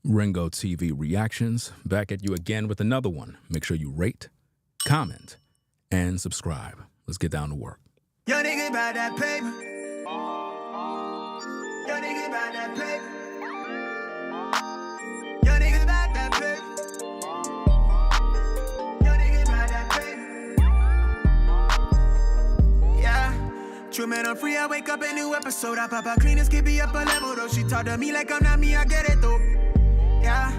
Ringo TV Reactions, back at you again with another one. Make sure you rate, comment, and subscribe. Let's get down to work. Yo, nigga, about that paper. Yo, nigga, about that paper. Yo, nigga, about that paper. Yo, nigga, about that paper. Yeah. True man, I'm free. I wake up a new episode. I pop out clean and skip up a level though. She talk to me like I'm not me. I get it though. Yeah,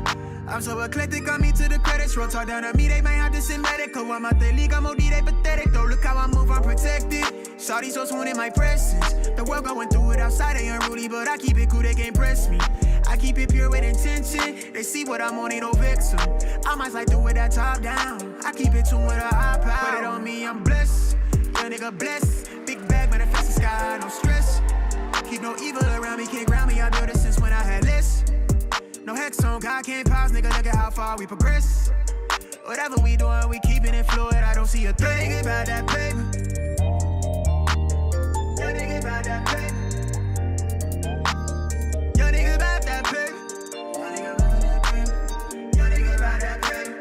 I'm so eclectic, on me to the credits roll. Talk down to me, they might have to send medical. I'm out the league, I'm OD, they pathetic though. Look how I move, I'm protected. Shawty so swoon in my presence. The world going through it outside, they unruly, but I keep it cool, they can't press me. I keep it pure with intention. They see what I'm on, ain't no vixen. I might like do it that top down. I keep it tuned with a high power. Put it on me, I'm blessed. Young nigga blessed. Big bag, manifest the sky, no stress. Keep no evil around me, can't ground me. I built it since when I had less. No hex on, God can't pause, nigga, look at how far we progress. Whatever we doing, we keeping it fluid, I don't see a thing. Yo, nigga, about that paper. Yo, nigga, about that paper. Yo, nigga, about that paper. Yo, nigga, about that paper. Yo, nigga, about that paper.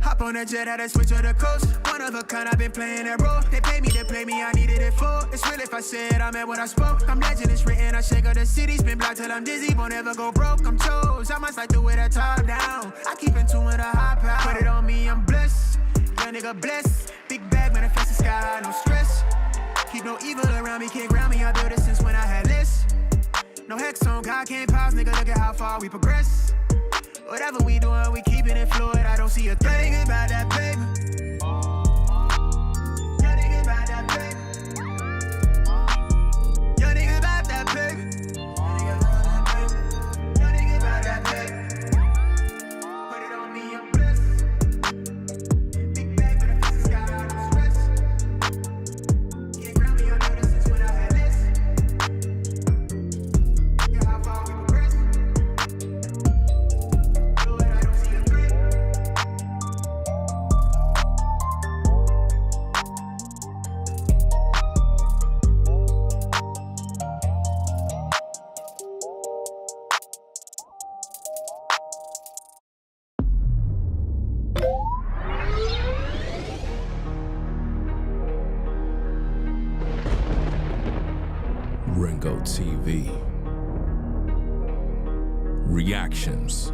Hop on that jet, had to switch to the coast. One of a kind, I've been playing that role. They pay me to play me, I needed it for. It's real if I said I meant what I spoke. I'm legend, it's written, I shake up the city. Spin block till I'm dizzy, won't ever go broke. I'm chose, I must like do it at top down. I keep in tune with a high power. Put it on me, I'm blessed. Young nigga blessed. Big bag, manifest the sky, no stress. Keep no evil around me, can't ground me. I built it since when I had less. No hex on, God can't pause, nigga, look at how far we progress. Whatever we doing, we keeping it fluid, I don't see a thing. Yo, nigga, about that paper. Yo, nigga, about that paper. Yo, nigga, about that paper. Yo, nigga, about that paper. Put it on me, I'm blessed. Big bag, but I fix the sky, no stress. Can't ground me, I know this since when I had less. Look at how far we progress. Fluid, I don't see a threat. Ringo TV Reactions.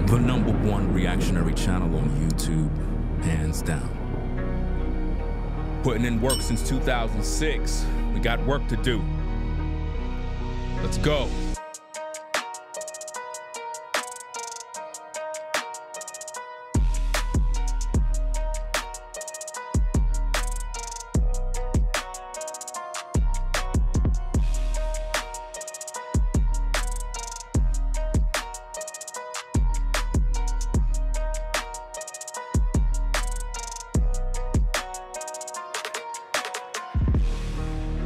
The #1 reactionary channel on YouTube, hands down. Putting in work since 2006. We got work to do. Let's go.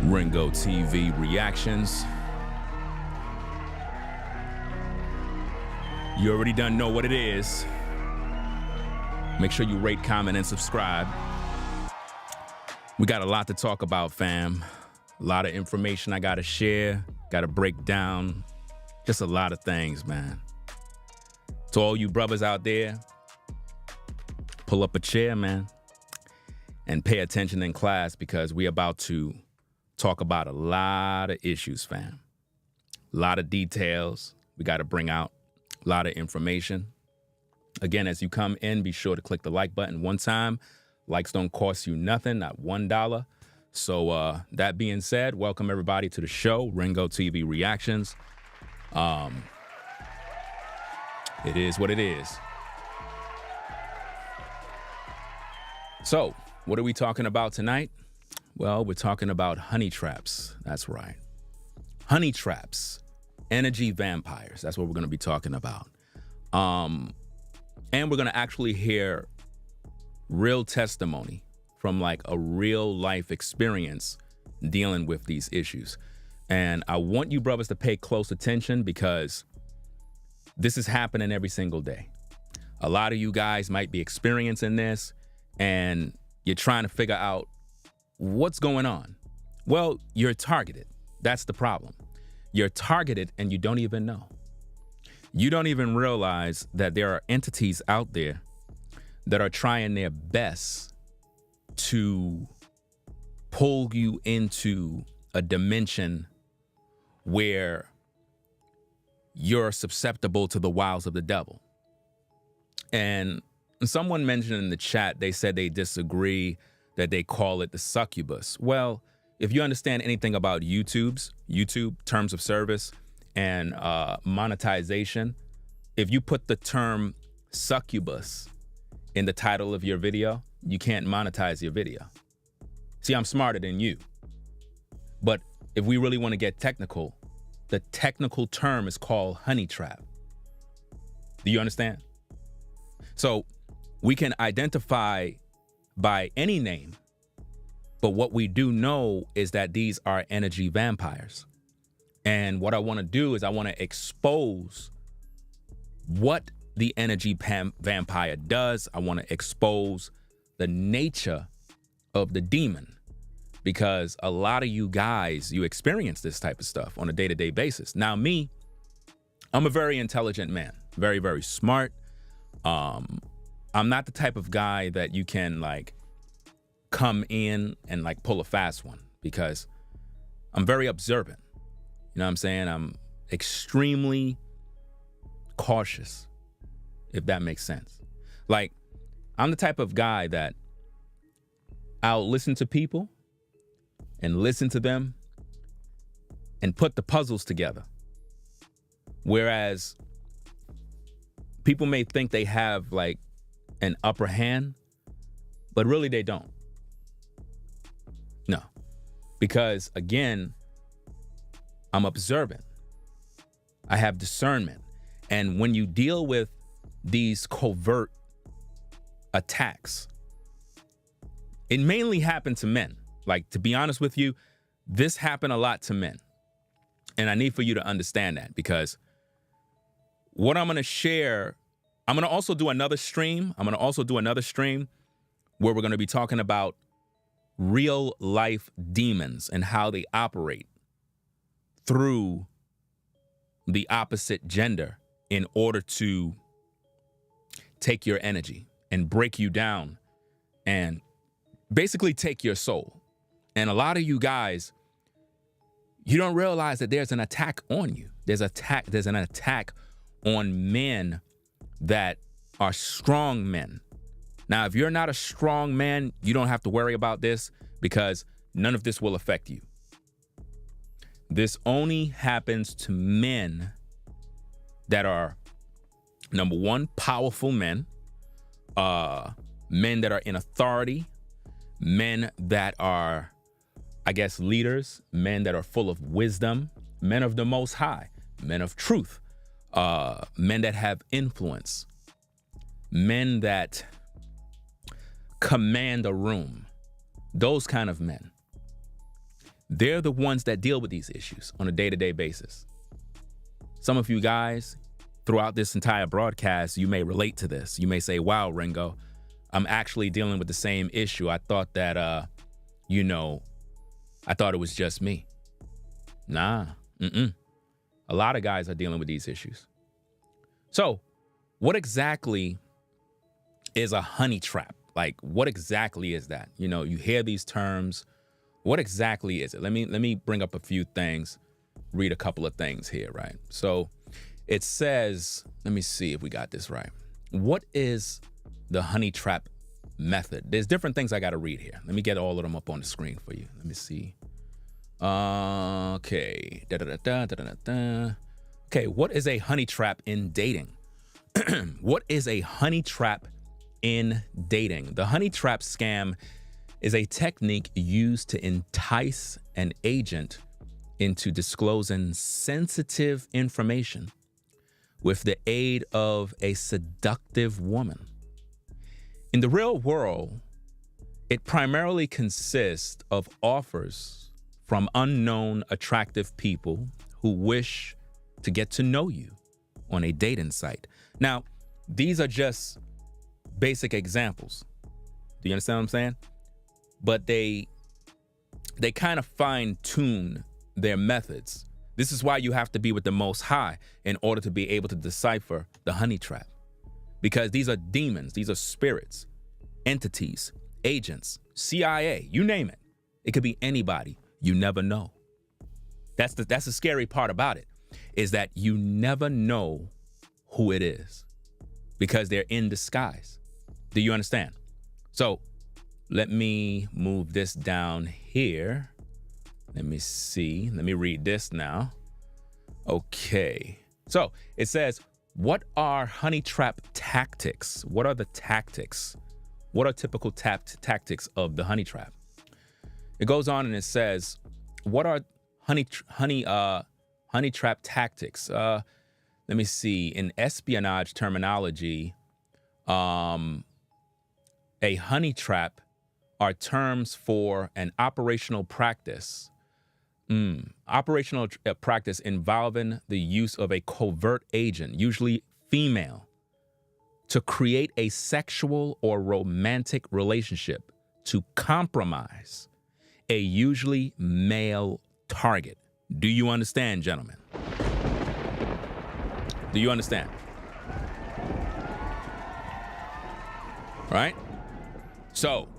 Ringo TV Reactions. You already done know what it is. Make sure you rate, comment, and subscribe. We got a lot to talk about, fam. A lot of information I gotta share, gotta break down. Just a lot of things, man. To all you brothers out there, pull up a chair, man, and pay attention in class because we about to talk about a lot of issues, fam. A lot of details we got to bring out, a lot of information. Again, as you come in, be sure to click the like button one time. Likes don't cost you nothing, not $1. So that being said, welcome everybody to the show, Ringo TV Reactions. It is what it is. So, what are we talking about tonight? Well, we're talking about honey traps. That's right. Honey traps. Energy vampires. That's what we're going to be talking about. And we're going to actually hear real testimony from like a real life experience dealing with these issues. And I want you brothers to pay close attention because this is happening every single day. A lot of you guys might be experiencing this and you're trying to figure out what's going on. Well, you're targeted. That's the problem. You're targeted and you don't even know. You don't even realize that there are entities out there that are trying their best to pull you into a dimension where you're susceptible to the wiles of the devil. And someone mentioned in the chat, they said they disagree that they call it the succubus. Well, if you understand anything about YouTube terms of service and monetization, if you put the term succubus in the title of your video, you can't monetize your video. See, I'm smarter than you. But if we really want to get technical, the technical term is called honey trap. Do you understand? So we can identify by any name, but what we do know is that these are energy vampires. And what I want to do is I want to expose what the energy vampire does. I want to expose the nature of the demon, because a lot of you guys, you experience this type of stuff on a day-to-day basis. Now, me, I'm a very intelligent man, very, very smart. I'm not the type of guy that you can like come in and like pull a fast one, because I'm very observant. You know what I'm saying? I'm extremely cautious, if that makes sense. Like, I'm the type of guy that I'll listen to people and listen to them and put the puzzles together. Whereas people may think they have like an upper hand, but really they don't. No, because again, I'm observant. I have discernment. And when you deal with these covert attacks, it mainly happened to men. Like, to be honest with you, this happened a lot to men. And I need for you to understand that, because what I'm going to share, I'm going to also do another stream. I'm going to also do another stream where we're going to be talking about real life demons and how they operate through the opposite gender in order to take your energy and break you down and basically take your soul. And a lot of you guys, you don't realize that there's an attack on you. There's an attack on men that are strong men. Now, if you're not a strong man, you don't have to worry about this, because none of this will affect you. This only happens to men that are, number one, powerful men, men that are in authority, men that are, I guess, leaders, men that are full of wisdom, men of the Most High, men of truth, men that have influence, men that command a room, those kind of men. They're the ones that deal with these issues on a day-to-day basis. Some of you guys throughout this entire broadcast, you may relate to this. You may say, wow, Ringo, I'm actually dealing with the same issue. I thought that, I thought it was just me. Nah, a lot of guys are dealing with these issues. So what exactly is a honey trap? Like, what exactly is that? You know, you hear these terms. What exactly is it? Let me bring up a few things, read a couple of things here, right? So it says, let me see if we got this right. What is the honey trap method? There's different things I got to read here. Let me get all of them up on the screen for you. Let me see. Okay. Okay, what is a honey trap in dating? What is a honey trap in dating? The honey trap scam is a technique used to entice an agent into disclosing sensitive information with the aid of a seductive woman. In the real world, it primarily consists of offers from unknown attractive people who wish to get to know you on a dating site. Now, these are just basic examples. Do you understand what I'm saying? But they kind of fine tune their methods This is why you have to be with the Most High in order to be able to decipher the honey trap. Because these are demons, these are spirits, entities, agents, CIA, you name it. It could be anybody. You never know. That's the scary part about it, is that you never know who it is because they're in disguise. Do you understand? So let me move this down here. Let me see. Let me read this now. Okay. So it says, what are honey trap tactics? What are the tactics? What are typical tactics of the honey trap? It goes on and it says, what are honey trap tactics? Let me see. In espionage terminology, a honey trap are terms for an operational practice. Operational practice involving the use of a covert agent, usually female, to create a sexual or romantic relationship to compromise a usually male target. Do you understand, gentlemen? Do you understand? Right? So,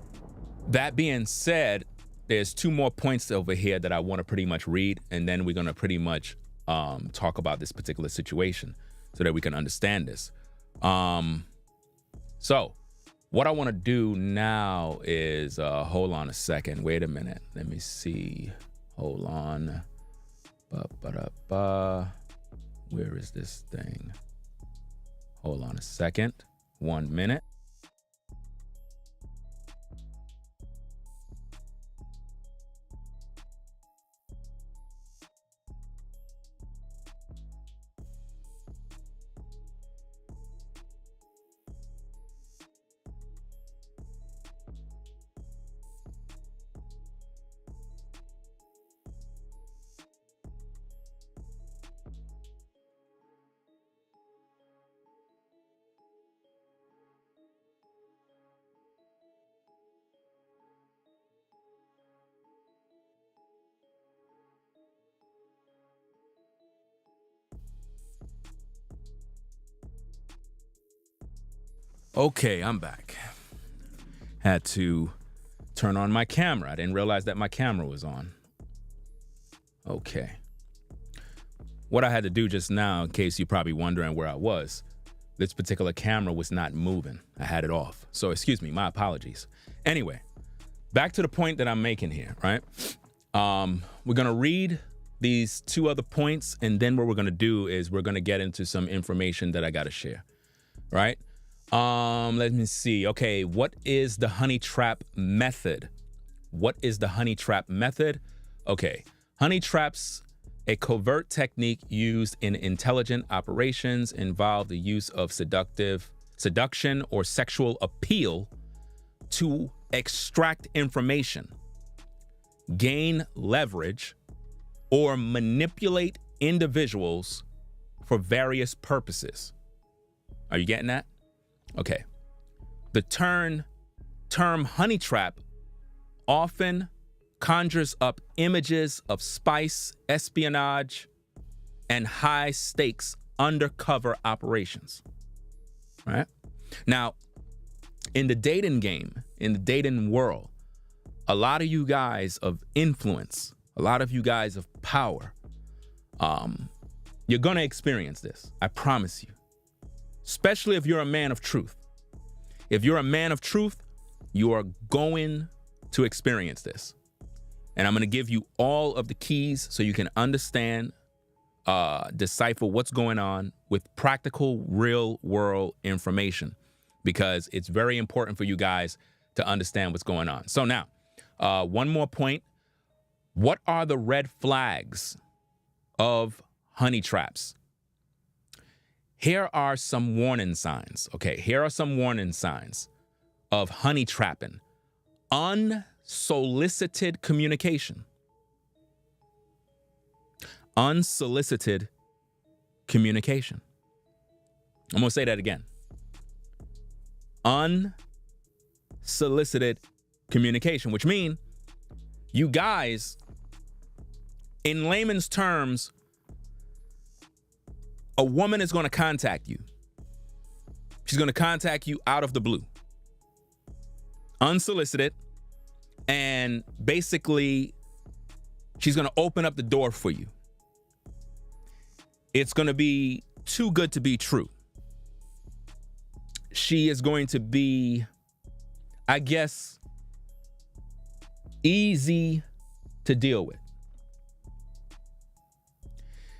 that being said, there's two more points over here that I want to pretty much read, and then we're going to pretty much talk about this particular situation so that we can understand this. So what I want to do now is, hold on a second. Wait a minute. Let me see. Hold on. Where is this thing? Hold on a second. 1 minute. Okay, I'm back. Had to turn on my camera. I didn't realize that my camera was on. Okay. What I had to do just now, in case you're probably wondering where I was, this particular camera was not moving. I had it off. So excuse me, my apologies. Anyway, back to the point that I'm making here, right? We're going to read these two other points, and then what we're going to do is we're going to get into some information that I got to share, right? Let me see. Okay, what is the honey trap method? What is the honey trap method? Okay, honey traps, a covert technique used in intelligent operations, involve the use of seduction or sexual appeal to extract information, gain leverage, or manipulate individuals for various purposes. Are you getting that? Okay. The term honey trap often conjures up images of spice, espionage, and high stakes undercover operations. Right? Now, in the dating game, in the dating world, a lot of you guys of influence, a lot of you guys of power, you're going to experience this. I promise you. Especially if you're a man of truth. If you're a man of truth, you are going to experience this. And I'm going to give you all of the keys so you can understand, decipher what's going on with practical, real world information, because it's very important for you guys to understand what's going on. So now, one more point. What are the red flags of honey traps? Here are some warning signs. Okay, here are some warning signs of honey trapping. Unsolicited communication. Unsolicited communication. I'm going to say that again. Unsolicited communication, which means you guys, in layman's terms, a woman is going to contact you. She's going to contact you out of the blue, unsolicited, and basically she's going to open up the door for you. It's going to be too good to be true. She is going to be, I guess, easy to deal with.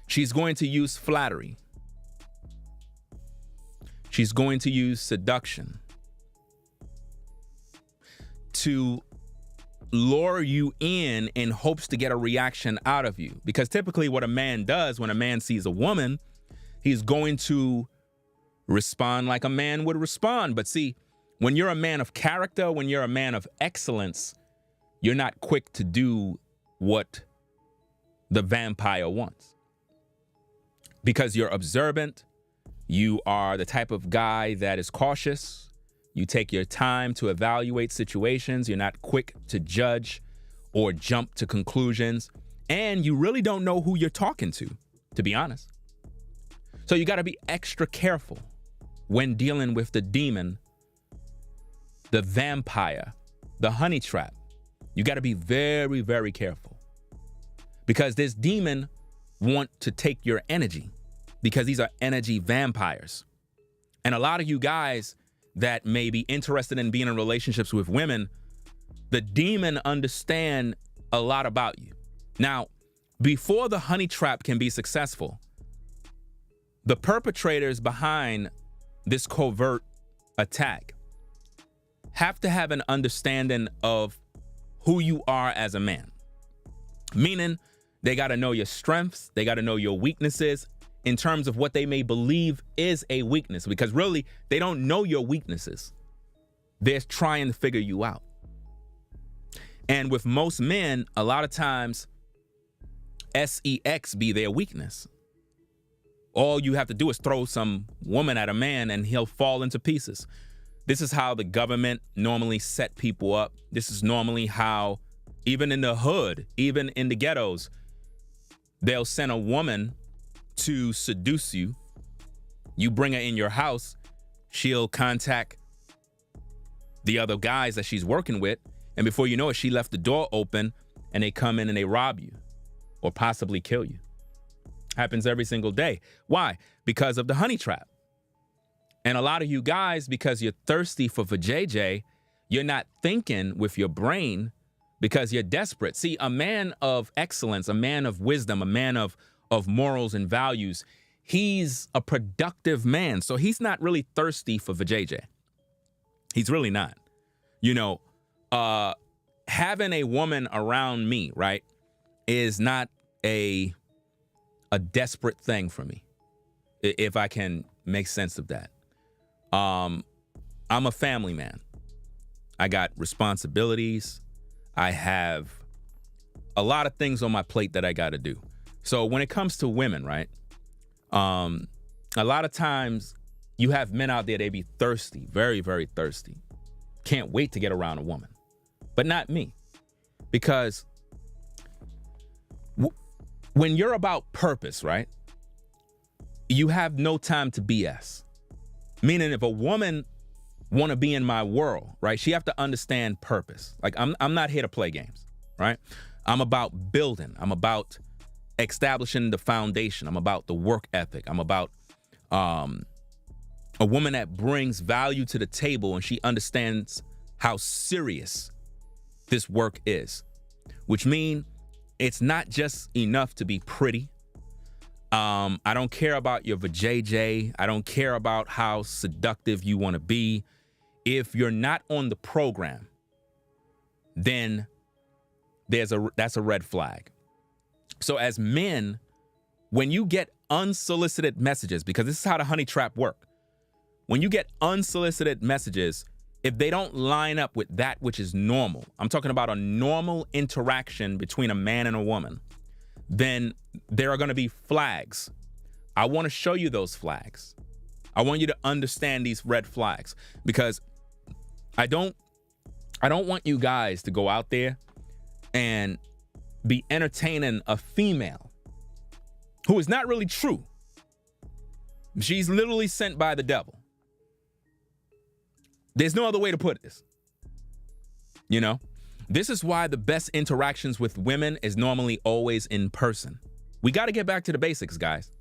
She's going to use flattery. She's going to use seduction to lure you in hopes to get a reaction out of you. Because typically what a man does when a man sees a woman, he's going to respond like a man would respond. But see, when you're a man of character, when you're a man of excellence, you're not quick to do what the vampire wants. Because you're observant, you are the type of guy that is cautious. You take your time to evaluate situations. You're not quick to judge or jump to conclusions. And you really don't know who you're talking to be honest. So you got to be extra careful when dealing with the demon, the vampire, the honey trap. You got to be very, very careful. Because this demon want to take your energy. Because these are energy vampires. And a lot of you guys that may be interested in being in relationships with women, the demon understand a lot about you. Now, before the honey trap can be successful, the perpetrators behind this covert attack have to have an understanding of who you are as a man. Meaning, they got to know your strengths, they got to know your weaknesses, in terms of what they may believe is a weakness, because really, they don't know your weaknesses. They're trying to figure you out. And with most men, a lot of times, sex be their weakness. All you have to do is throw some woman at a man and he'll fall into pieces. This is how the government normally set people up. This is normally how, even in the hood, even in the ghettos, they'll send a woman to seduce you. You bring her in your house, she'll contact the other guys that she's working with, and before you know it, she left the door open and they come in and they rob you or possibly kill you. Happens every single day. Why? Because of the honey trap. And a lot of you guys, because you're thirsty for vajayjay, you're not thinking with your brain because you're desperate. See, a man of excellence, a man of wisdom, a man of morals and values, he's a productive man. So he's not really thirsty for vajayjay. He's really not. You know, having a woman around me, right, is not a desperate thing for me, if I can make sense of that. I'm a family man. I got responsibilities. I have a lot of things on my plate that I got to do. So when it comes to women, right, a lot of times you have men out there, they be thirsty, very, very thirsty. Can't wait to get around a woman, but not me. Because when you're about purpose, right, you have no time to BS. Meaning if a woman want to be in my world, right, she have to understand purpose. Like I'm not here to play games, right? I'm about building. I'm about establishing the foundation. I'm about the work ethic. I'm about a woman that brings value to the table and she understands how serious this work is, which means it's not just enough to be pretty. I don't care about your vajayjay. I don't care about how seductive you want to be. If you're not on the program, then that's a red flag. So as men, when you get unsolicited messages, because this is how the honey trap work. When you get unsolicited messages, if they don't line up with that which is normal, I'm talking about a normal interaction between a man and a woman, then there are going to be flags. I want to show you those flags. I want you to understand these red flags, because I don't want you guys to go out there and be entertaining a female who is not really true. She's literally sent by the devil. There's no other way to put this. You know, this is why the best interactions with women is normally always in person. We got to get back to the basics, guys.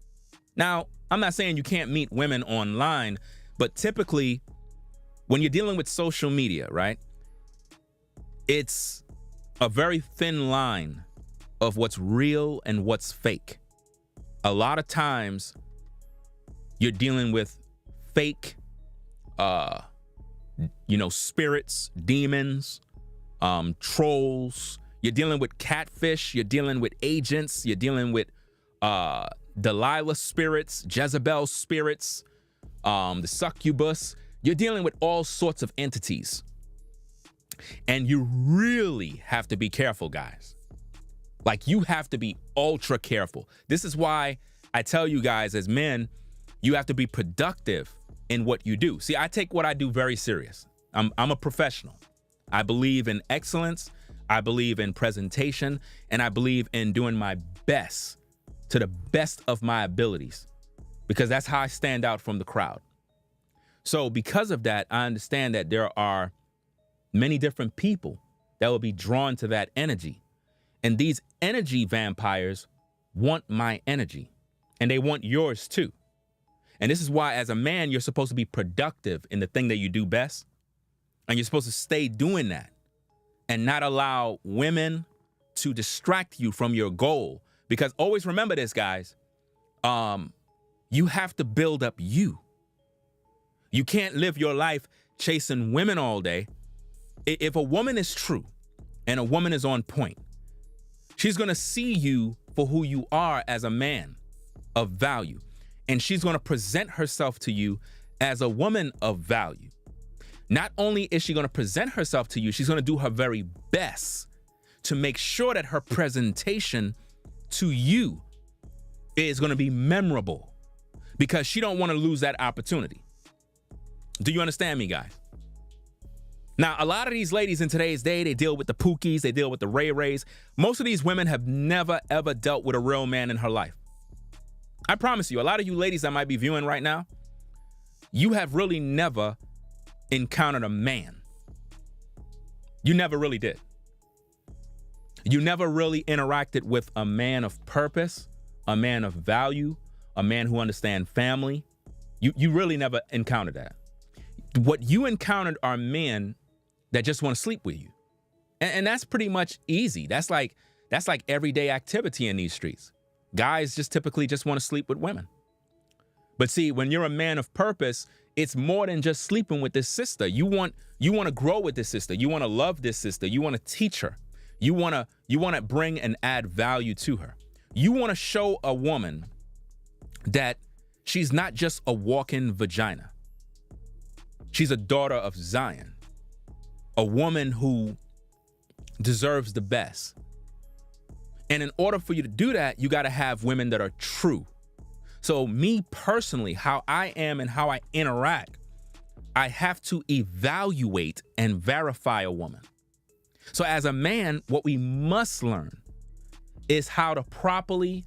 Now, I'm not saying you can't meet women online, but typically when you're dealing with social media, right, it's a very thin line of what's real and what's fake. A lot of times you're dealing with fake, spirits, demons, trolls. You're dealing with catfish. You're dealing with agents. You're dealing with Delilah spirits, Jezebel spirits, the succubus. You're dealing with all sorts of entities. And you really have to be careful, guys. Like, you have to be ultra careful. This is why I tell you guys, as men, you have to be productive in what you do. See, I take what I do very serious. I'm a professional. I believe in excellence. I believe in presentation, and I believe in doing my best to the best of my abilities, because that's how I stand out from the crowd. So because of that, I understand that there are many different people that will be drawn to that energy. And these energy vampires want my energy, and they want yours too. And this is why, as a man, you're supposed to be productive in the thing that you do best. And you're supposed to stay doing that and not allow women to distract you from your goal. Because always remember this, guys, you have to build up you. You can't live your life chasing women all day. If a woman is true and a woman is on point, she's going to see you for who you are as a man of value. And she's going to present herself to you as a woman of value. Not only is she going to present herself to you, she's going to do her very best to make sure that her presentation to you is going to be memorable, because she don't want to lose that opportunity. Do you understand me, guys? Now, a lot of these ladies in today's day, they deal with the Pookies, they deal with the Ray Rays. Most of these women have never, ever dealt with a real man in her life. I promise you, a lot of you ladies that might be viewing right now, you have really never encountered a man. You never really did. You never really interacted with a man of purpose, a man of value, a man who understands family. You really never encountered that. What you encountered are men that just want to sleep with you. And that's pretty much easy. That's like everyday activity in these streets. Guys just typically just want to sleep with women. But see, when you're a man of purpose, it's more than just sleeping with this sister. You want to grow with this sister. You want to love this sister. You want to teach her. You want to bring and add value to her. You want to show a woman that she's not just a walk-in vagina. She's a daughter of Zion, a woman who deserves the best. And in order for you to do that, you got to have women that are true. So me personally, how I am and how I interact, I have to evaluate and verify a woman. So as a man, what we must learn is how to properly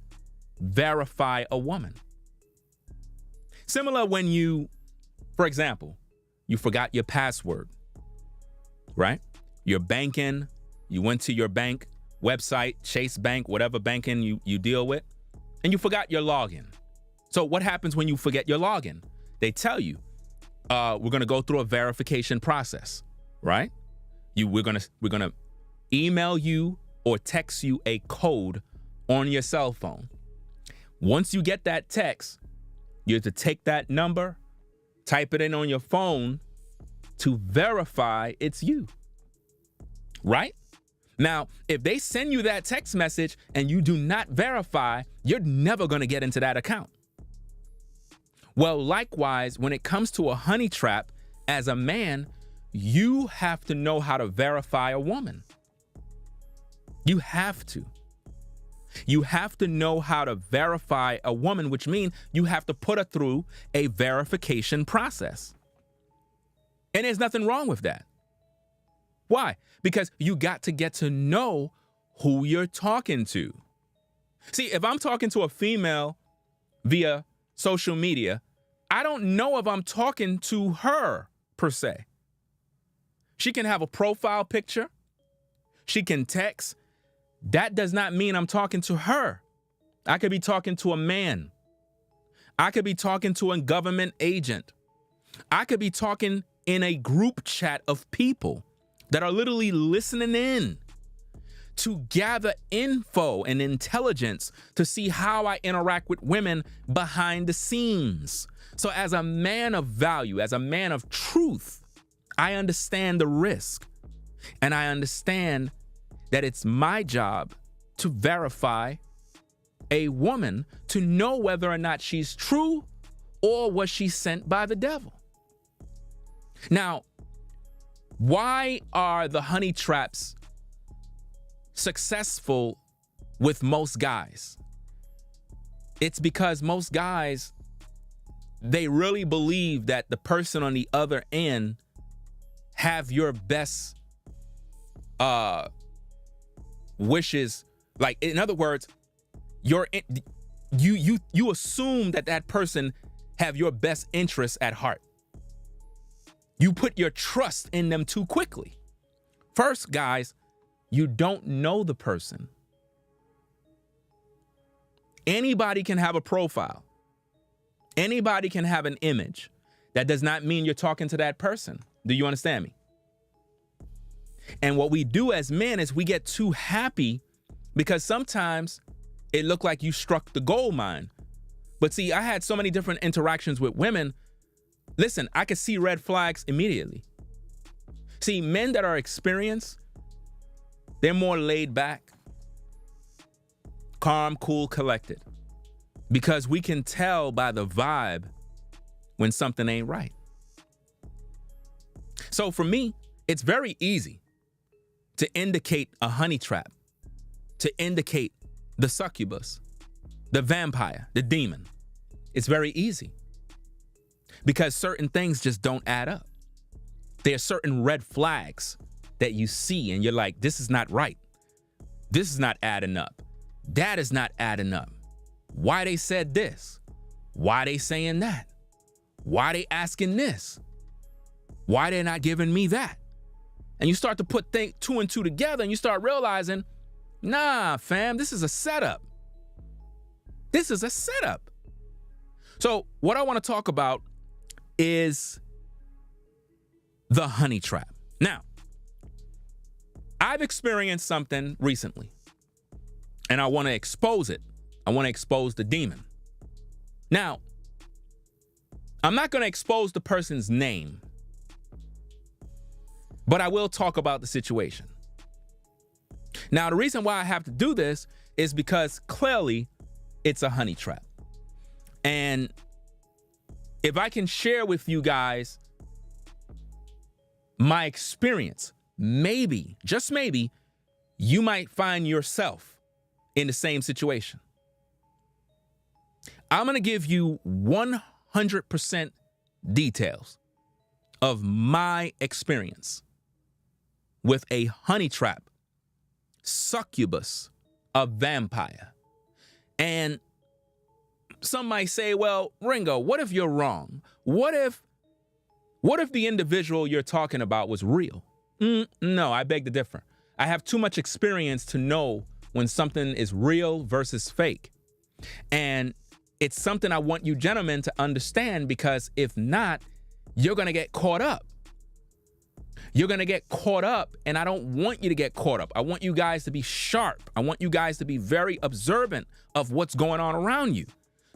verify a woman. Similar when you, for example, you forgot your password, right? You're banking, you went to your bank website, Chase Bank, whatever banking you deal with, and you forgot your login. So what happens when you forget your login? They tell you, we're going to go through a verification process, right? We're going to email you or text you a code on your cell phone. Once you get that text, you have to take that number, type it in on your phone to verify it's you, right? Now, if they send you that text message and you do not verify, you're never going to get into that account. Well, likewise, when it comes to a honey trap, as a man, you have to know how to verify a woman. You have to. You have to know how to verify a woman, which means you have to put her through a verification process. And there's nothing wrong with that. Why? Because you got to get to know who you're talking to. See, if I'm talking to a female via social media I don't know if I'm talking to her per se. She can have a profile picture. She can text. That does not mean I'm talking to her. I could be talking to a man. I could be talking to a government agent. I could be talking in a group chat of people that are literally listening in to gather info and intelligence to see how I interact with women behind the scenes. So as a man of value, as a man of truth, I understand the risk. And I understand that it's my job to verify a woman to know whether or not she's true or was she sent by the devil. Now, why are the honey traps successful with most guys? It's because most guys, they really believe that the person on the other end have your best wishes. Like, in other words, you assume that person have your best interests at heart. You put your trust in them too quickly. First, guys, you don't know the person. Anybody can have a profile. Anybody can have an image. That does not mean you're talking to that person. Do you understand me? And what we do as men is we get too happy because sometimes it looked like you struck the gold mine. But see, I had so many different interactions with women. Listen, I could see red flags immediately. See, men that are experienced, they're more laid back, calm, cool, collected, because we can tell by the vibe when something ain't right. So for me, it's very easy to indicate a honey trap, to indicate the succubus, the vampire, the demon. It's very easy because certain things just don't add up. There are certain red flags that you see and you're like, this is not right. This is not adding up. That is not adding up. Why they said this? Why they saying that? Why they asking this? Why they not giving me that? And you start to put two and two together and you start realizing, nah, fam, this is a setup. This is a setup. So what I want to talk about is the honey trap. Now, I've experienced something recently and I want to expose it. I want to expose the demon. Now, I'm not going to expose the person's name, but I will talk about the situation. Now, the reason why I have to do this is because clearly it's a honey trap. And if I can share with you guys my experience, maybe, just maybe, you might find yourself in the same situation. I'm going to give you 100% details of my experience with a honey trap, succubus, a vampire. And some might say, well, Ringo, what if you're wrong? What if the individual you're talking about was real? No, I beg to differ. I have too much experience to know when something is real versus fake. And it's something I want you gentlemen to understand, because if not, you're going to get caught up. You're going to get caught up, and I don't want you to get caught up. I want you guys to be sharp. I want you guys to be very observant of what's going on around you.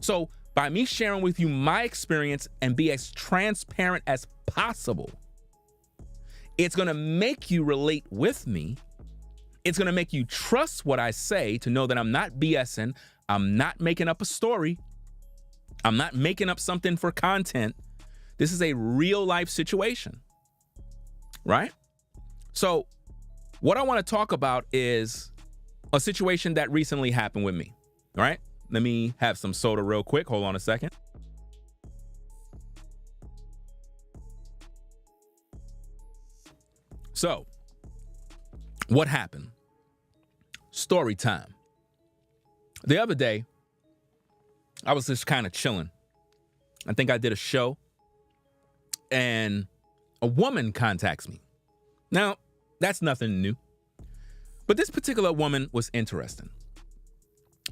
So by me sharing with you my experience and be as transparent as possible, it's going to make you relate with me. It's going to make you trust what I say, to know that I'm not BSing. I'm not making up a story. I'm not making up something for content. This is a real life situation, right? So what I want to talk about is a situation that recently happened with me, all right? Let me have some soda real quick. Hold on a second. So, what happened? Story time. The other day, I was just kind of chilling. I think I did a show, and a woman contacts me. Now, that's nothing new. But this particular woman was interesting.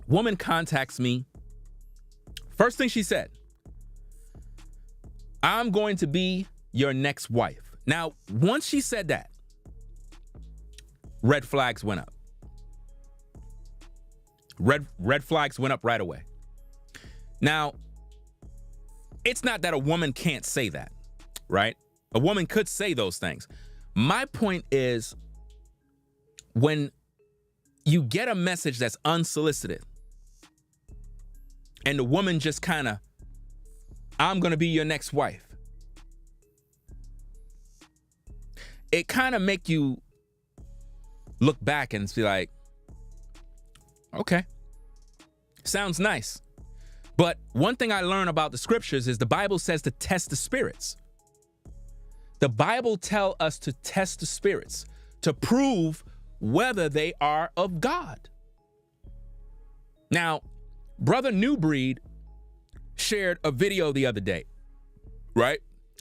Woman contacts me. First thing she said, I'm going to be your next wife. Now, once she said that, red flags went up. Red flags went up right away. Now, it's not that a woman can't say that, right? A woman could say those things. My point is, when you get a message that's unsolicited and the woman just kind of, I'm going to be your next wife, it kind of make you look back and be like, okay, sounds nice. But one thing I learned about the scriptures is the Bible says to test the spirits. The Bible tells us to test the spirits to prove whether they are of God. Now, Brother New Breed shared a video the other day, right?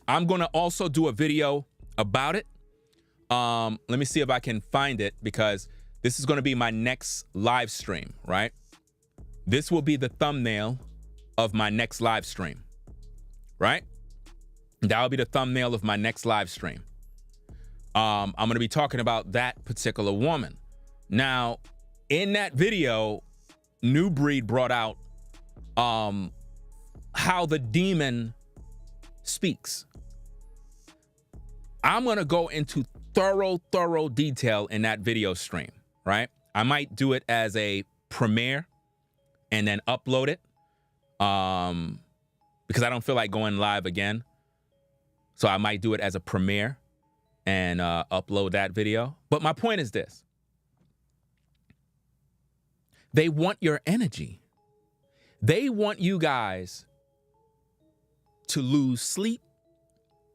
I'm going to also do a video about it. Let me see if I can find it, because this is going to be my next live stream, right? This will be the thumbnail of my next live stream, right? That'll be the thumbnail of my next live stream. I'm going to be talking about that particular woman. Now, in that video, New Breed brought out how the demon speaks. I'm going to go into thorough detail in that video stream, right? I might do it as a premiere and then upload it because I don't feel like going live again. So I might do it as a premiere and upload that video. But my point is this. They want your energy. They want you guys to lose sleep.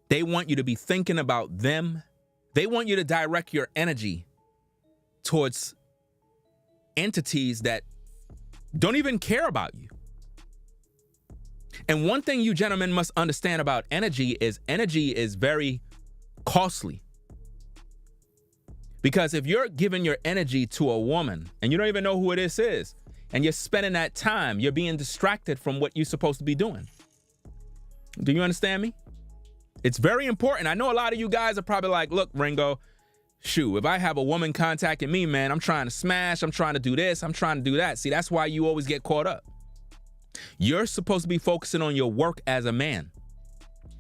They want you to be thinking about them. They want you to direct your energy towards entities that don't even care about you. And one thing you gentlemen must understand about energy is very costly. Because if you're giving your energy to a woman and you don't even know who it is, and you're spending that time, you're being distracted from what you're supposed to be doing. Do you understand me? It's very important. I know a lot of you guys are probably like, look, Ringo, shoot, if I have a woman contacting me, man, I'm trying to smash, I'm trying to do this, I'm trying to do that. See, that's why you always get caught up. You're supposed to be focusing on your work as a man.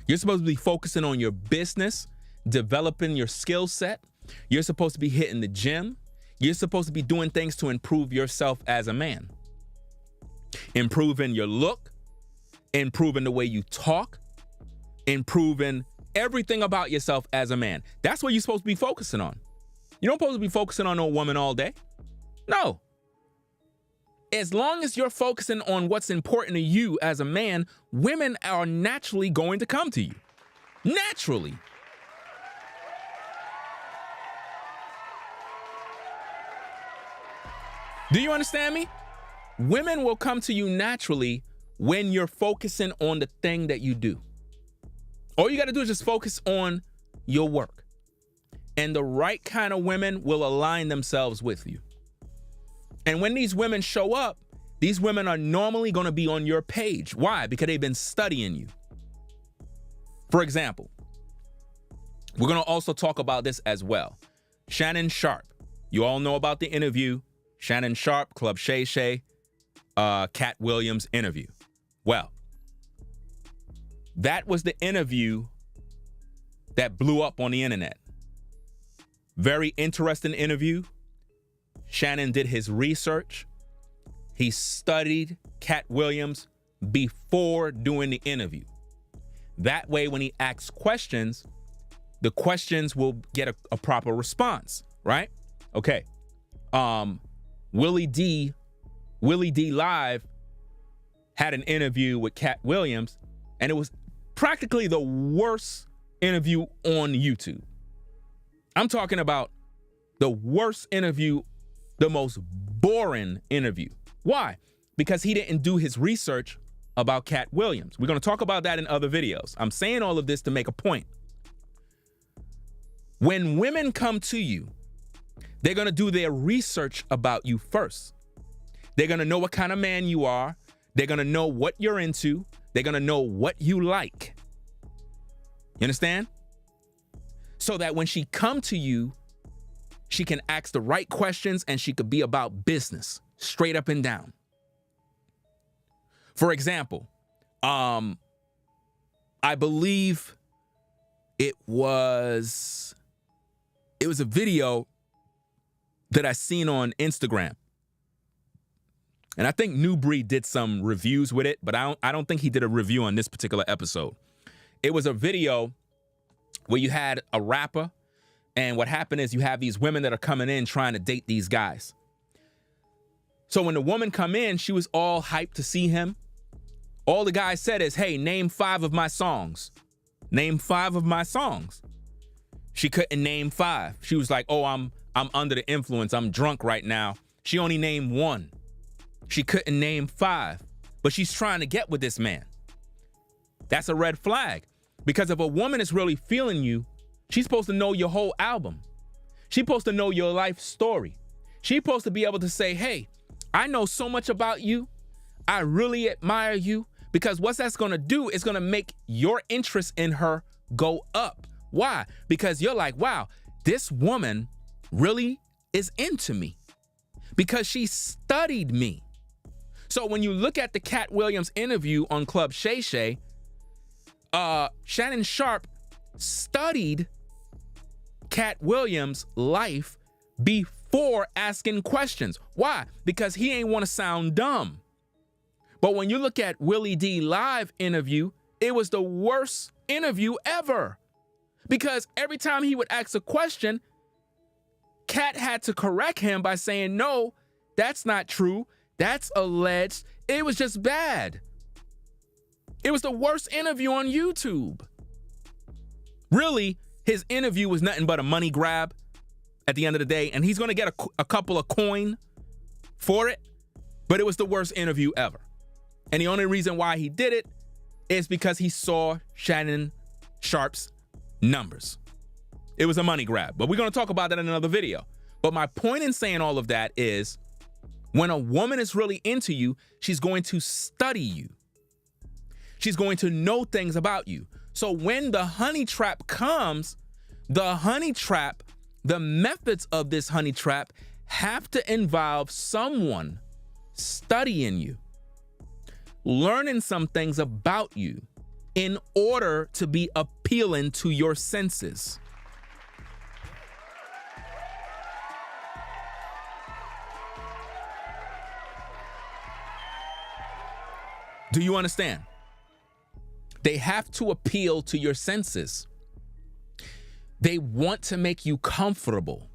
You're supposed to be focusing on your business, developing your skill set. You're supposed to be hitting the gym. You're supposed to be doing things to improve yourself as a man. Improving your look, improving the way you talk, improving everything about yourself as a man. That's what you're supposed to be focusing on. You don't supposed to be focusing on a woman all day. No. As long as you're focusing on what's important to you as a man, women are naturally going to come to you. Naturally. Do you understand me? Women will come to you naturally when you're focusing on the thing that you do. All you got to do is just focus on your work. And the right kind of women will align themselves with you. And when these women show up, these women are normally going to be on your page. Why? Because they've been studying you. For example, we're going to also talk about this as well. Shannon Sharp. You all know about the interview. Shannon Sharp, Club Shay Shay, Cat Williams interview. Well, that was the interview that blew up on the internet. Very interesting interview. Shannon did his research. He studied Cat Williams before doing the interview. That way, when he asks questions, the questions will get a proper response, right? Okay. Willie D Live had an interview with Cat Williams, and it was practically the worst interview on YouTube. I'm talking about the worst interview, the most boring interview. Why? Because he didn't do his research about Cat Williams. We're going to talk about that in other videos. I'm saying all of this to make a point. When women come to you, they're going to do their research about you first. They're going to know what kind of man you are. They're going to know what you're into. They're going to know what you like. You understand? So that when she come to you, she can ask the right questions and she could be about business, straight up and down. For example, I believe it was a video that I seen on Instagram. And I think New Breed did some reviews with it, but I don't think he did a review on this particular episode. It was a video where you had a rapper, and what happened is you have these women that are coming in trying to date these guys. So when the woman come in, she was all hyped to see him. All the guy said is, hey, name 5 of my songs. Name 5 of my songs. She couldn't name 5. She was like, oh, I'm under the influence. I'm drunk right now. She only named 1. She couldn't name 5. But she's trying to get with this man. That's a red flag. Because if a woman is really feeling you, she's supposed to know your whole album. She's supposed to know your life story. She's supposed to be able to say, hey, I know so much about you. I really admire you. Because what that's going to do is going to make your interest in her go up. Why? Because you're like, wow, this woman really is into me because she studied me. So when you look at the Cat Williams interview on Club Shay Shay, Shannon Sharpe studied Cat Williams' life before asking questions. Why? Because he ain't want to sound dumb. But when you look at Willie D live interview, it was the worst interview ever. Because every time he would ask a question, Cat had to correct him by saying, no, that's not true. That's alleged. It was just bad. It was the worst interview on YouTube. Really, his interview was nothing but a money grab at the end of the day, and he's going to get a couple of coin for it, but it was the worst interview ever. And the only reason why he did it is because he saw Shannon Sharpe's numbers. It was a money grab, but we're going to talk about that in another video. But my point in saying all of that is when a woman is really into you, she's going to study you. She's going to know things about you. So when the honey trap comes, the methods of this honey trap have to involve someone studying you, learning some things about you in order to be appealing to your senses. Do you understand? They have to appeal to your senses. They want to make you comfortable.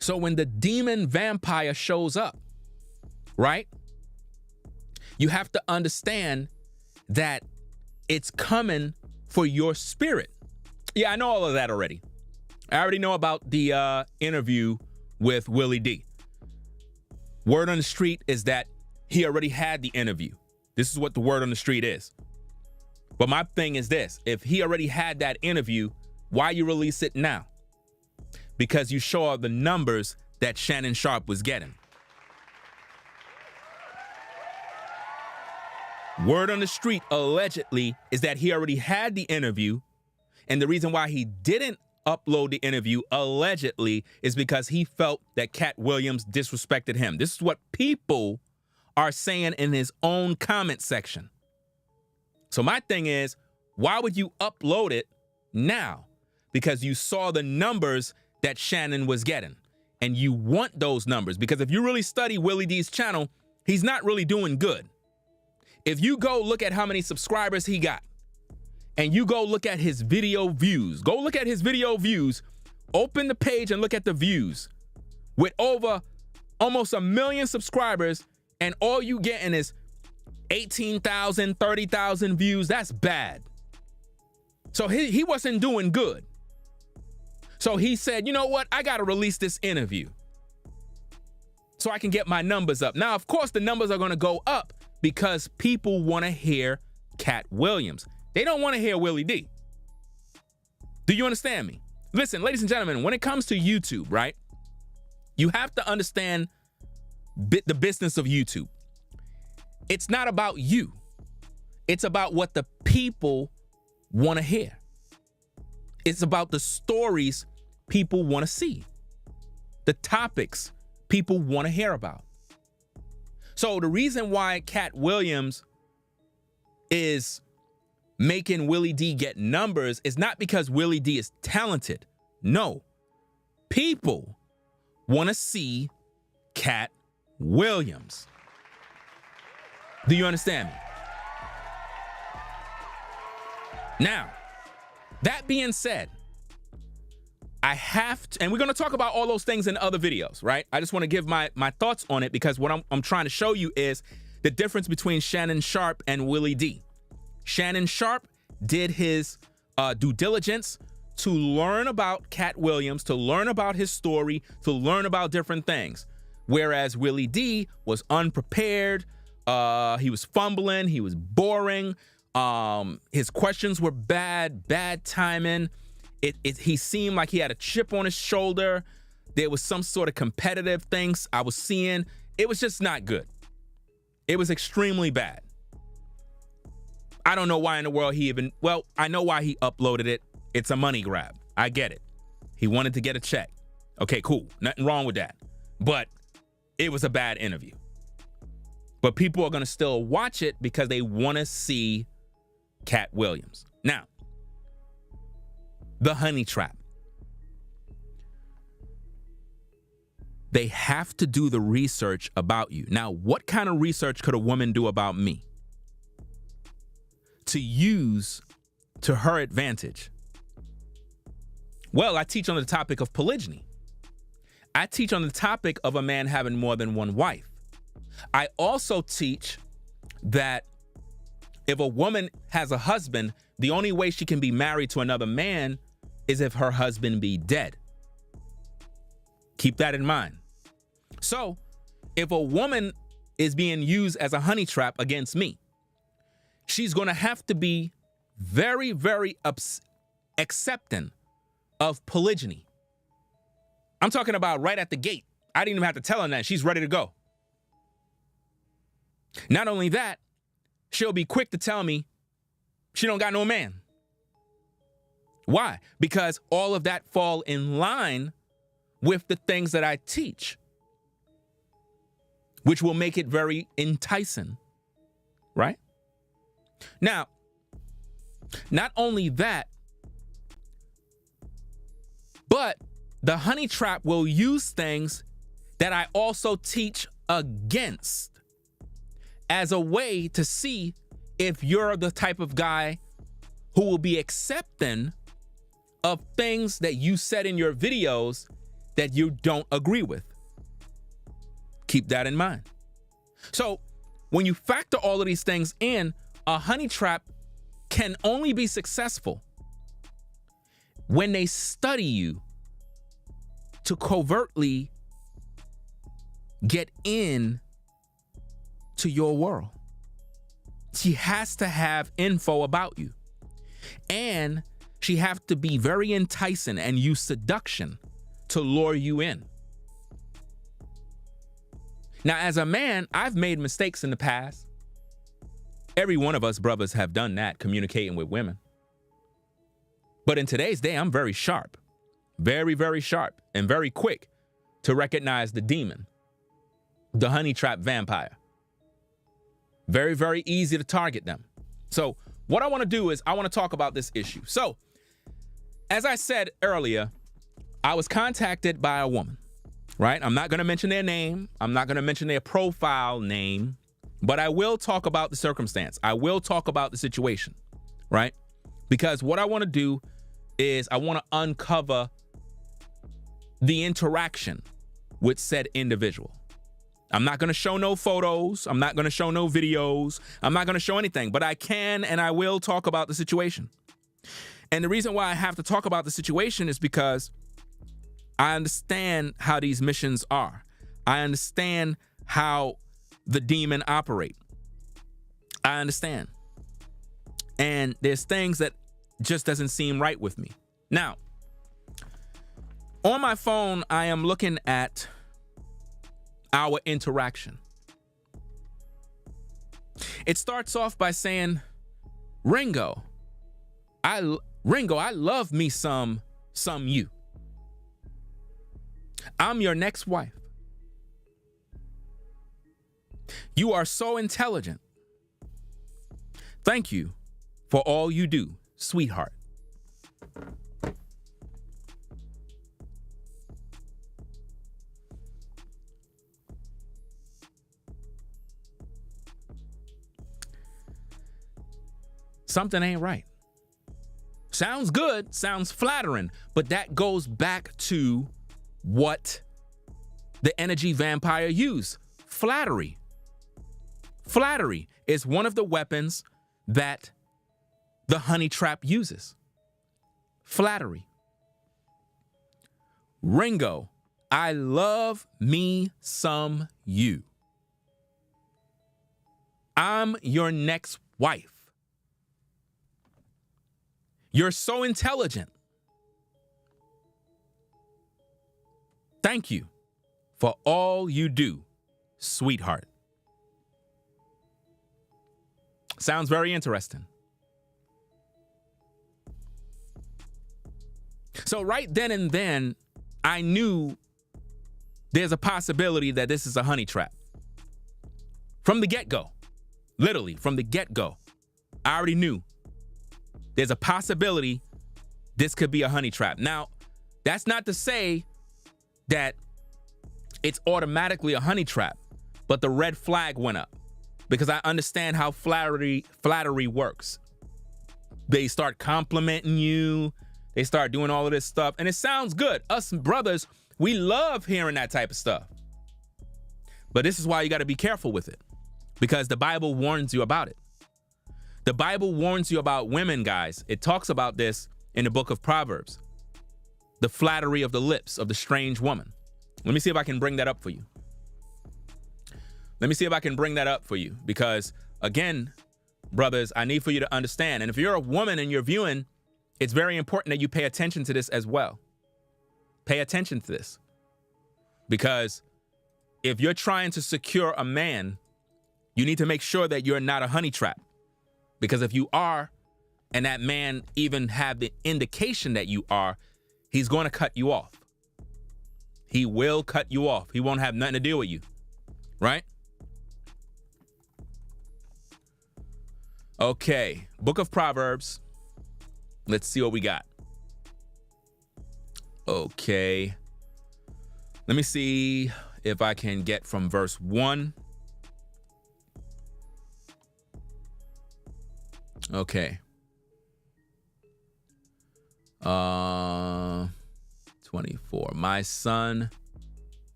So when the demon vampire shows up, right? You have to understand that it's coming for your spirit. Yeah, I know all of that already. I already know about the interview with Willie D. Word on the street is that he already had the interview. This is what the word on the street is. But my thing is this: if he already had that interview, why you release it now? Because you saw the numbers that Shannon Sharpe was getting. Word on the street allegedly is that he already had the interview, and the reason why he didn't upload the interview allegedly is because he felt that Cat Williams disrespected him. This is what people are saying in his own comment section. So my thing is, why would you upload it now? Because you saw the numbers that Shannon was getting, and you want those numbers. Because if you really study Willie D's channel, he's not really doing good. If you go look at how many subscribers he got, and you go look at his video views, open the page and look at the views. With over almost 1 million subscribers, and all you getting is 18,000, 30,000 views, that's bad. So he wasn't doing good. So he said, you know what? I got to release this interview so I can get my numbers up. Now, of course, the numbers are going to go up because people want to hear Cat Williams. They don't want to hear Willie D. Do you understand me? Listen, ladies and gentlemen, when it comes to YouTube, right, you have to understand the business of YouTube. It's not about you. It's about what the people want to hear. It's about the stories people want to see, the topics people want to hear about. So the reason why Cat Williams is making Willie D get numbers is not because Willie D is talented. No. People want to see Cat Williams. Do you understand me? Now, that being said, I have to, and we're going to talk about all those things in other videos, right? I just want to give my thoughts on it because what I'm trying to show you is the difference between Shannon Sharpe and Willie D. Shannon Sharpe did his due diligence to learn about Cat Williams, to learn about his story, to learn about different things. Whereas Willie D was unprepared. He was fumbling. He was boring. His questions were bad timing. He seemed like he had a chip on his shoulder. There was some sort of competitive things I was seeing. It was just not good. It was extremely bad. I don't know why in the world I know why he uploaded it. It's a money grab. I get it. He wanted to get a check. Okay, cool. Nothing wrong with that. But it was a bad interview. But people are going to still watch it because they want to see Cat Williams. Now, the honey trap. They have to do the research about you. Now, what kind of research could a woman do about me to use to her advantage? Well, I teach on the topic of polygyny. I teach on the topic of a man having more than one wife. I also teach that if a woman has a husband, the only way she can be married to another man is if her husband be dead. Keep that in mind. So, if a woman is being used as a honey trap against me, she's going to have to be very, very accepting of polygyny. I'm talking about right at the gate. I didn't even have to tell her that. She's ready to go. Not only that, she'll be quick to tell me she don't got no man. Why? Because all of that fall in line with the things that I teach, which will make it very enticing, right? Now, not only that, but the honey trap will use things that I also teach against as a way to see if you're the type of guy who will be accepting of things that you said in your videos that you don't agree with. Keep that in mind. So when you factor all of these things in, a honey trap can only be successful when they study you to covertly get in to your world. She has to have info about you. And she have to be very enticing and use seduction to lure you in. Now, as a man, I've made mistakes in the past. Every one of us brothers have done that, communicating with women. But in today's day, I'm very sharp. Very, very sharp and very quick to recognize the demon, the honey trap vampire. Very, very easy to target them. So what I want to do is I want to talk about this issue. So as I said earlier, I was contacted by a woman, right? I'm not going to mention their name. I'm not going to mention their profile name, but I will talk about the circumstance. I will talk about the situation, right? Because what I want to do is I want to uncover the interaction with said individual. I'm not going to show no photos. I'm not going to show no videos. I'm not going to show anything, but I can and I will talk about the situation. And the reason why I have to talk about the situation is because I understand how these missions are. I understand how the demon operate. I understand. And there's things that just doesn't seem right with me. Now, on my phone, I am looking at our interaction. It starts off by saying, Ringo, I love me some you. I'm your next wife. You are so intelligent. Thank you for all you do, sweetheart. Something ain't right. Sounds good, sounds flattering, but that goes back to what the energy vampire used. Flattery. Flattery is one of the weapons that the honey trap uses. Flattery. Ringo, I love me some you. I'm your next wife. You're so intelligent. Thank you for all you do, sweetheart. Sounds very interesting. So right then and then, I knew there's a possibility that this is a honey trap. From the get-go, literally from the get-go, I already knew there's a possibility this could be a honey trap. Now, that's not to say that it's automatically a honey trap, but the red flag went up because I understand how flattery works. They start complimenting you. They start doing all of this stuff, and it sounds good. Us brothers, we love hearing that type of stuff. But this is why you got to be careful with it, because the Bible warns you about it. The Bible warns you about women, guys. It talks about this in the book of Proverbs. The flattery of the lips of the strange woman. Let me see if I can bring that up for you. Let me see if I can bring that up for you, because again, brothers, I need for you to understand. And if you're a woman and you're viewing, it's very important that you pay attention to this as well. Pay attention to this, because if you're trying to secure a man, you need to make sure that you're not a honey trap. Because if you are, and that man even have the indication that you are, he's going to cut you off. He will cut you off. He won't have nothing to do with you, right? Okay, book of Proverbs. Let's see what we got. Okay. Let me see if I can get from verse 1. Okay. 24. My son.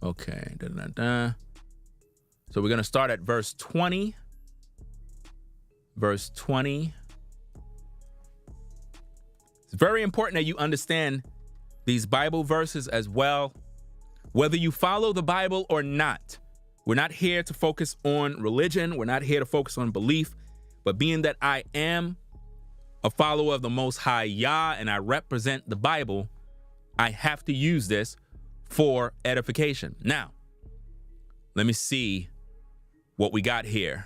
Okay. So we're going to start at verse 20. Verse 20. It's very important that you understand these Bible verses as well, whether you follow the Bible or not. We're not here to focus on religion. We're not here to focus on belief. But being that I am a follower of the Most High Yah and I represent the Bible, I have to use this for edification. Now, let me see what we got here.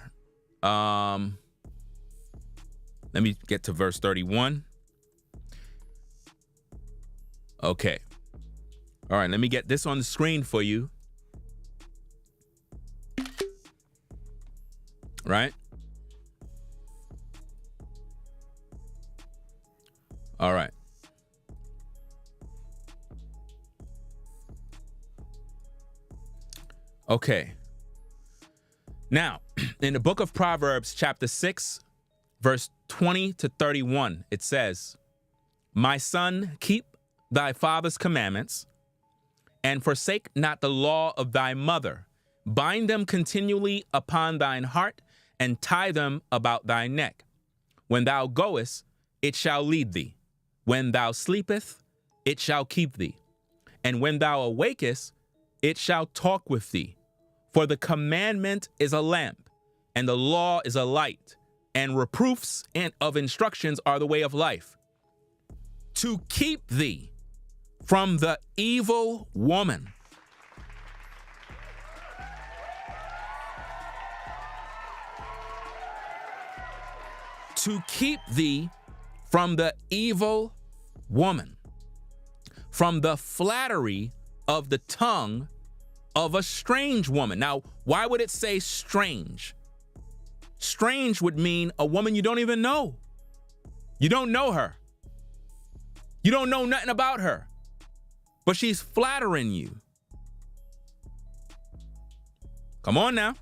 Let me get to verse 31. Okay. All right, let me get this on the screen for you. Right? All right. Okay. Now, in the book of Proverbs, chapter 6, verse 20 to 31, it says, My son, keep thy father's commandments, and forsake not the law of thy mother. Bind them continually upon thine heart, and tie them about thy neck. When thou goest, it shall lead thee. When thou sleepest, it shall keep thee. And when thou awakest, it shall talk with thee. For the commandment is a lamp, and the law is a light, and reproofs and of instructions are the way of life. To keep thee from the evil woman. To keep thee from the evil woman, from the flattery of the tongue of a strange woman. Now, why would it say strange? Strange would mean a woman you don't even know. You don't know her. You don't know nothing about her, but she's flattering you. Come on now.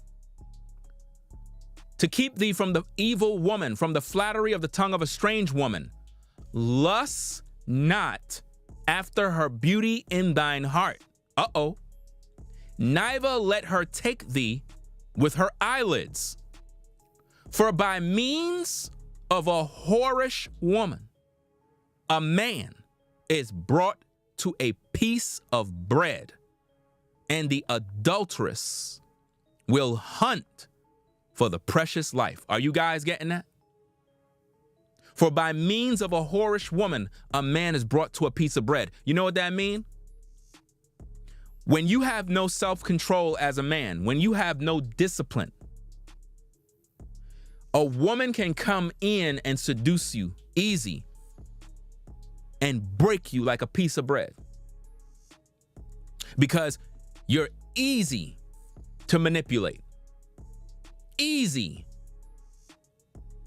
To keep thee from the evil woman, from the flattery of the tongue of a strange woman. Lust not after her beauty in thine heart. Uh-oh. Neither let her take thee with her eyelids. For by means of a whorish woman, a man is brought to a piece of bread, and the adulteress will hunt for the precious life. Are you guys getting that? For by means of a whorish woman, a man is brought to a piece of bread. You know what that means? When you have no self-control as a man, when you have no discipline, a woman can come in and seduce you easy and break you like a piece of bread. Because you're easy to manipulate. Easy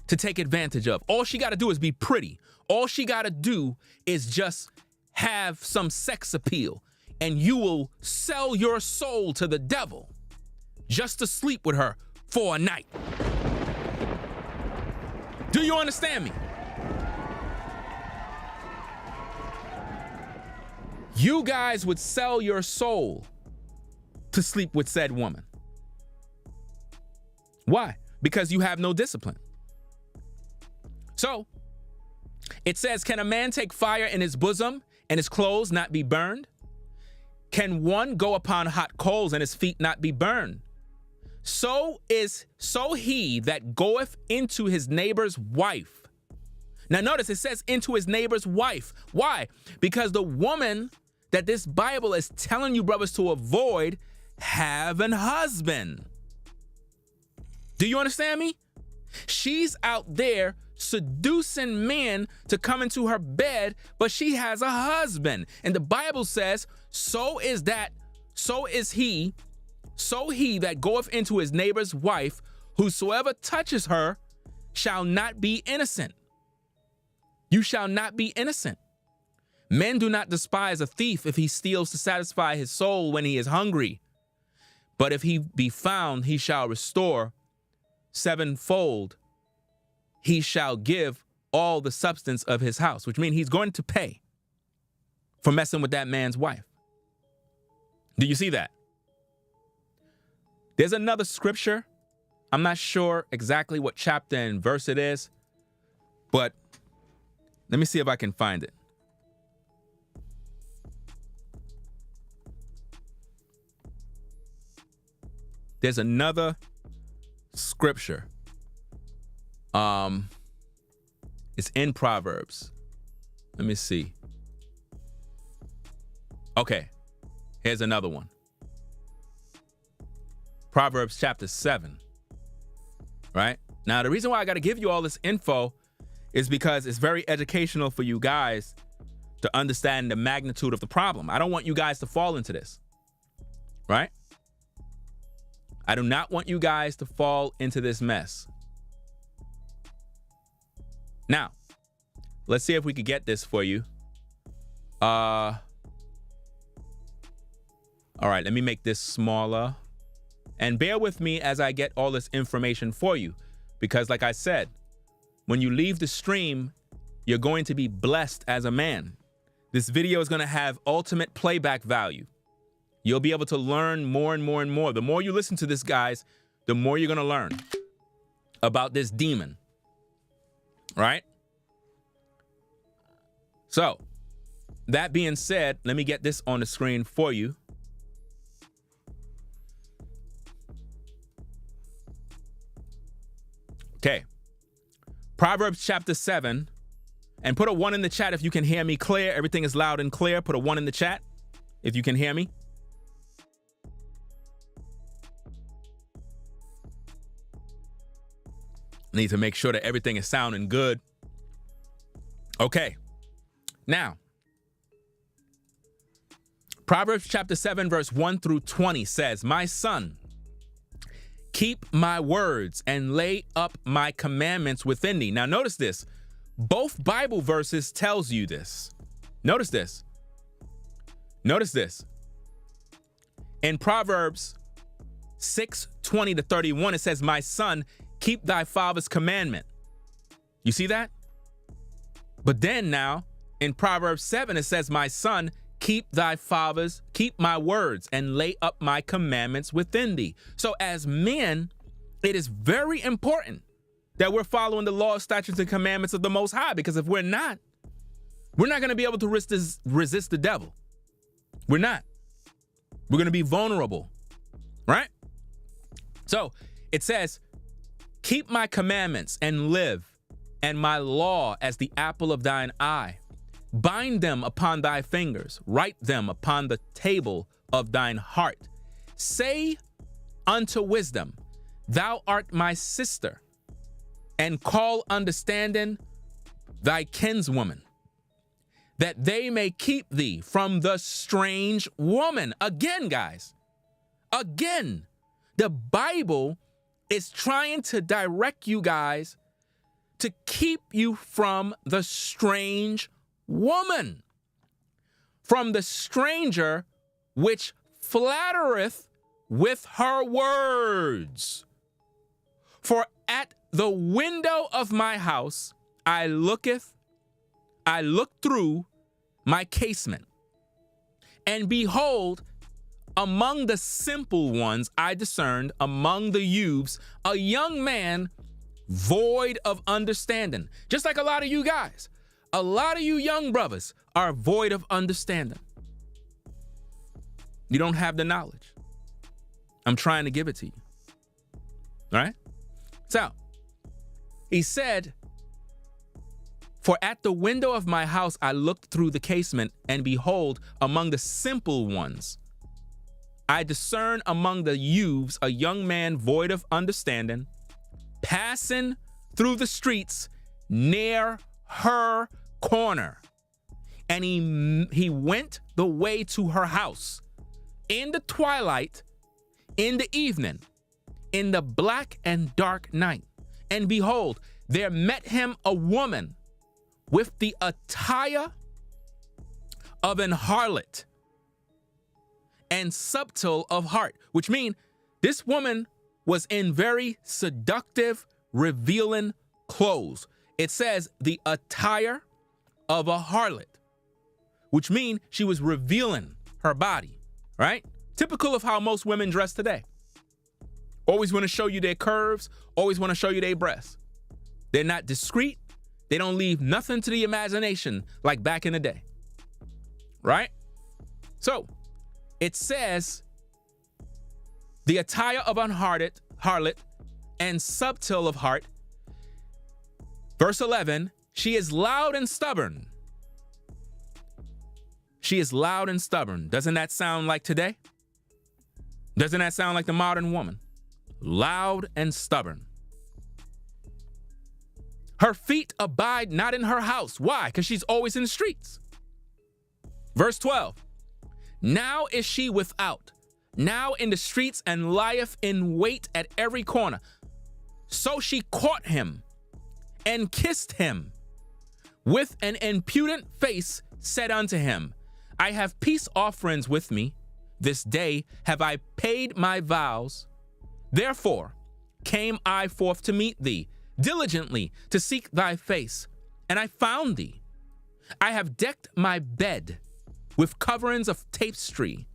to take advantage of. All she got to do is be pretty. All she got to do is just have some sex appeal, and you will sell your soul to the devil just to sleep with her for a night. Do you understand me? You guys would sell your soul to sleep with said woman. Why? Because you have no discipline. So, it says, can a man take fire in his bosom and his clothes not be burned? Can one go upon hot coals and his feet not be burned? So he that goeth into his neighbor's wife. Now notice it says into his neighbor's wife. Why? Because the woman that this Bible is telling you brothers to avoid have an husband. Do you understand me? She's out there seducing men to come into her bed, but she has a husband. And the Bible says, so he that goeth into his neighbor's wife, whosoever touches her shall not be innocent. You shall not be innocent. Men do not despise a thief if he steals to satisfy his soul when he is hungry. But if he be found, he shall restore sevenfold. He shall give all the substance of his house, which means he's going to pay for messing with that man's wife. Do you see that? There's another scripture. I'm not sure exactly what chapter and verse it is, but let me see if I can find it. There's another scripture. It's in Proverbs. Let me see. Okay, here's another one. Proverbs chapter 7, right? Now, the reason why I got to give you all this info is because it's very educational for you guys to understand the magnitude of the problem. I don't want you guys to fall into this, right? I do not want you guys to fall into this mess. Now, let's see if we could get this for you. All right, let me make this smaller. And bear with me as I get all this information for you. Because like I said, when you leave the stream, you're going to be blessed as a man. This video is going to have ultimate playback value. You'll be able to learn more and more and more. The more you listen to this, guys, the more you're going to learn about this demon. Right? So, that being said, let me get this on the screen for you. Okay. Proverbs chapter 7. And put a 1 in the chat if you can hear me clear. Everything is loud and clear. Put a 1 in the chat if you can hear me. Need to make sure that everything is sounding good. Okay. Now, Proverbs chapter 7, verse 1 through 20 says, "My son, keep my words and lay up my commandments within thee." Now, notice this. Both Bible verses tells you this. Notice this. Notice this. In Proverbs 6:20 to 31, it says, "My son, keep thy father's commandment." You see that? But then now, in Proverbs 7, it says, "My son, keep my words and lay up my commandments within thee." So as men, it is very important that we're following the law, statutes, and commandments of the Most High, because if we're not going to be able to resist the devil. We're not. We're going to be vulnerable, right? So it says, "Keep my commandments and live, and my law as the apple of thine eye. Bind them upon thy fingers, write them upon the table of thine heart. Say unto wisdom, thou art my sister, and call understanding thy kinswoman, that they may keep thee from the strange woman." Again, guys, again, the Bible is trying to direct you guys to keep you from the strange woman, from the stranger which flattereth with her words. "For at the window of my house I look through my casement, and behold, among the simple ones I discerned, among the youths, a young man void of understanding." Just like a lot of you guys, a lot of you young brothers are void of understanding. You don't have the knowledge. I'm trying to give it to you. All right? So, he said, "For at the window of my house I looked through the casement, and behold, among the simple ones I discern among the youths a young man void of understanding, passing through the streets near her corner. And he went the way to her house in the twilight, in the evening, in the black and dark night. And behold, there met him a woman with the attire of an harlot and subtle of heart," which means this woman was in very seductive, revealing clothes. It says the attire of a harlot, which means she was revealing her body, right? Typical of how most women dress today. Always want to show you their curves, always want to show you their breasts. They're not discreet. They don't leave nothing to the imagination like back in the day, right? So it says the attire of an harlot and subtle of heart. Verse 11, "She is loud and stubborn." She is loud and stubborn. Doesn't that sound like today? Doesn't that sound like the modern woman? Loud and stubborn. "Her feet abide not in her house." Why? Because she's always in the streets. Verse 12, "Now is she without, now in the streets, and lieth in wait at every corner. So she caught him and kissed him. With an impudent face said unto him, I have peace offerings with me. This day have I paid my vows. Therefore came I forth to meet thee, diligently to seek thy face, and I found thee. I have decked my bed with coverings of tapestry,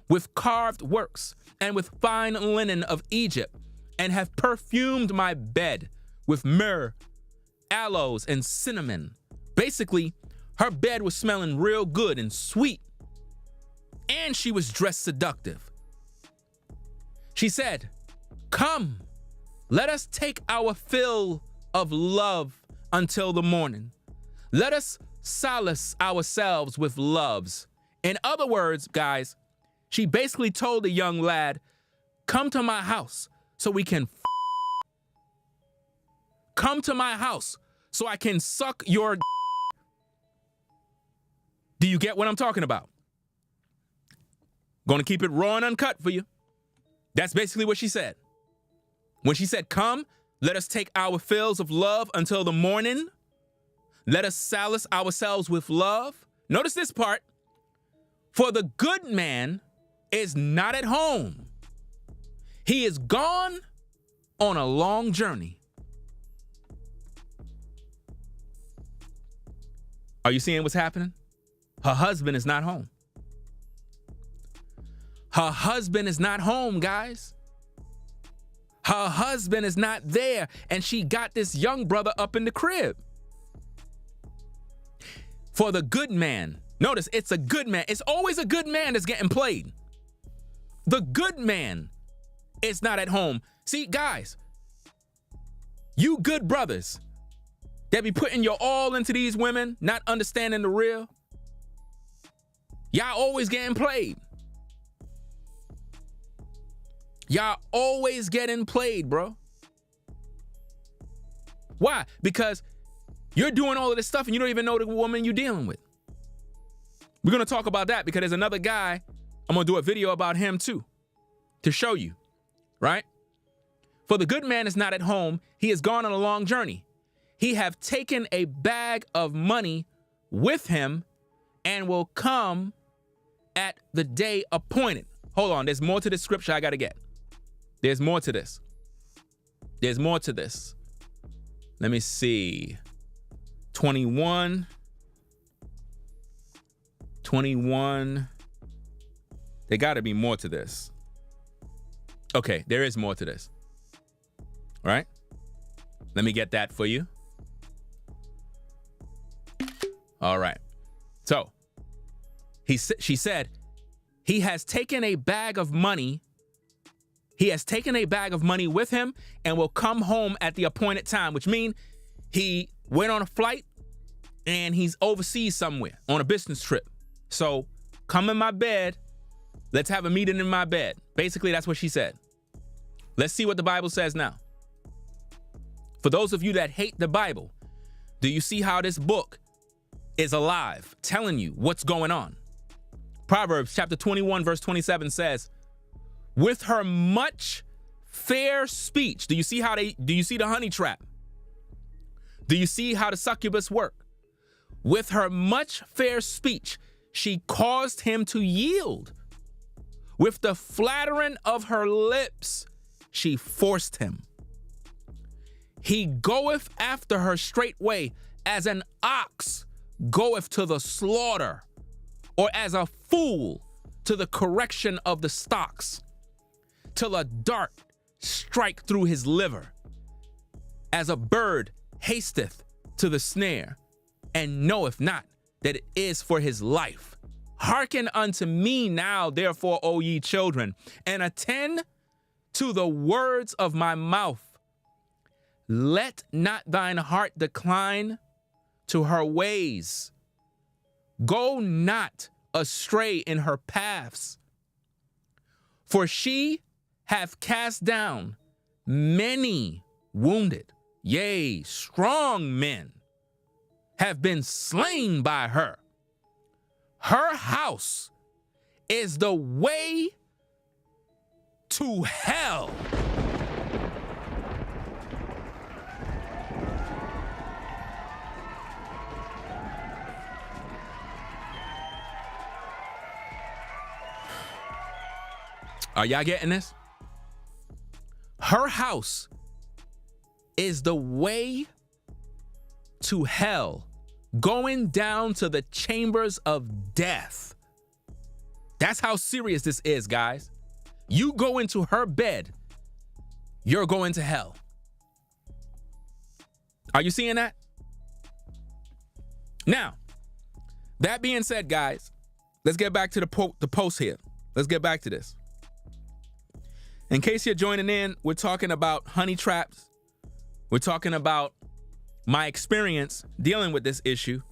with carved works, and with fine linen of Egypt, and have perfumed my bed with myrrh, aloes, and cinnamon. Basically, her bed was smelling real good and sweet, and she was dressed seductive. She said, Come, Let us take our fill of love until the morning. Let us solace ourselves with loves. In other words, guys, she basically told the young lad, come to my house so we can come to my house so I can suck your. Do you get what I'm talking about? Gonna keep it raw and uncut for you. That's basically what she said. When she said, come, let us take our fills of love until the morning. Let us solace ourselves with love. Notice this part. For the good man is not at home. He is gone on a long journey. Are you seeing what's happening? Her husband is not home. Her husband is not home, guys. Her husband is not there, and she got this young brother up in the crib. For the good man. Notice, it's a good man. It's always a good man that's getting played. The good man is not at home. See, guys, you good brothers that be putting your all into these women, not understanding the real, y'all always getting played. Y'all always getting played, bro. Why? Because you're doing all of this stuff and you don't even know the woman you're dealing with. We're going to talk about that because there's another guy. I'm going to do a video about him too, to show you, right? For the good man is not at home. He has gone on a long journey. He have taken a bag of money with him and will come at the day appointed. Hold on. There's more to this scripture I got to get. There's more to this. There's more to this. Let me see. 21. There got to be more to this. Okay, there is more to this. All right? Let me get that for you. All right. So, she said, he has taken a bag of money. He has taken a bag of money with him and will come home at the appointed time, which means he went on a flight and he's overseas somewhere on a business trip. So come in my bed. Let's have a meeting in my bed. Basically, that's what she said. Let's see what the Bible says now. For those of you that hate the Bible, do you see how this book is alive, telling you what's going on? Proverbs chapter 21, verse 27 says, with her much fair speech. Do you see the honey trap? Do you see how the succubus work? With her much fair speech, she caused him to yield. With the flattering of her lips, she forced him. He goeth after her straightway, as an ox goeth to the slaughter, or as a fool to the correction of the stocks, till a dart strike through his liver, as a bird hasteth to the snare, and knoweth not that it is for his life. Hearken unto me now, therefore, O ye children, and attend to the words of my mouth. Let not thine heart decline to her ways. Go not astray in her paths. For she hath cast down many wounded, yea, strong men have been slain by her. Her house is the way to hell. Are y'all getting this? Her house is the way to hell, going down to the chambers of death. That's how serious this is, guys. You go into her bed, you're going to hell. Are you seeing that? Now, that being said, guys, let's get back to the post here. Let's get back to this. In case you're joining in, we're talking about honey traps. We're talking about my experience dealing with this issue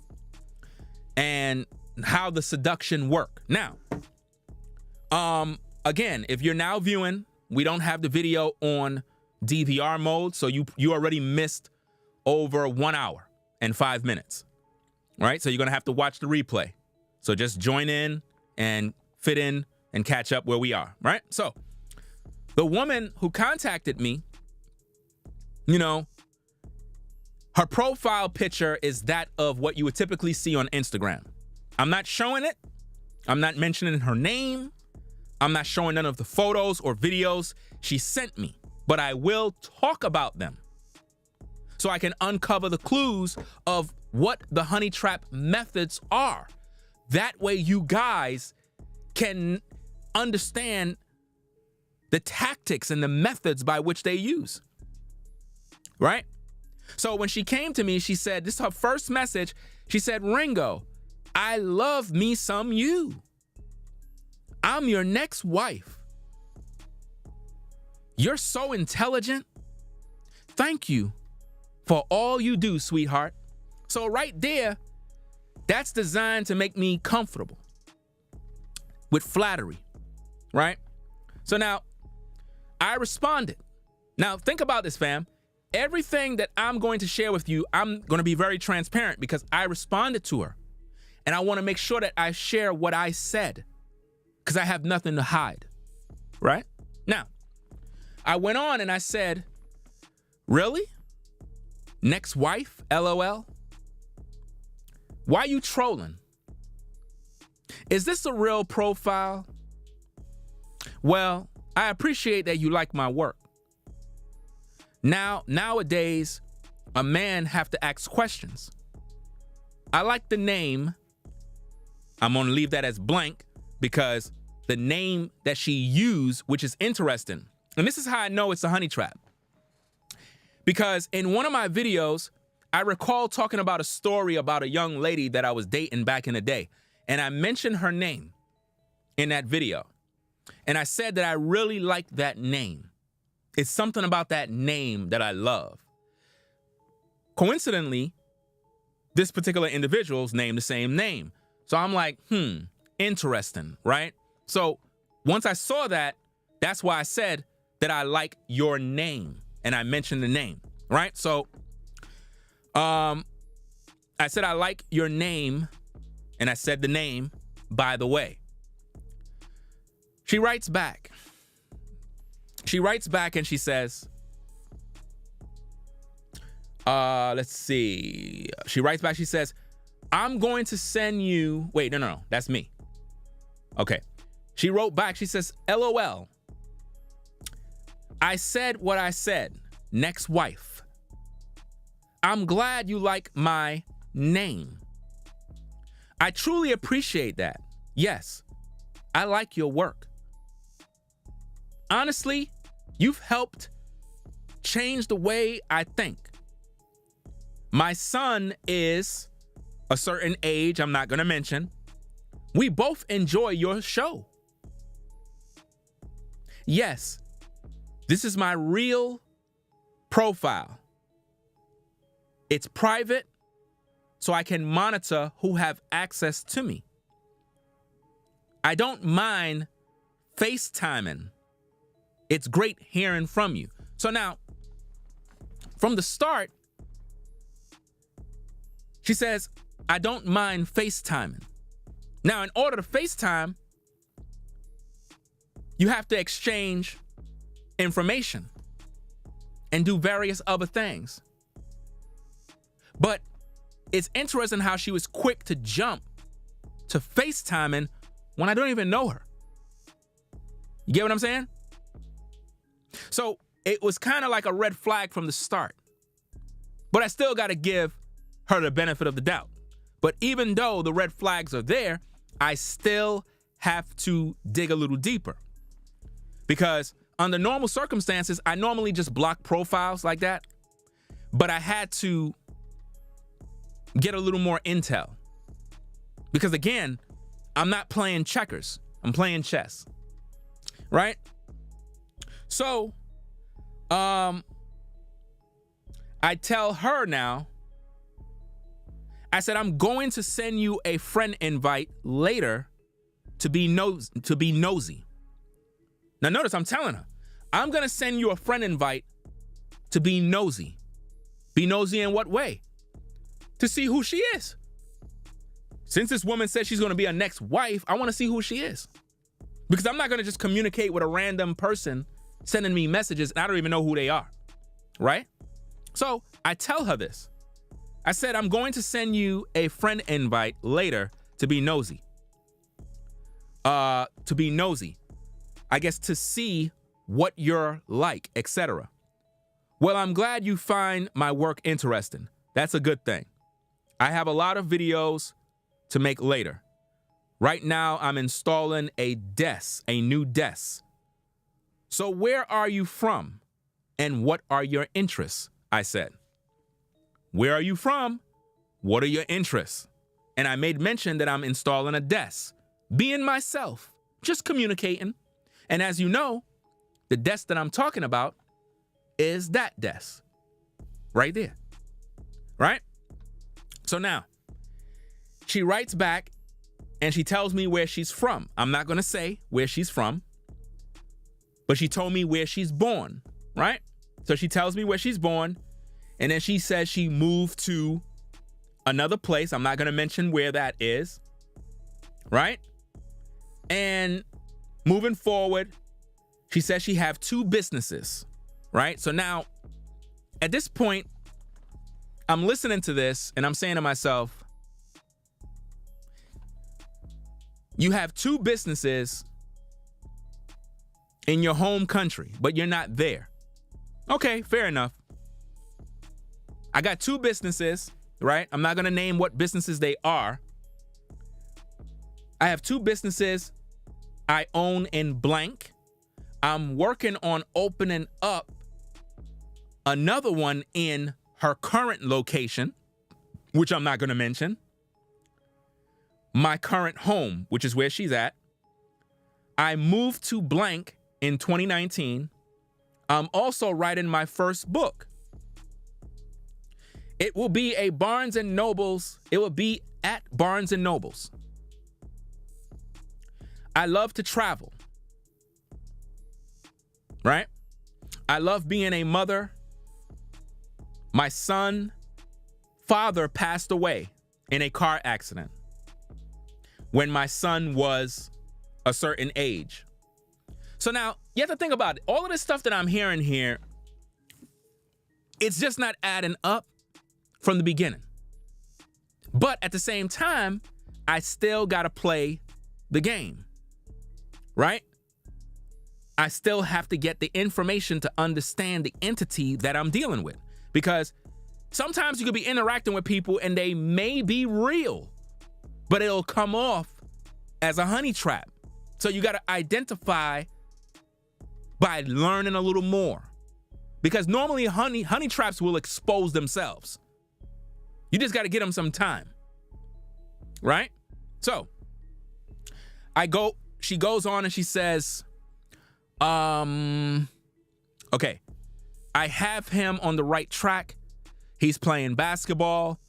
and how the seduction work. Now, again, if you're now viewing, we don't have the video on DVR mode, so you already missed over 1 hour and 5 minutes, right? So you're gonna have to watch the replay. So just join in and fit in and catch up where we are, right? So the woman who contacted me, you know, her profile picture is that of what you would typically see on Instagram. I'm not showing it. I'm not mentioning her name. I'm not showing none of the photos or videos she sent me, but I will talk about them so I can uncover the clues of what the honey trap methods are. That way you guys can understand the tactics and the methods by which they use, right? So when she came to me, she said, this is her first message. She said, Ringo, I love me some you. I'm your next wife. You're so intelligent. Thank you for all you do, sweetheart. So right there, that's designed to make me comfortable with flattery, right? So now, I responded. Now, think about this, fam. Everything that I'm going to share with you, I'm going to be very transparent because I responded to her. And I want to make sure that I share what I said because I have nothing to hide, right? Now, I went on and I said, really? Next wife, LOL? Why you trolling? Is this a real profile? Well, I appreciate that you like my work. Nowadays, a man have to ask questions. I like the name. I'm gonna leave that as blank because the name that she used, which is interesting. And this is how I know it's a honey trap. Because in one of my videos, I recall talking about a story about a young lady that I was dating back in the day. And I mentioned her name in that video. And I said that I really liked that name. It's something about that name that I love. Coincidentally, this particular individual's named the same name. So I'm like, interesting, right? So once I saw that, that's why I said that I like your name. And I mentioned the name, right? So I said, I like your name. And I said the name, by the way. She writes back. She writes back and she says, let's see. She writes back, she says, I'm going to send you, wait, no, that's me. Okay. She wrote back, she says, LOL. I said what I said, next wife. I'm glad you like my name. I truly appreciate that. Yes, I like your work. Honestly, you've helped change the way I think. My son is a certain age I'm not going to mention. We both enjoy your show. Yes, this is my real profile. It's private, so I can monitor who have access to me. I don't mind FaceTiming. It's great hearing from you. So now, from the start, she says, I don't mind FaceTiming. Now, in order to FaceTime, you have to exchange information and do various other things. But it's interesting how she was quick to jump to FaceTiming when I don't even know her. You get what I'm saying? So it was kind of like a red flag from the start. But I still got to give her the benefit of the doubt. But even though the red flags are there, I still have to dig a little deeper. Because under normal circumstances, I normally just block profiles like that. But I had to get a little more intel. Because again, I'm not playing checkers. I'm playing chess. Right? So, I tell her now, I said, I'm going to send you a friend invite later to be nosy. Now notice I'm telling her, I'm going to send you a friend invite to be nosy. Be nosy in what way? To see who she is. Since this woman said she's going to be a next wife, I want to see who she is. Because I'm not going to just communicate with a random person sending me messages and I don't even know who they are. Right? So I tell her this. I said, I'm going to send you a friend invite later to be nosy. I guess to see what you're like, etc. Well, I'm glad you find my work interesting. That's a good thing. I have a lot of videos to make later. Right now, I'm installing a new desk. So where are you from? And what are your interests? I said. Where are you from? What are your interests? And I made mention that I'm installing a desk. Being myself, just communicating. And as you know, the desk that I'm talking about is that desk. Right there. Right? So now, she writes back and she tells me where she's from. I'm not going to say where she's from, but she told me where she's born, right? So she tells me where she's born, and then she says she moved to another place. I'm not going to mention where that is, right? And moving forward, she says she have 2 businesses, right? So now, at this point, I'm listening to this and I'm saying to myself, you have 2 businesses in your home country, but you're not there. Okay, fair enough. I got 2 businesses, right? I'm not going to name what businesses they are. I have 2 businesses I own in blank. I'm working on opening up another one in her current location, which I'm not going to mention. My current home, which is where she's at. I moved to blank in 2019. I'm also writing my first book. It will be a Barnes and Nobles. It will be at Barnes and Nobles. I love to travel. Right? I love being a mother. My son's father passed away in a car accident when my son was a certain age. So now you have to think about it. All of this stuff that I'm hearing here, it's just not adding up from the beginning. But at the same time, I still got to play the game, right? I still have to get the information to understand the entity that I'm dealing with. Because sometimes you could be interacting with people and they may be real, but it'll come off as a honey trap. So you got to identify by learning a little more. Because normally honey traps will expose themselves. You just got to get them some time. Right? So she goes on and she says, okay, I have him on the right track. He's playing basketball.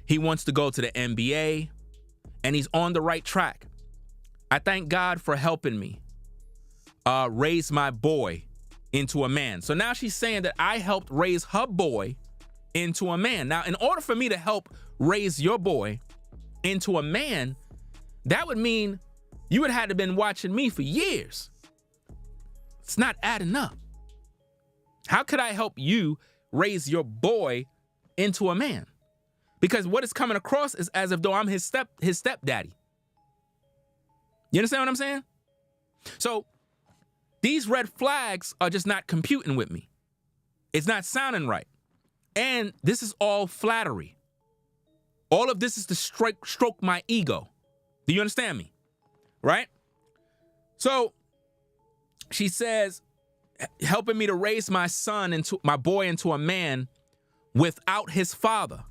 He wants to go to the NBA, and he's on the right track. I thank God for helping me raise my boy into a man. So now she's saying that I helped raise her boy into a man. Now, in order for me to help raise your boy into a man, that would mean you would have to been watching me for years. It's not adding up. How could I help you raise your boy into a man? Because what is coming across is as if though I'm his stepdaddy. You understand what I'm saying? So these red flags are just not computing with me. It's not sounding right. And this is all flattery. All of this is to stroke my ego. Do you understand me? Right? So she says, helping me to raise my boy into a man without his father.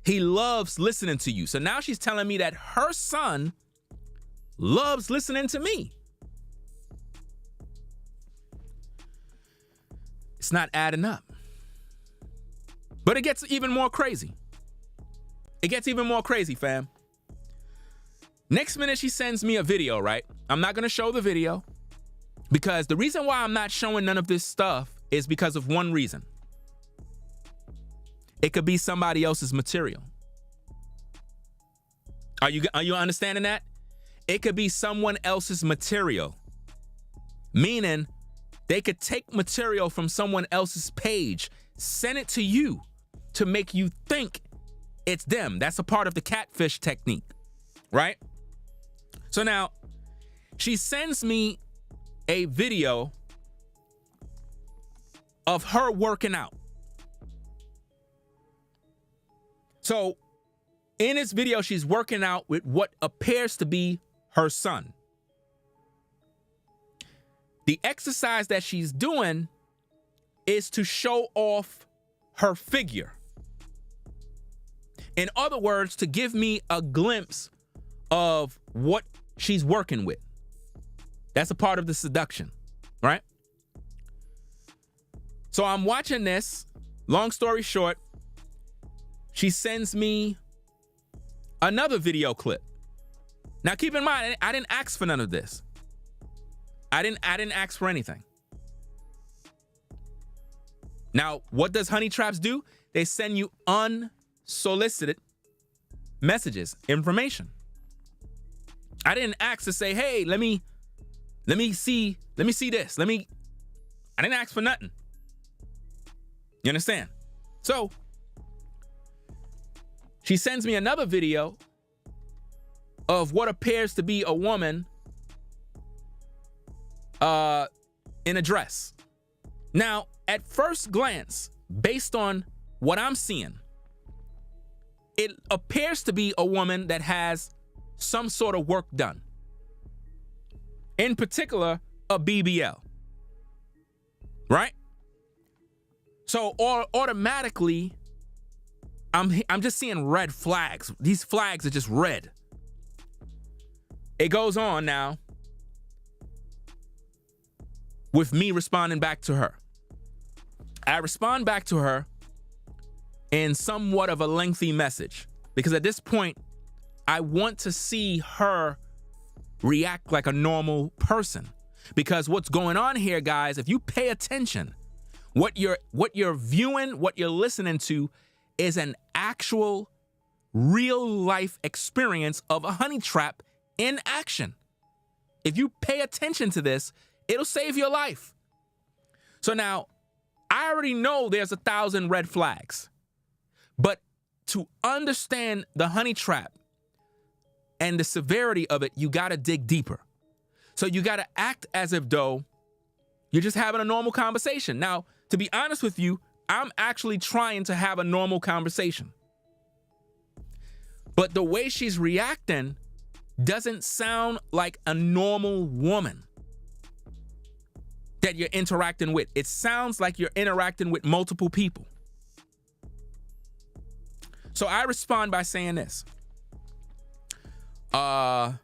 He loves listening to you. So now she's telling me that her son loves listening to me. It's not adding up. But it gets even more crazy. It gets even more crazy, fam. Next minute, she sends me a video, right? I'm not going to show the video because the reason why I'm not showing none of this stuff is because of one reason. It could be somebody else's material. Are you understanding that? It could be someone else's material. Meaning they could take material from someone else's page, send it to you to make you think it's them. That's a part of the catfish technique, right? So now she sends me a video of her working out. So in this video, she's working out with what appears to be her son. The exercise that she's doing is to show off her figure. In other words, to give me a glimpse of what she's working with. That's a part of the seduction, right? So I'm watching this. Long story short, she sends me another video clip. Now keep in mind, I didn't ask for none of this. I didn't ask for anything. Now, what does honey traps do? They send you unsolicited messages, information. I didn't ask to say, hey, let me see this. I didn't ask for nothing. You understand? So she sends me another video of what appears to be a woman in a dress. Now, at first glance, based on what I'm seeing, it appears to be a woman that has some sort of work done. In particular, a BBL. Right? So automatically, I'm just seeing red flags. These flags are just red. It goes on now with me responding back to her. I respond back to her in somewhat of a lengthy message because at this point, I want to see her react like a normal person. Because what's going on here, guys, if you pay attention, what you're viewing, what you're listening to is an actual real life experience of a honey trap in action. If you pay attention to this, it'll save your life. So now, I already know there's 1,000 red flags, but to understand the honey trap and the severity of it, you gotta dig deeper. So you gotta act as if though you're just having a normal conversation. Now, to be honest with you, I'm actually trying to have a normal conversation. But the way she's reacting doesn't sound like a normal woman that you're interacting with. It sounds like you're interacting with multiple people. So I respond by saying this. So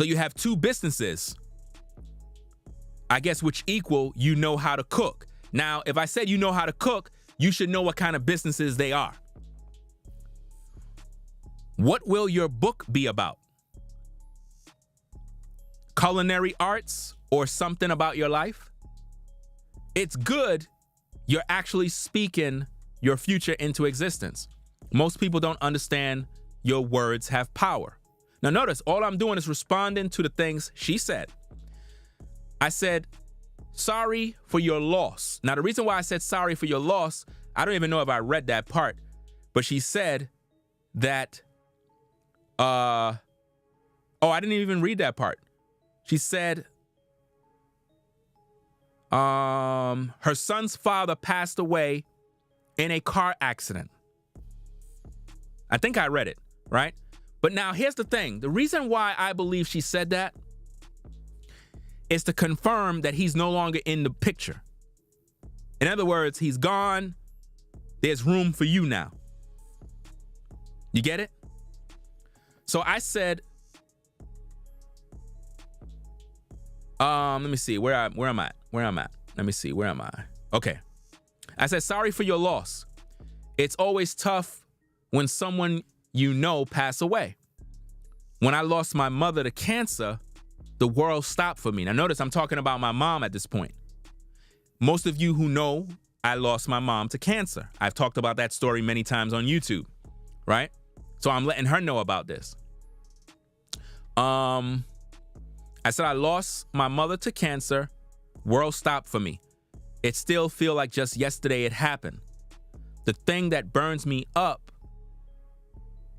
you have two businesses, I guess, which equal you know how to cook. Now, if I said you know how to cook, you should know what kind of businesses they are. What will your book be about? Culinary arts or something about your life? It's good you're actually speaking your future into existence. Most people don't understand your words have power. Now notice, all I'm doing is responding to the things she said. I said, sorry for your loss. Now the reason why I said sorry for your loss, I don't even know if I read that part, but she said that, oh, I didn't even read that part. She said, her son's father passed away in a car accident. I think I read it, right? But now here's the thing. The reason why I believe she said that is to confirm that he's no longer in the picture. In other words, he's gone. There's room for you now. You get it? So I said, let me see, where am I? Let me see, where am I? Okay. I said, sorry for your loss. It's always tough when someone you know pass away. When I lost my mother to cancer, the world stopped for me. Now notice I'm talking about my mom at this point. Most of you who know I lost my mom to cancer. I've talked about that story many times on YouTube, right? So I'm letting her know about this. I said I lost my mother to cancer. World stopped for me. It still feel like just yesterday it happened. The thing that burns me up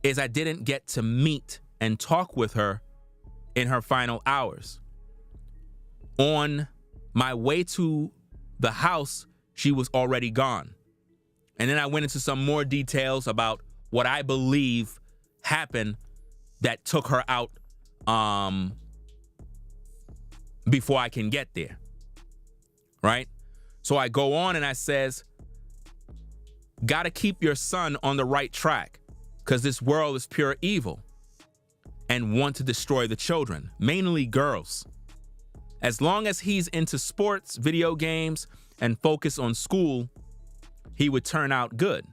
is I didn't get to meet and talk with her in her final hours. On my way to the house, she was already gone. And then I went into some more details about what I believe happened that took her out before I can get there, right? So I go on and I says, gotta keep your son on the right track because this world is pure evil and want to destroy the children, mainly girls. As long as he's into sports, video games, and focus on school, he would turn out good.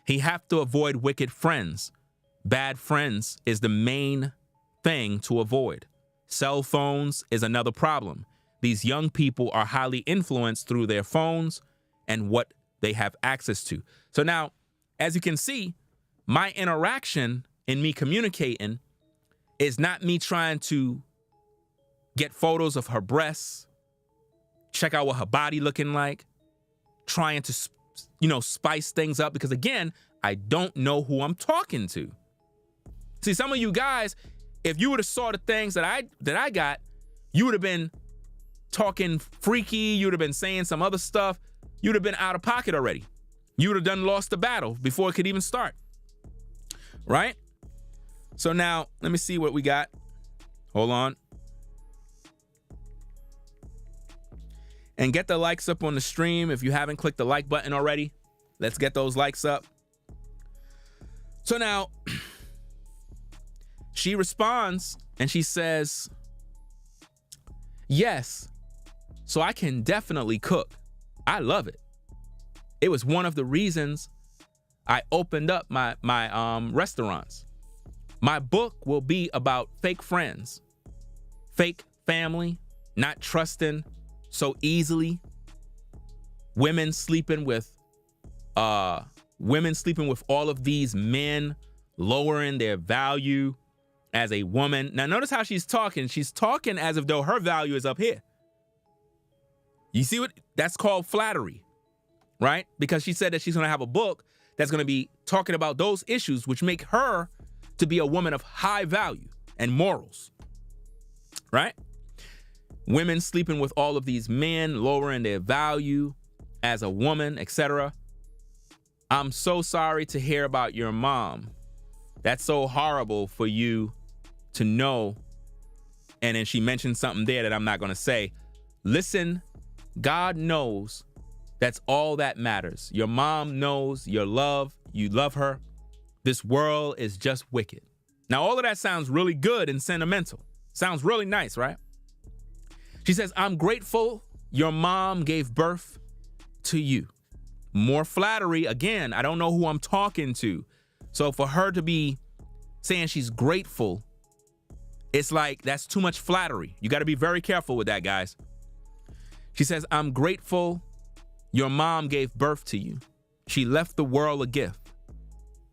He have to avoid wicked friends. Bad friends is the main thing to avoid. Cell phones is another problem. These young people are highly influenced through their phones and what they have access to. So now, as you can see, my interaction in me communicating is not me trying to get photos of her breasts, check out what her body looking like, trying to, spice things up, because again, I don't know who I'm talking to. See, some of you guys, if you would have saw the things that I got, you would have been talking freaky, you would have been saying some other stuff, you'd have been out of pocket already. You would have done lost the battle before it could even start. Right? So now, let me see what we got. Hold on. And get the likes up on the stream if you haven't clicked the like button already. Let's get those likes up. So now, she responds and she says, yes, so I can definitely cook. I love it. It was one of the reasons I opened up my restaurants. My book will be about fake friends, fake family, not trusting so easily, women sleeping with all of these men, lowering their value as a woman. Now notice how she's talking. She's talking as if though her value is up here. You see what that's called? Flattery, right? Because she said that she's going to have a book that's going to be talking about those issues which make her to be a woman of high value and morals, right? Women sleeping with all of these men, lowering their value as a woman, etc. I'm so sorry to hear about your mom. That's so horrible for you to know. And then she mentioned something there that I'm not going to say. Listen, God knows that's all that matters. Your mom knows you love her. This world is just wicked. Now, all of that sounds really good and sentimental. Sounds really nice, right? She says, I'm grateful your mom gave birth to you. More flattery. Again, I don't know who I'm talking to. So for her to be saying she's grateful, it's like that's too much flattery. You got to be very careful with that, guys. She says, I'm grateful your mom gave birth to you. She left the world a gift.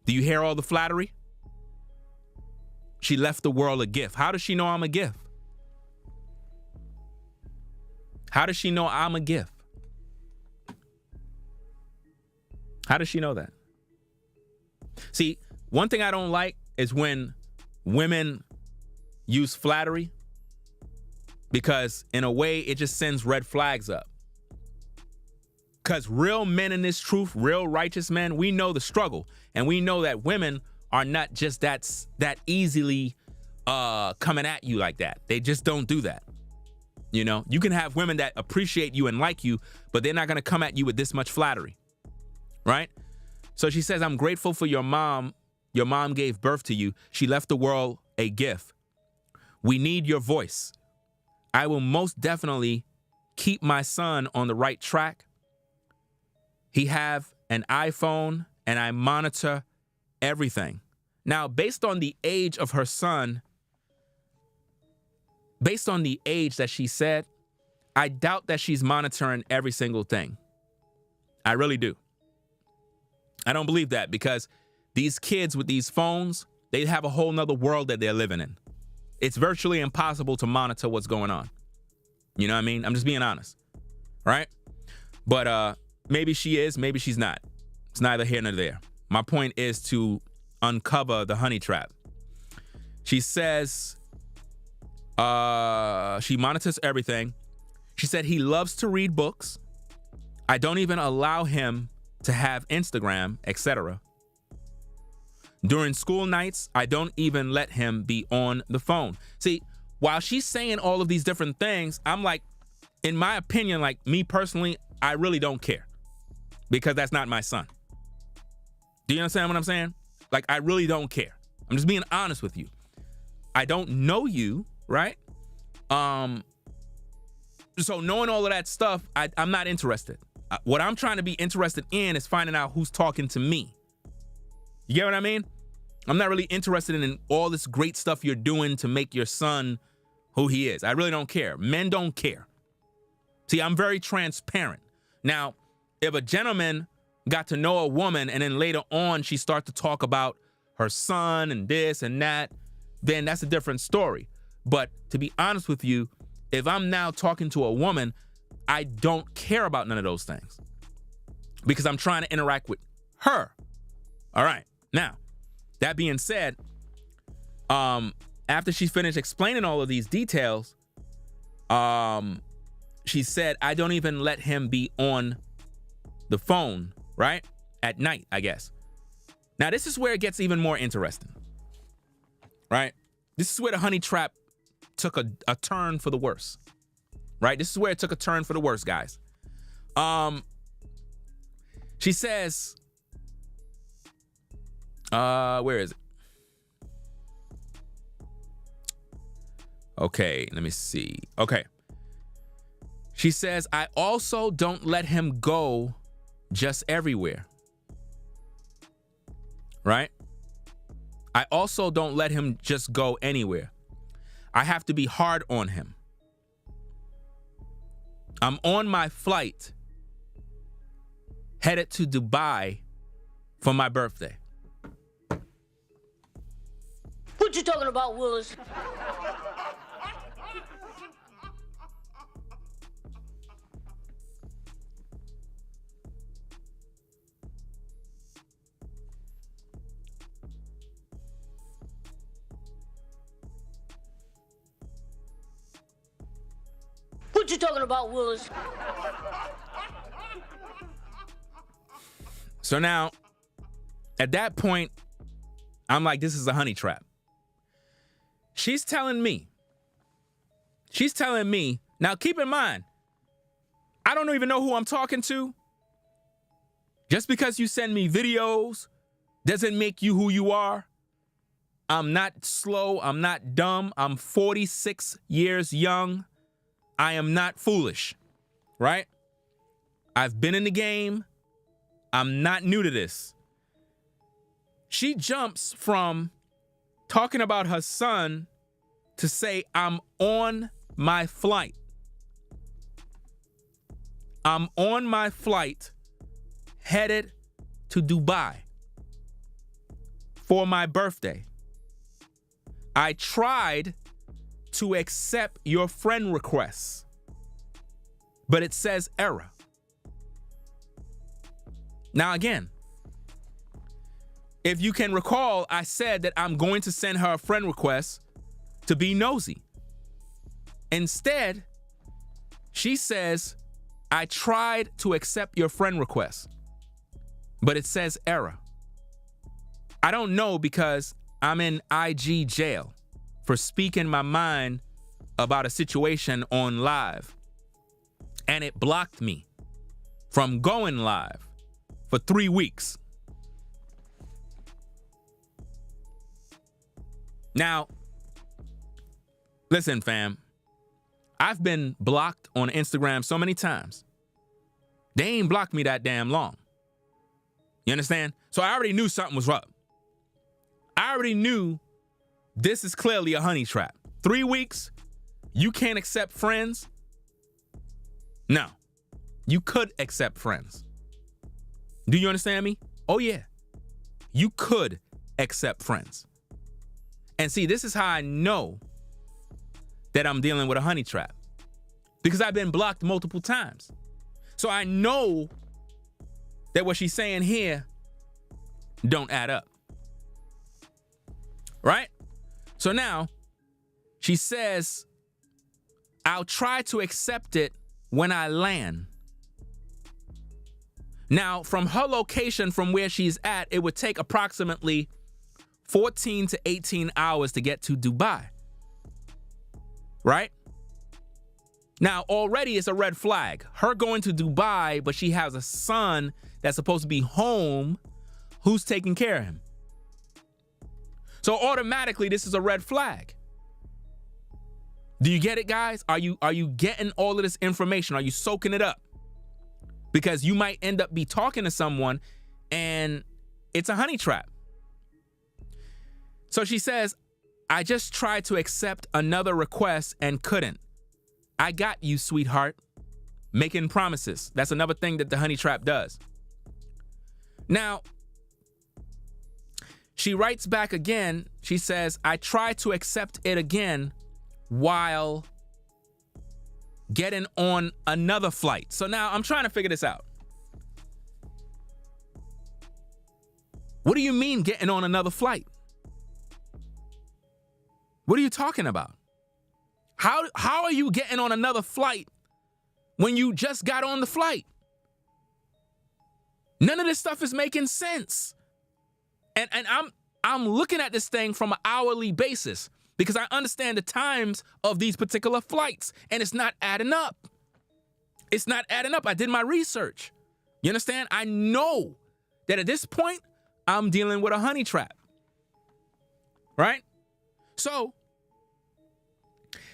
Do you hear all the flattery? She left the world a gift. How does she know I'm a gift? How does she know I'm a gift? How does she know that? See, one thing I don't like is when women use flattery, because in a way it just sends red flags up. Because real men in this truth, real righteous men, we know the struggle, and we know that women are not just that easily coming at you like that. They just don't do that. You know, you can have women that appreciate you and like you, but they're not going to come at you with this much flattery, right? So she says, I'm grateful for your mom. Your mom gave birth to you. She left the world a gift. We need your voice. I will most definitely keep my son on the right track. He have an iPhone, and I monitor everything. Now, based on the age of her son, based on the age that she said, I doubt that she's monitoring every single thing. I really do. I don't believe that, because these kids with these phones, they have a whole nother world that they're living in. It's virtually impossible to monitor what's going on. You know what I mean? I'm just being honest, right? But maybe she is, maybe she's not. It's neither here nor there. My point is to uncover the honey trap. She says she monitors everything. She said he loves to read books. I don't even allow him to have Instagram, etc. During school nights, I don't even let him be on the phone. See, while she's saying all of these different things, I'm like, in my opinion, like me personally, I really don't care, because that's not my son. Do you understand what I'm saying? Like, I really don't care. I'm just being honest with you. I don't know you, right? So knowing all of that stuff, I'm not interested. What I'm trying to be interested in is finding out who's talking to me. You get what I mean? I'm not really interested in all this great stuff you're doing to make your son who he is. I really don't care. Men don't care. See, I'm very transparent. Now, if a gentleman got to know a woman and then later on she starts to talk about her son and this and that, then that's a different story. But to be honest with you, if I'm now talking to a woman, I don't care about none of those things, because I'm trying to interact with her. All right. Now, that being said, after she finished explaining all of these details, she said, I don't even let him be on the phone, right? At night, I guess. Now, this is where it gets even more interesting, right? This is where the honey trap took a turn for the worse, right? This is where it took a turn for the worse, guys. She says, where is it? Okay, let me see. Okay. She says, I also don't let him go just everywhere. Right? I also don't let him just go anywhere. I have to be hard on him. I'm on my flight headed to Dubai for my birthday. What you talking about, Willis? What you talking about, Willis? So now, at that point, I'm like, this is a honey trap. She's telling me, now keep in mind, I don't even know who I'm talking to. Just because you send me videos doesn't make you who you are. I'm not slow. I'm not dumb. I'm 46 years young. I am not foolish, right? I've been in the game. I'm not new to this. She jumps from talking about her son to say, I'm on my flight. I'm on my flight headed to Dubai for my birthday. I tried to accept your friend requests, but it says error. Now again, if you can recall, I said that I'm going to send her a friend request to be nosy. Instead, she says, I tried to accept your friend request, but it says error. I don't know, because I'm in IG jail for speaking my mind about a situation on live. And it blocked me from going live for 3 weeks. Now, listen, fam. I've been blocked on Instagram so many times. They ain't blocked me that damn long. You understand? So I already knew something was up. I already knew this is clearly a honey trap. 3 weeks, you can't accept friends? No. You could accept friends. Do you understand me? Oh, yeah. You could accept friends. And see, this is how I know that I'm dealing with a honey trap. Because I've been blocked multiple times. So I know that what she's saying here don't add up. Right? So now, she says, I'll try to accept it when I land. Now, from her location, from where she's at, it would take approximately 14 to 18 hours to get to Dubai. Right? Now, already it's a red flag. Her going to Dubai, but she has a son that's supposed to be home who's taking care of him. So automatically, this is a red flag. Do you get it, guys? Are you getting all of this information? Are you soaking it up? Because you might end up be talking to someone and it's a honey trap. So she says, I just tried to accept another request and couldn't. I got you, sweetheart. Making promises. That's another thing that the honey trap does. Now, she writes back again. She says, I tried to accept it again while getting on another flight. So now I'm trying to figure this out. What do you mean getting on another flight? What are you talking about? How are you getting on another flight when you just got on the flight? None of this stuff is making sense. And I'm looking at this thing from an hourly basis because I understand the times of these particular flights, and it's not adding up. It's not adding up. I did my research. You understand? I know that at this point, I'm dealing with a honey trap. Right? So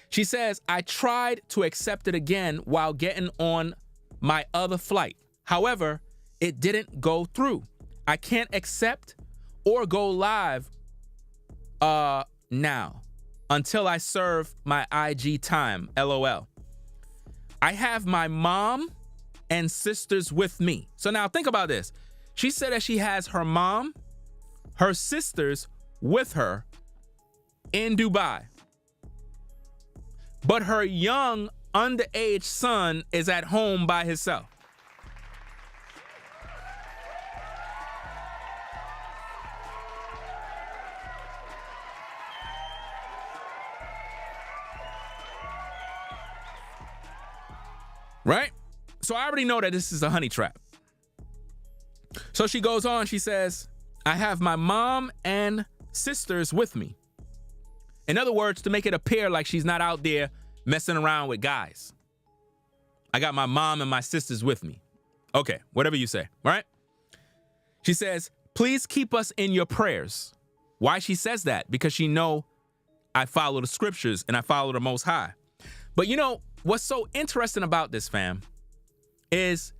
she says, I tried to accept it again while getting on my other flight. However, it didn't go through. I can't accept or go live now until I serve my IG time, LOL. I have my mom and sisters with me. So now think about this. She said that she has her mom, her sisters with her in Dubai. But her young underage son is at home by himself. Right? So I already know that this is a honey trap. So she goes on, she says, I have my mom and sisters with me. In other words, to make it appear like she's not out there messing around with guys. I got my mom and my sisters with me. Okay, whatever you say, right? She says, please keep us in your prayers. Why she says that? Because she know I follow the scriptures and I follow the Most High. But you know, what's so interesting about this, fam, is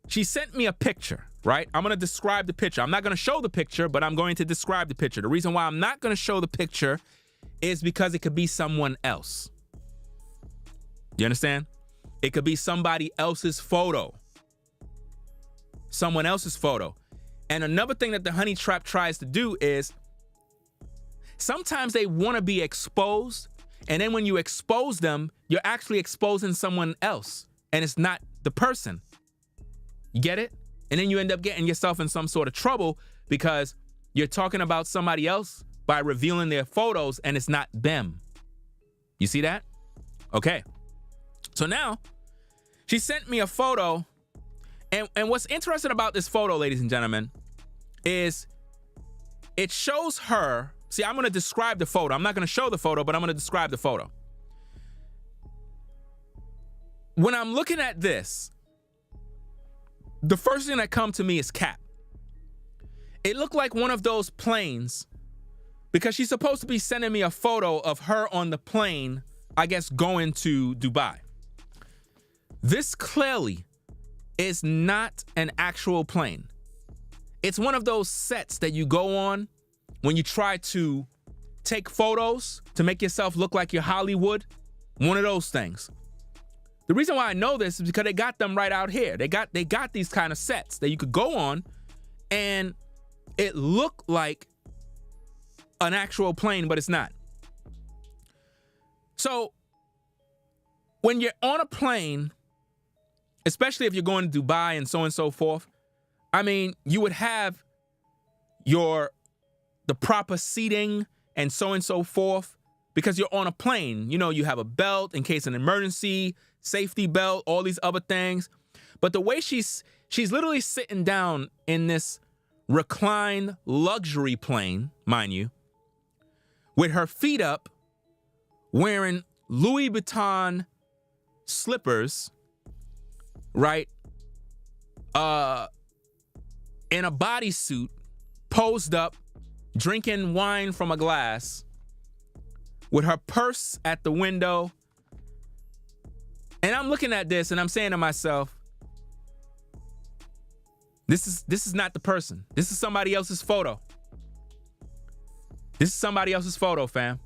she sent me a picture, right? I'm going to describe the picture. I'm not going to show the picture, but I'm going to describe the picture. The reason why I'm not going to show the picture is because it could be someone else. You understand? It could be somebody else's photo. Someone else's photo. And another thing that the honey trap tries to do is sometimes they want to be exposed. And then when you expose them, you're actually exposing someone else. And it's not the person. You get it? And then you end up getting yourself in some sort of trouble because you're talking about somebody else by revealing their photos and it's not them. You see that? Okay. So now she sent me a photo. And what's interesting about this photo, ladies and gentlemen, is it shows her. See, I'm going to describe the photo. I'm not going to show the photo, but I'm going to describe the photo. When I'm looking at this, the first thing that comes to me is Cap. It looked like one of those planes because she's supposed to be sending me a photo of her on the plane, I guess, going to Dubai. This clearly is not an actual plane. It's one of those sets that you go on when you try to take photos to make yourself look like you're Hollywood. One of those things. The reason why I know this is because they got them right out here. They got these kind of sets that you could go on and it looked like an actual plane, but it's not. So when you're on a plane, especially if you're going to Dubai and so forth, I mean, you would have the proper seating and so forth because you're on a plane. You know, you have a belt in case of an emergency, safety belt, all these other things. But the way she's literally sitting down in this reclined luxury plane, mind you, with her feet up, wearing Louis Vuitton slippers, right? In a bodysuit, posed up, drinking wine from a glass, with her purse at the window. And I'm looking at this and I'm saying to myself, this is not the person. This is somebody else's photo. This is somebody else's photo, fam.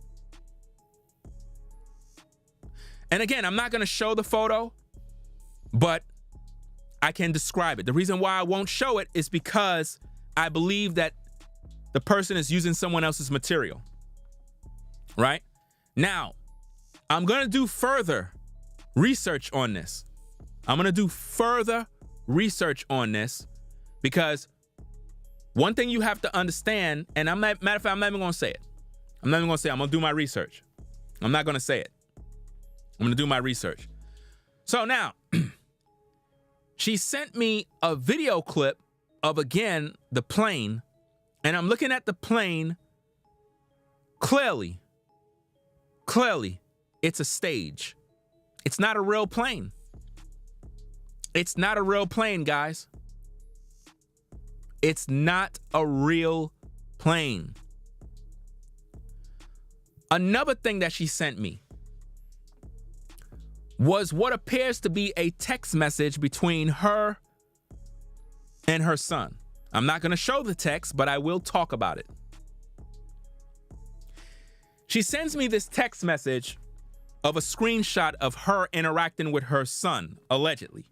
And again, I'm not going to show the photo, but I can describe it. The reason why I won't show it is because I believe that the person is using someone else's material. Right? Now, I'm going to do further research on this. Because one thing you have to understand, and matter of fact, I'm not even going to say it. I'm going to do my research. I'm not going to say it. I'm going to do my research. So now, she sent me a video clip of, again, the plane. And I'm looking at the plane. Clearly, it's a stage. It's not a real plane. It's not a real plane, guys. It's not a real plane. Another thing that she sent me was what appears to be a text message between her and her son. I'm not going to show the text, but I will talk about it. She sends me this text message of a screenshot of her interacting with her son, allegedly.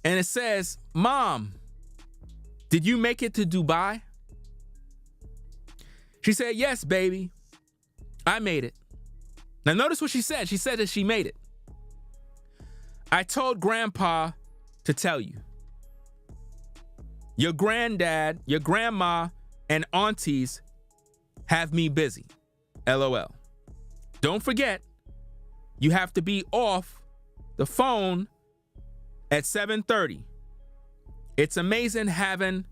And it says, "Mom, did you make it to Dubai?" She said, "Yes, baby, I made it." Now notice what she said. She said that she made it. "I told Grandpa to tell you. Your granddad, your grandma, and aunties have me busy. LOL. Don't forget, you have to be off the phone at 7:30. It's amazing having,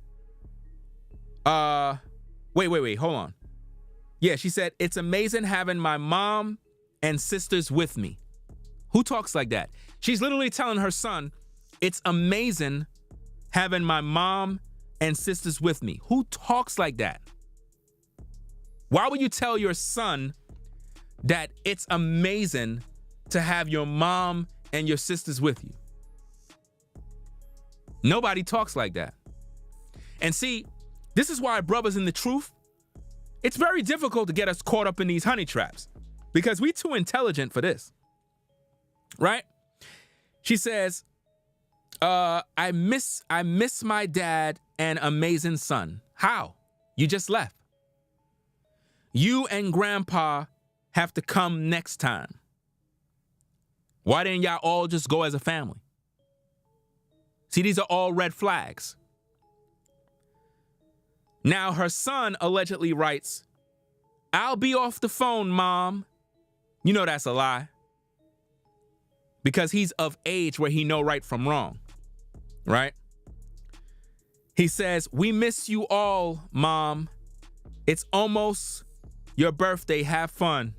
wait, hold on. Yeah, she said, it's amazing having my mom and sisters with me." Who talks like that? She's literally telling her son, it's amazing having my mom and sisters with me. Who talks like that? Why would you tell your son that it's amazing to have your mom and your sisters with you? Nobody talks like that. And see, this is why, brothers in the truth, it's very difficult to get us caught up in these honey traps because we too intelligent for this. Right? She says, I miss my dad and amazing son. How? You just left. You and Grandpa have to come next time. Why didn't y'all all just go as a family? See, these are all red flags. Now, her son allegedly writes, "I'll be off the phone, Mom." You know that's a lie. Because he's of age where he know right from wrong. Right? He says, "We miss you all, Mom. It's almost your birthday. Have fun.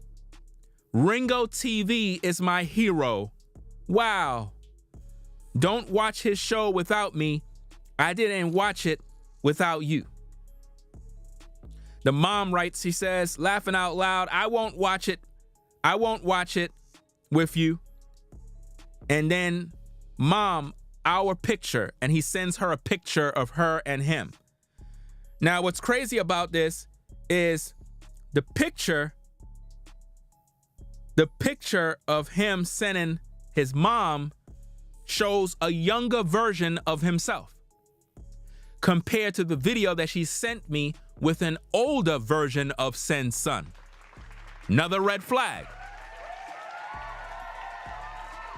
Ringo TV is my hero. Wow. Don't watch his show without me. I didn't watch it without you." The mom writes, she says, laughing out loud, I won't watch it with you. And then, "Mom, our picture, and he sends her a picture of her and him. Now, what's crazy about this is the picture of him sending his mom shows a younger version of himself compared to the video that she sent me with an older version of Sen's son. Another red flag.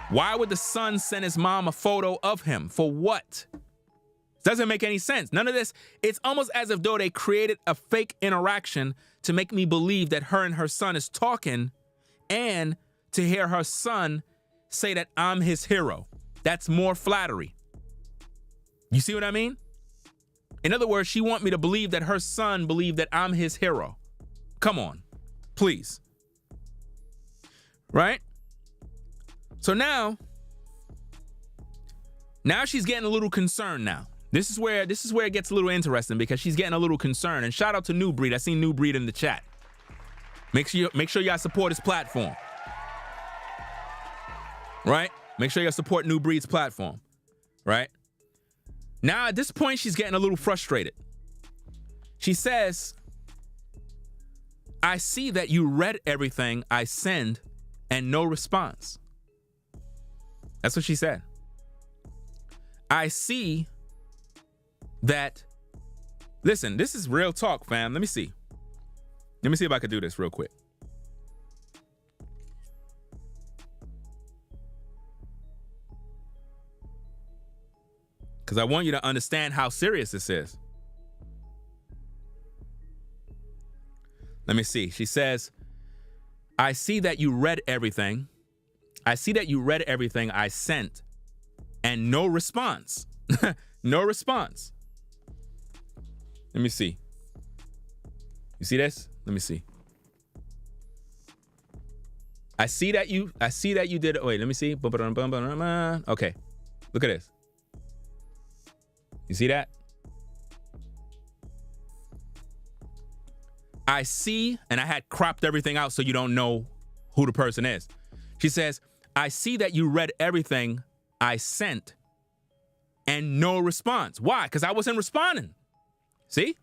Why would the son send his mom a photo of him? For what? Doesn't make any sense. None of this. It's almost as if though they created a fake interaction to make me believe that her and her son is talking, and to hear her son say that I'm his hero. That's more flattery. You see what I mean? In other words, she wants me to believe that her son believed that I'm his hero. Come on, please. Right? So now she's getting a little concerned now. This is where it gets a little interesting, because she's getting a little concerned. And shout out to New Breed. I seen New Breed in the chat. Make sure y'all support his platform. Right? Make sure y'all support New Breed's platform. Right? Now at this point, she's getting a little frustrated. She says, I see that you read everything I send and no response. That's what she said. I see that. Listen, this is real talk, fam. Let me see if I could do this real quick. Because I want you to understand how serious this is. Let me see. She says, I see that you read everything. I see that you read everything I sent and no response. No response. Let me see. You see this? Let me see. I see that you did. Wait, let me see. Okay. Look at this. You see that? I see, and I had cropped everything out so you don't know who the person is. She says, I see that you read everything I sent and no response. Why? Because I wasn't responding. See?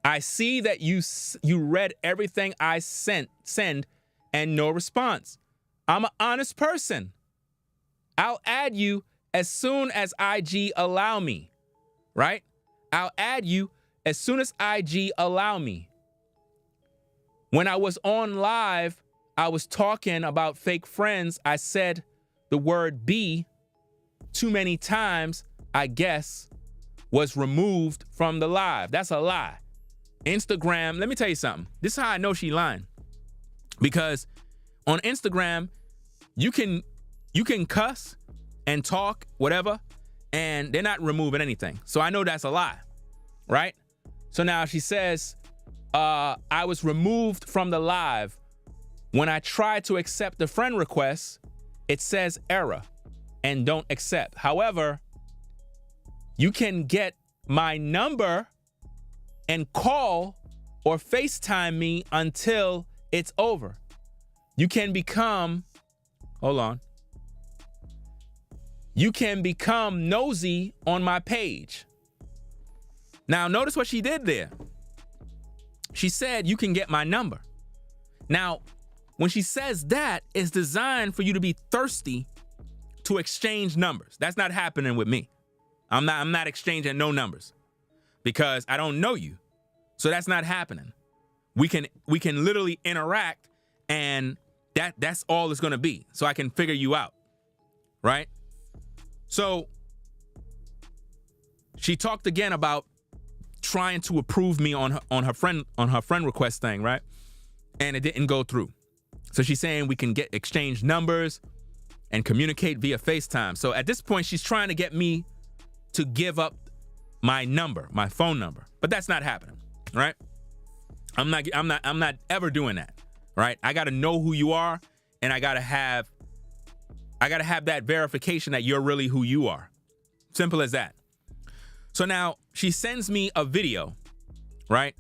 I see that you read everything I send and no response. I'm an honest person. I'll add you as soon as IG allow me, right? I'll add you as soon as IG allow me. When I was on live, I was talking about fake friends. I said the word be too many times, I guess, was removed from the live. That's a lie. Instagram, let me tell you something. This is how I know she lying. Because on Instagram, you can cuss and talk, whatever, and they're not removing anything. So I know that's a lie, right? So now she says, I was removed from the live. When I try to accept the friend request, it says error and don't accept. However, you can get my number and call or FaceTime me until it's over. You can become, hold on. You can become nosy on my page. Now, notice what she did there. She said, you can get my number. Now, when she says that, it's designed for you to be thirsty to exchange numbers. That's not happening with me. I'm not exchanging no numbers because I don't know you. So that's not happening. We can literally interact, and that's all it's going to be. So I can figure you out. Right? So she talked again about trying to approve me on her friend request thing, right? And it didn't go through. So she's saying we can exchange numbers and communicate via FaceTime. So at this point, she's trying to get me to give up my number, my phone number. But that's not happening, right? I'm not ever doing that, right? I got to know who you are, and I got to have that verification that you're really who you are. Simple as that. So now she sends me a video, right?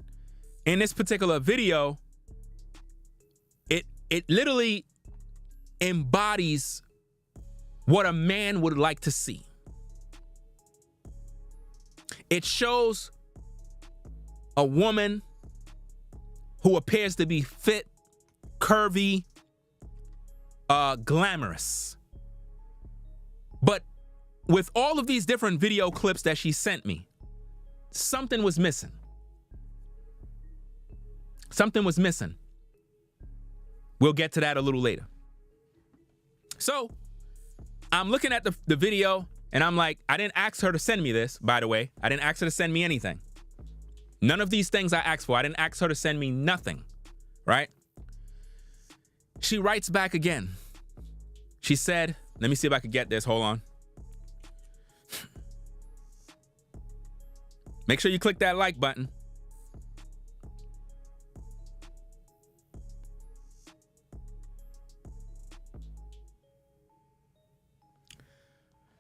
In this particular video, it literally embodies what a man would like to see. It shows a woman who appears to be fit, curvy, glamorous. But with all of these different video clips that she sent me, something was missing. Something was missing. We'll get to that a little later. So I'm looking at the video and I'm like, I didn't ask her to send me this, by the way. I didn't ask her to send me anything. None of these things I asked for. I didn't ask her to send me nothing, right? She writes back again. She said, let me see if I could get this. Hold on. Make sure you click that like button.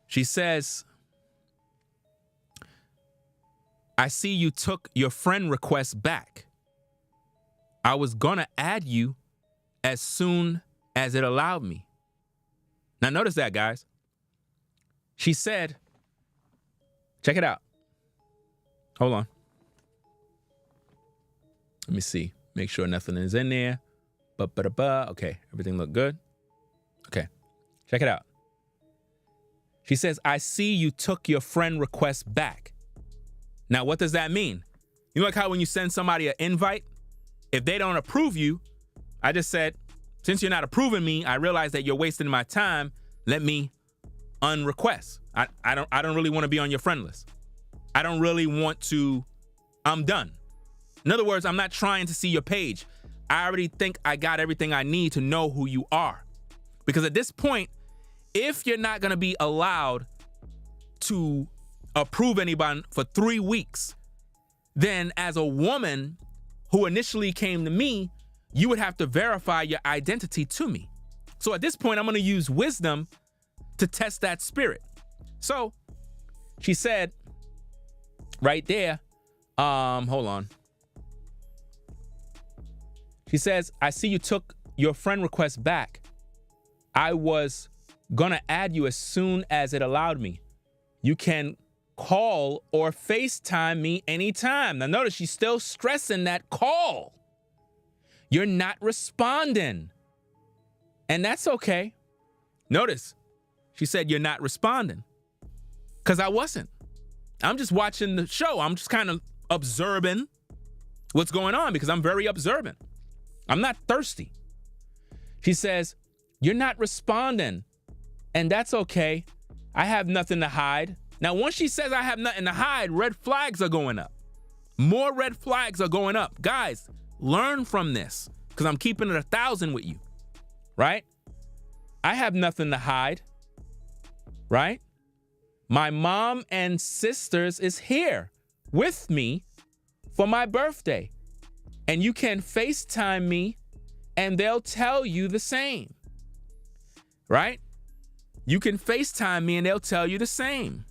She says, I see you took your friend request back. I was gonna add you as soon as it allowed me. Now notice that, guys. She said, check it out. Hold on. Let me see. Make sure nothing is in there. Okay, everything looked good. Okay, check it out. She says, I see you took your friend request back. Now, what does that mean? You know, like how when you send somebody an invite, if they don't approve you, I just said, since you're not approving me, I realize that you're wasting my time. Let me unrequest. I don't really want to be on your friend list. I don't really want to. I'm done. In other words, I'm not trying to see your page. I already think I got everything I need to know who you are. Because at this point, if you're not going to be allowed to approve anybody for 3 weeks, then as a woman who initially came to me, you would have to verify your identity to me. So at this point, I'm going to use wisdom to test that spirit. So she said right there, hold on. She says, I see you took your friend request back. I was gonna add you as soon as it allowed me. You can call or FaceTime me anytime. Now notice she's still stressing that call. You're not responding. And that's okay. Notice she said you're not responding. Because I wasn't. I'm just watching the show. I'm just kind of observing what's going on because I'm very observant. I'm not thirsty. She says, you're not responding. And that's okay. I have nothing to hide. Now, once she says I have nothing to hide, red flags are going up. More red flags are going up. Guys, learn from this because I'm keeping it 1,000 with you, right? I have nothing to hide, right? My mom and sisters is here with me for my birthday. And you can FaceTime me and they'll tell you the same, right? You can FaceTime me and they'll tell you the same.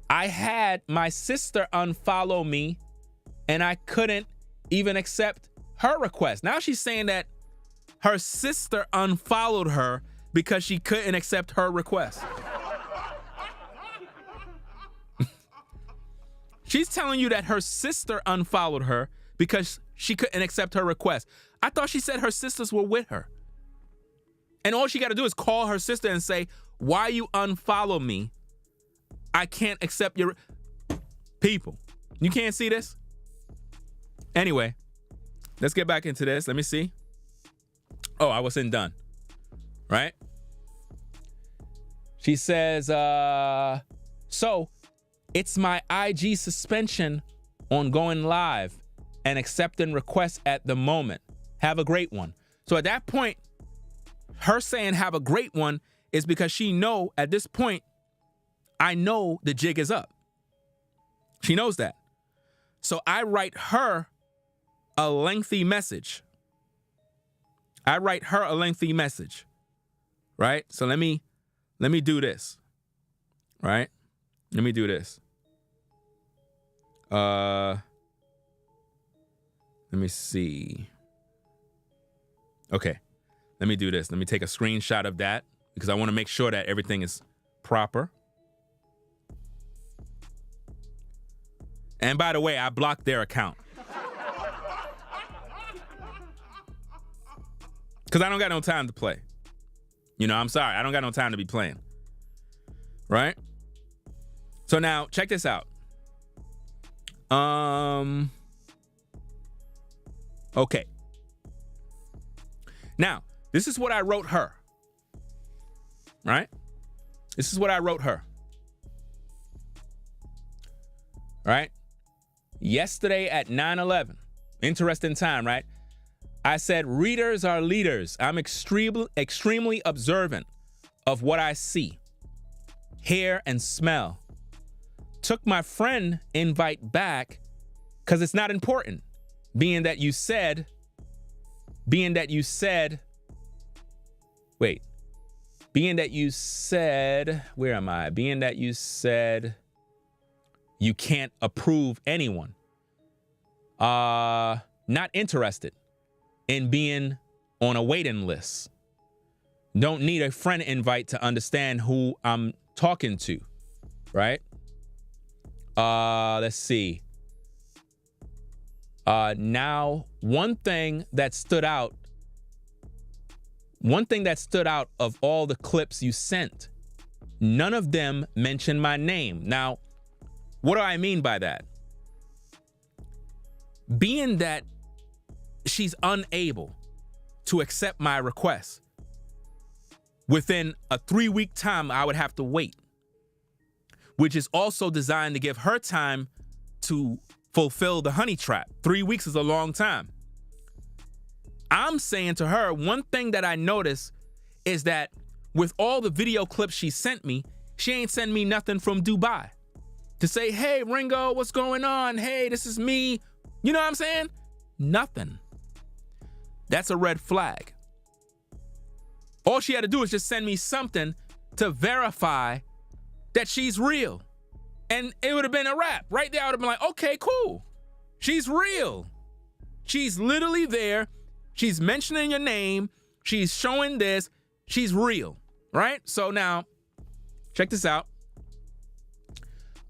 I had my sister unfollow me and I couldn't even accept her request. Now she's saying that her sister unfollowed her because she couldn't accept her request. She's telling you that her sister unfollowed her because she couldn't accept her request. I thought she said her sisters were with her. And all she got to do is call her sister and say, why you unfollow me? I can't accept your... People, you can't see this? Anyway, let's get back into this. Let me see. Oh, I wasn't done. Right? She says, so it's my IG suspension on going live and accepting requests at the moment. Have a great one. So at that point, her saying have a great one is because she know at this point, I know the jig is up. She knows that. So I write her a lengthy message. Right? So let me do this. Right? Let me do this. Let me see. Okay. Let me do this. Let me take a screenshot of that because I want to make sure that everything is proper. And by the way, I blocked their account. Because I don't got no time to play. You know, I'm sorry. I don't got no time to be playing. Right? So now, check this out. Okay. Now, this is what I wrote her. Right? This is what I wrote her. Right? Yesterday at 9/11. Interesting time, right? I said, readers are leaders. I'm extremely observant of what I see, hear, and smell. Took my friend invite back because it's not important. Being that you said, where am I? Being that you said you can't approve anyone. Not interested in being on a waiting list. Don't need a friend invite to understand who I'm talking to, right? Let's see. Now, one thing that stood out of all the clips you sent, none of them mentioned my name. Now, what do I mean by that? Being that she's unable to accept my request, within a 3-week time, I would have to wait, which is also designed to give her time to fulfill the honey trap. 3 weeks is a long time. I'm saying to her, one thing that I noticed is that with all the video clips she sent me, she ain't send me nothing from Dubai to say, hey, Ringo, what's going on? Hey, this is me. You know what I'm saying? Nothing. That's a red flag. All she had to do is just send me something to verify that she's real. And it would have been a wrap. Right there, I would have been like, okay, cool. She's real. She's literally there. She's mentioning your name. She's showing this. She's real, right? So now, check this out.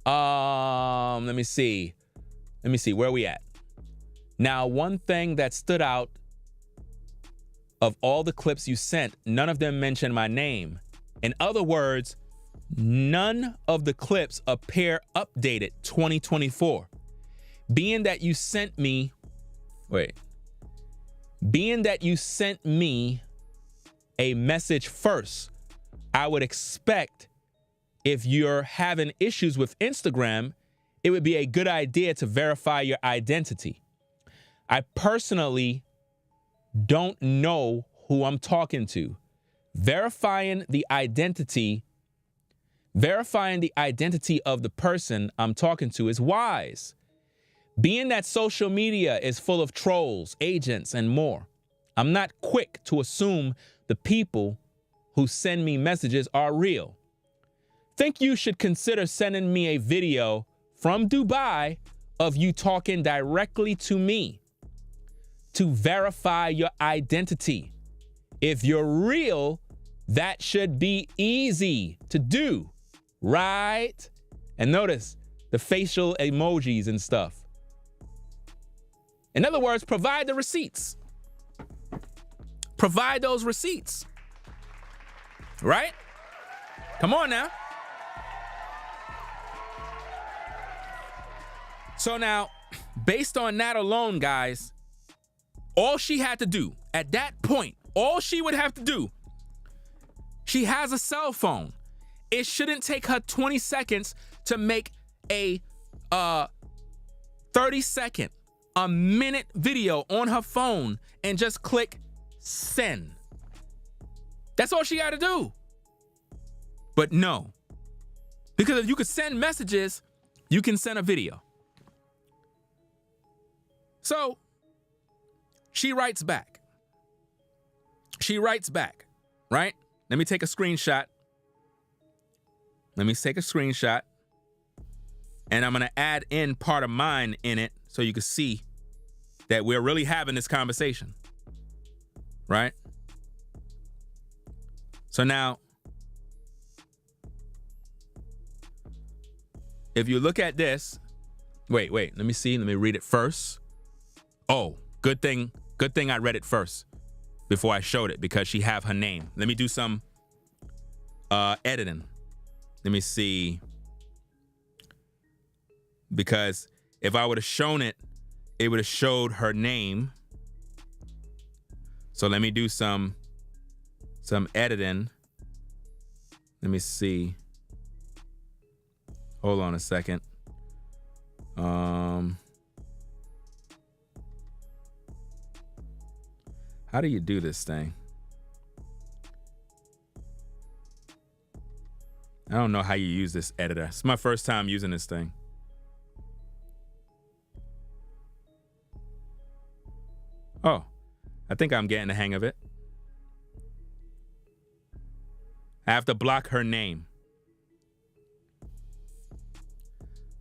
Let me see. Where are we at? Now, one thing that stood out of all the clips you sent, none of them mentioned my name. In other words, none of the clips appear updated 2024. Being that you sent me a message first, I would expect if you're having issues with Instagram, it would be a good idea to verify your identity. I personally don't know who I'm talking to. Verifying the identity of the person I'm talking to is wise. Being that social media is full of trolls, agents, and more, I'm not quick to assume the people who send me messages are real. Think you should consider sending me a video from Dubai of you talking directly to me to verify your identity. If you're real, that should be easy to do, right? And notice the facial emojis and stuff. In other words, provide the receipts. Provide those receipts, right? Come on now. So now, based on that alone, guys, all she had to do at that point, all she would have to do, she has a cell phone. It shouldn't take her 20 seconds to make a 30-second, a minute video on her phone and just click send. That's all she got to do. But no, because if you could send messages, you can send a video. So she writes back. Right? Let me take a screenshot. And I'm going to add in part of mine in it so you can see that we're really having this conversation. Right? So now, if you look at this, wait, let me see. Let me read it first. Oh, good thing I read it first before I showed it, because she have her name. Let me do some editing. Let me see. Because if I would have shown it, it would have showed her name. So let me do some editing. Let me see. Hold on a second. How do you do this thing? I don't know how you use this editor. It's my first time using this thing. Oh, I think I'm getting the hang of it. I have to block her name.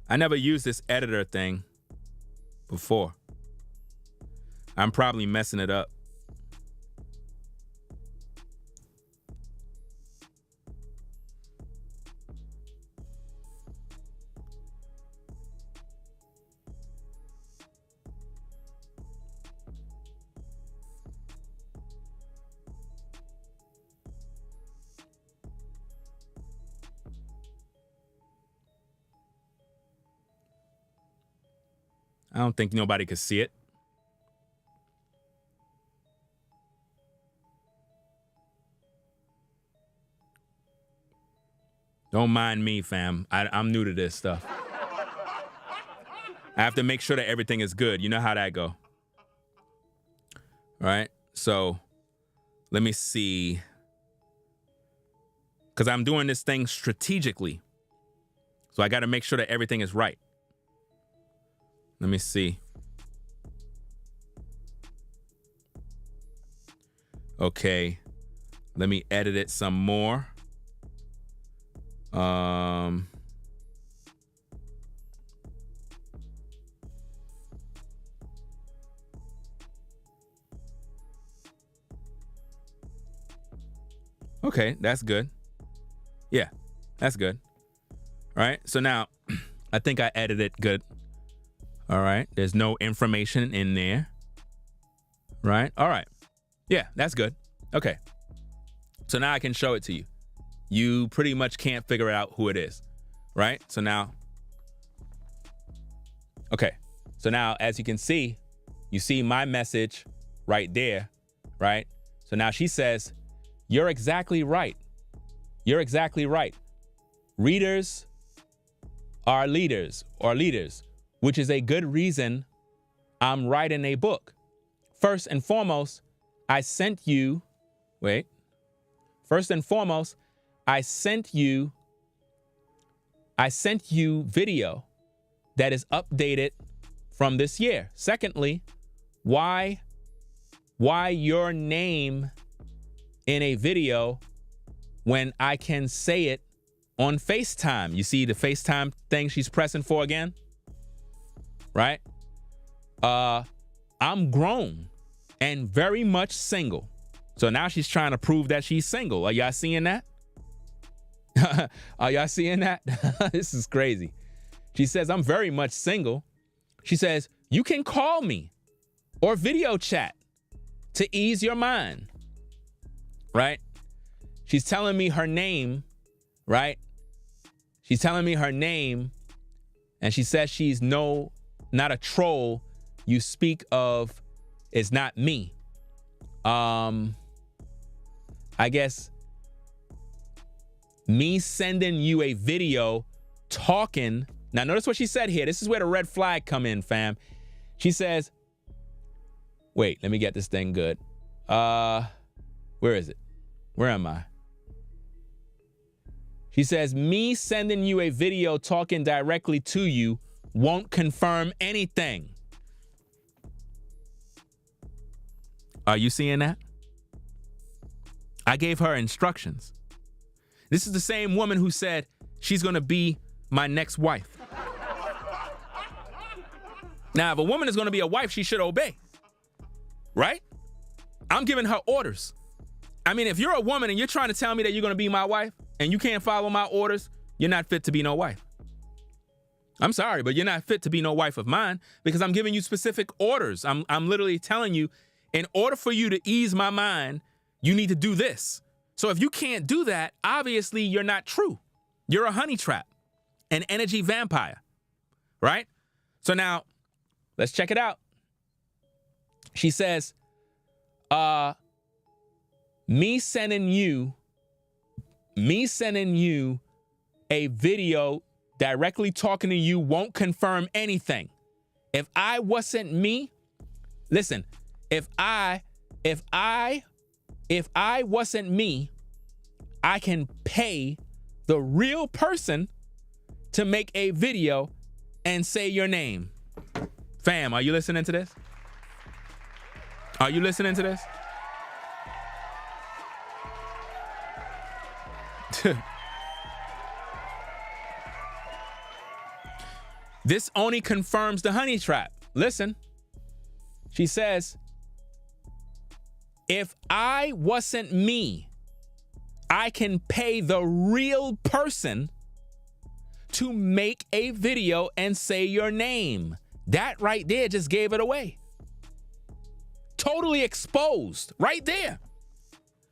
I never used this editor thing before. I'm probably messing it up. I don't think nobody could see it. Don't mind me, fam. I'm new to this stuff. I have to make sure that everything is good. You know how that go. All right. So let me see. Because I'm doing this thing strategically. So I got to make sure that everything is right. Let me see. Okay. Let me edit it some more. Okay, that's good. Yeah, that's good. All right, so now I think I edited it good. All right, there's no information in there. Right, all right. Yeah, that's good. Okay, so now I can show it to you. You pretty much can't figure out who it is, right? So now, okay. So now, as you can see, you see my message right there, right? So now she says, you're exactly right. You're exactly right. Readers are leaders, which is a good reason I'm writing a book. First and foremost, I sent you video that is updated from this year. Secondly, why your name in a video when I can say it on FaceTime? You see the FaceTime thing she's pressing for again? Right? I'm grown and very much single. So now she's trying to prove that she's single. Are y'all seeing that? Are y'all seeing that? This is crazy. She says, I'm very much single. She says, you can call me or video chat to ease your mind. Right? She's telling me her name, right? She's telling me her name, and she says she's not a troll you speak of is not me. I guess me sending you a video talking. Now notice what she said here. This is where the red flag come in, fam. She says, wait, let me get this thing good. Where is it? Where am I? She says, me sending you a video talking directly to you won't confirm anything. Are you seeing that? I gave her instructions. This is the same woman who said she's going to be my next wife. Now, if a woman is going to be a wife, she should obey. Right? I'm giving her orders. I mean, if you're a woman and you're trying to tell me that you're going to be my wife and you can't follow my orders, you're not fit to be no wife. I'm sorry, but you're not fit to be no wife of mine because I'm giving you specific orders. I'm literally telling you, in order for you to ease my mind, you need to do this. So if you can't do that, obviously you're not true. You're a honey trap, an energy vampire, right? So now, let's check it out. She says, me sending you a video directly talking to you won't confirm anything. If I wasn't me, listen, if I wasn't me, I can pay the real person to make a video and say your name. Fam, are you listening to this? Are you listening to this? This only confirms the honey trap. Listen, she says, if I wasn't me, I can pay the real person to make a video and say your name. That right there just gave it away. Totally exposed right there.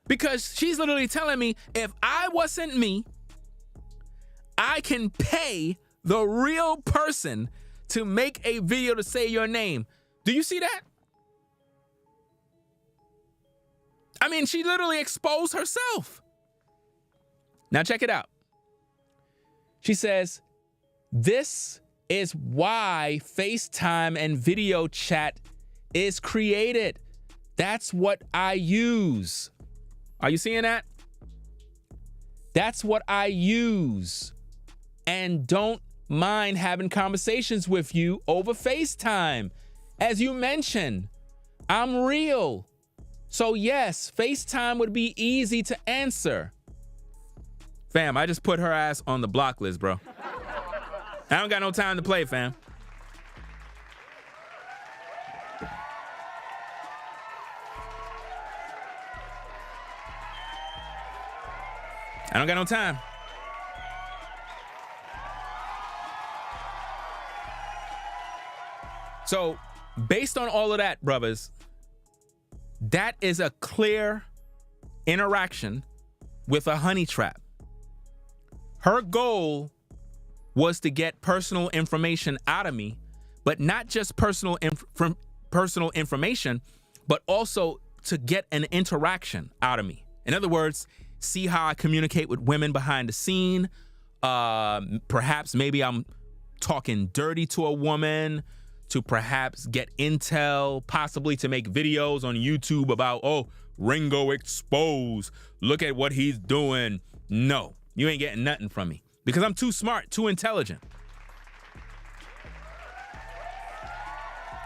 Because she's literally telling me, if I wasn't me, I can pay the real person to make a video to say your name. Do you see that? I mean, she literally exposed herself. Now check it out. She says, this is why FaceTime and video chat is created. That's what I use. Are you seeing that? That's what I use. And don't mind having conversations with you over FaceTime. As you mentioned, I'm real. So yes, FaceTime would be easy to answer. Fam, I just put her ass on the block list, bro. I don't got no time to play, fam. I don't got no time. So, based on all of that, brothers, that is a clear interaction with a honey trap. Her goal was to get personal information out of me, but not just personal information, but also to get an interaction out of me. In other words, see how I communicate with women behind the scene. Perhaps maybe I'm talking dirty to a woman, to perhaps get intel, possibly to make videos on YouTube about, oh, Ringo exposed, look at what he's doing. No, you ain't getting nothing from me because I'm too smart, too intelligent.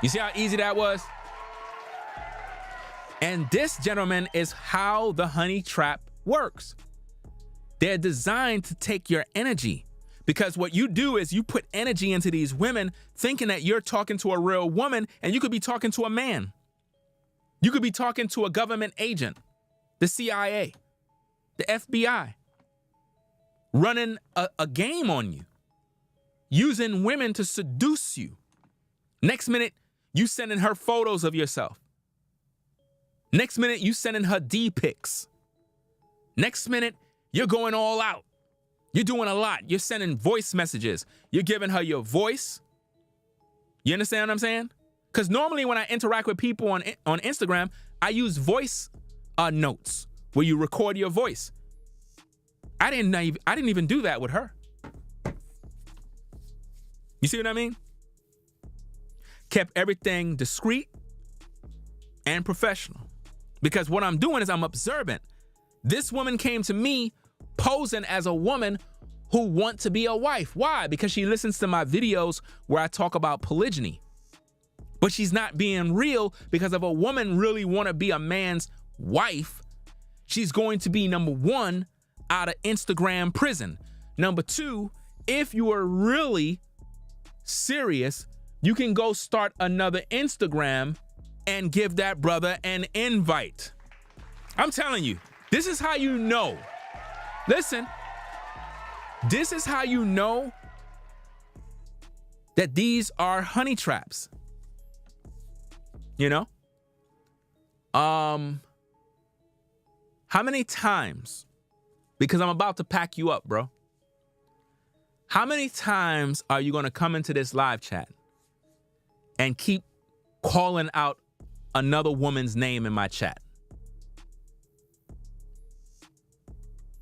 You see how easy that was? And this, gentlemen, is how the honey trap works. They're designed to take your energy, because what you do is you put energy into these women thinking that you're talking to a real woman, and you could be talking to a man. You could be talking to a government agent, the CIA, the FBI, running a game on you, using women to seduce you. Next minute, you sending her photos of yourself. Next minute, you sending her D pics. Next minute, you're going all out. You're doing a lot. You're sending voice messages. You're giving her your voice. You understand what I'm saying? Because normally when I interact with people on Instagram, I use voice notes where you record your voice. I didn't even do that with her. You see what I mean? Kept everything discreet and professional. Because what I'm doing is I'm observant. This woman came to me posing as a woman who wants to be a wife. Why? Because she listens to my videos where I talk about polygyny. But she's not being real, because if a woman really want to be a man's wife, she's going to be, number one, out of Instagram prison. Number two, if you are really serious, you can go start another Instagram and give that brother an invite. I'm telling you, This is how you know. Listen, this is how you know that these are honey traps. You know? How many times, because I'm about to pack you up, bro. How many times are you going to come into this live chat and keep calling out another woman's name in my chat?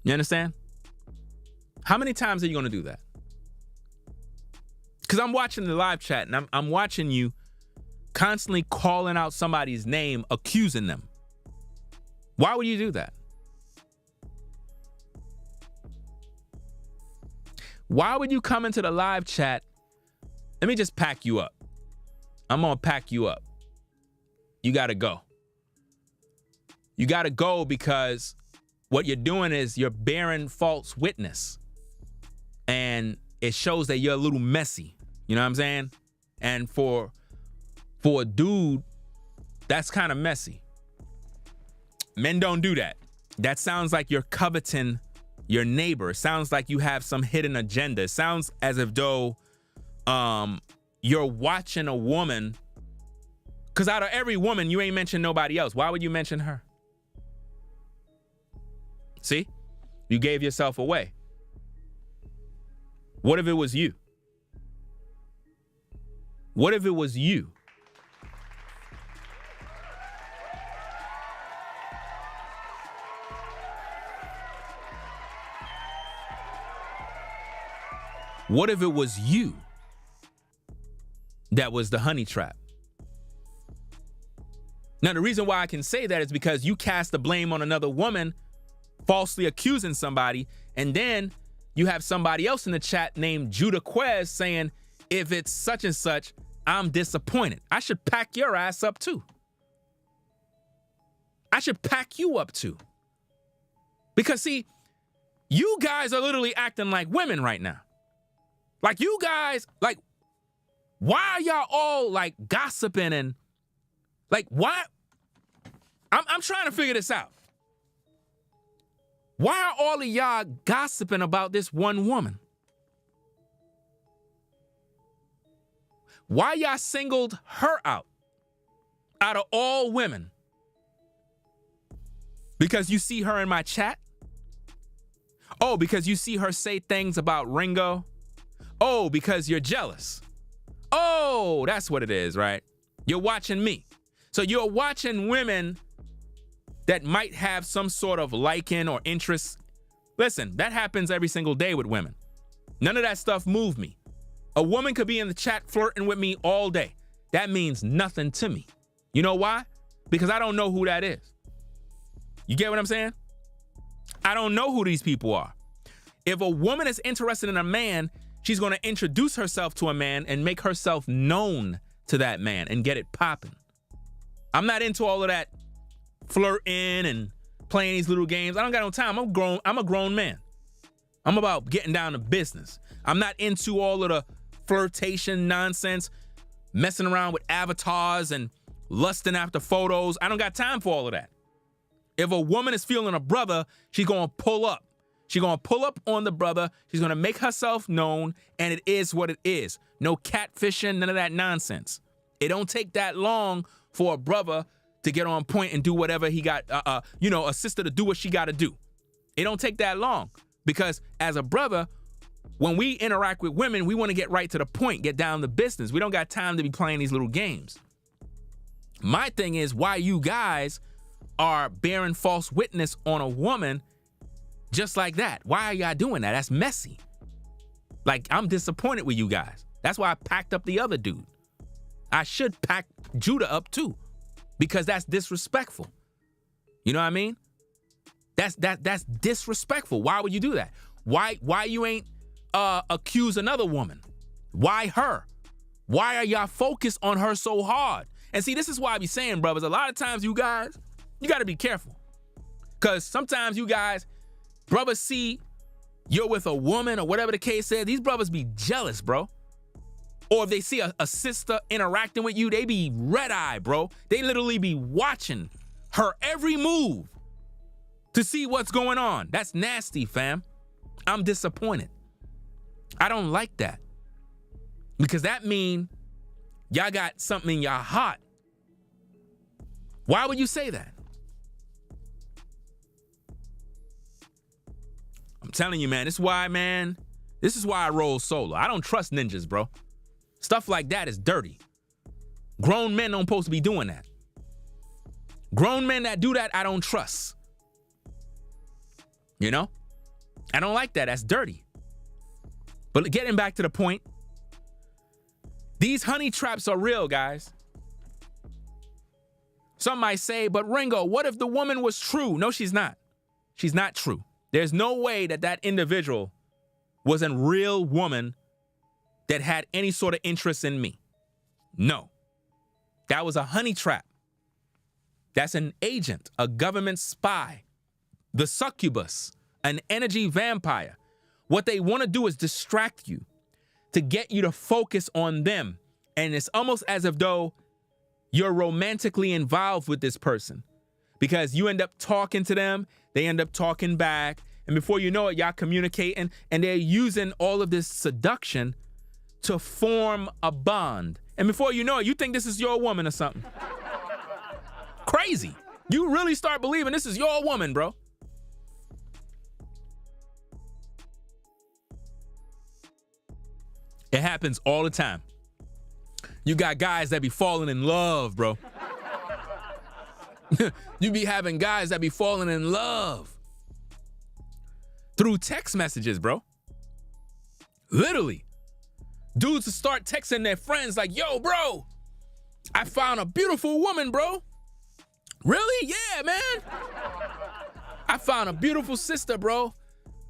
You understand? How many times are you going to do that? Because I'm watching the live chat and I'm watching you constantly calling out somebody's name, accusing them. Why would you do that? Why would you come into the live chat? Let me just pack you up. I'm going to pack you up. You got to go. You got to go because what you're doing is you're bearing false witness. And it shows that you're a little messy. You know what I'm saying? And for a dude, that's kind of messy. Men don't do that. That sounds like you're coveting your neighbor. It sounds like you have some hidden agenda. It sounds as if though you're watching a woman. Because out of every woman, you ain't mentioned nobody else. Why would you mention her? See? You gave yourself away. What if it was you? What if it was you? What if it was you that was the honey trap? Now, the reason why I can say that is because you cast the blame on another woman, falsely accusing somebody, and then you have somebody else in the chat named Judah Quez saying, if it's such and such, I'm disappointed. I should pack your ass up too. I should pack you up too. Because see, you guys are literally acting like women right now. Like you guys, like, why are y'all all like gossiping and like, why? I'm trying to figure this out. Why are all of y'all gossiping about this one woman? Why y'all singled her out of all women? Because you see her in my chat? Oh, because you see her say things about Ringo? Oh, because you're jealous. Oh, that's what it is, right? You're watching me. So you're watching women that might have some sort of liking or interest. Listen, that happens every single day with women. None of that stuff moved me. A woman could be in the chat flirting with me all day. That means nothing to me. You know why? Because I don't know who that is. You get what I'm saying? I don't know who these people are. If a woman is interested in a man, she's going to introduce herself to a man and make herself known to that man and get it popping. I'm not into all of that flirting and playing these little games. I don't got no time. I'm a grown man. I'm about getting down to business. I'm not into all of the flirtation nonsense, messing around with avatars and lusting after photos. I don't got time for all of that. If a woman is feeling a brother, she's going to pull up. She's going to pull up on the brother. She's going to make herself known, and it is what it is. No catfishing, none of that nonsense. It don't take that long for a brother to get on point and do whatever he got, a sister to do what she got to do. It don't take that long because as a brother, when we interact with women, we want to get right to the point, get down to business. We don't got time to be playing these little games. My thing is why you guys are bearing false witness on a woman just like that. Why are y'all doing that? That's messy. Like, I'm disappointed with you guys. That's why I packed up the other dude. I should pack Judah up too, because that's disrespectful. You know what I mean? That's disrespectful. Why would you do that? Why you ain't accuse another woman? Why her? Why are y'all focused on her so hard? And see, this is why I be saying, brothers, a lot of times you guys, you got to be careful. Because sometimes you guys, brothers see you're with a woman or whatever the case is, these brothers be jealous, bro. Or if they see a sister interacting with you, they be red-eyed, bro. They literally be watching her every move. to see what's going on. That's nasty, fam. I'm disappointed. I don't like that. Because that means y'all got something in your heart. Why would you say that? I'm telling you, man, this is why I roll solo. I don't trust ninjas, bro. Stuff like that is dirty. Grown men don't supposed to be doing that. Grown men that do that, I don't trust. You know? I don't like that. That's dirty. But getting back to the point, these honey traps are real, guys. Some might say, but Ringo, what if the woman was true? No, she's not. She's not true. There's no way that that individual was a real woman that had any sort of interest in me. No. That was a honey trap. That's an agent, a government spy, the succubus, an energy vampire. What they want to do is distract you to get you to focus on them. And it's almost as if though you're romantically involved with this person because you end up talking to them, they end up talking back, and before you know it, y'all communicating, and they're using all of this seduction to form a bond. And before you know it, you think this is your woman or something. Crazy. You really start believing this is your woman, bro. It happens all the time. You got guys that be falling in love, bro. You be having guys that be falling in love through text messages, bro. Literally. Dudes will start texting their friends like, yo, bro, I found a beautiful woman, bro. Really? Yeah, man. I found a beautiful sister, bro.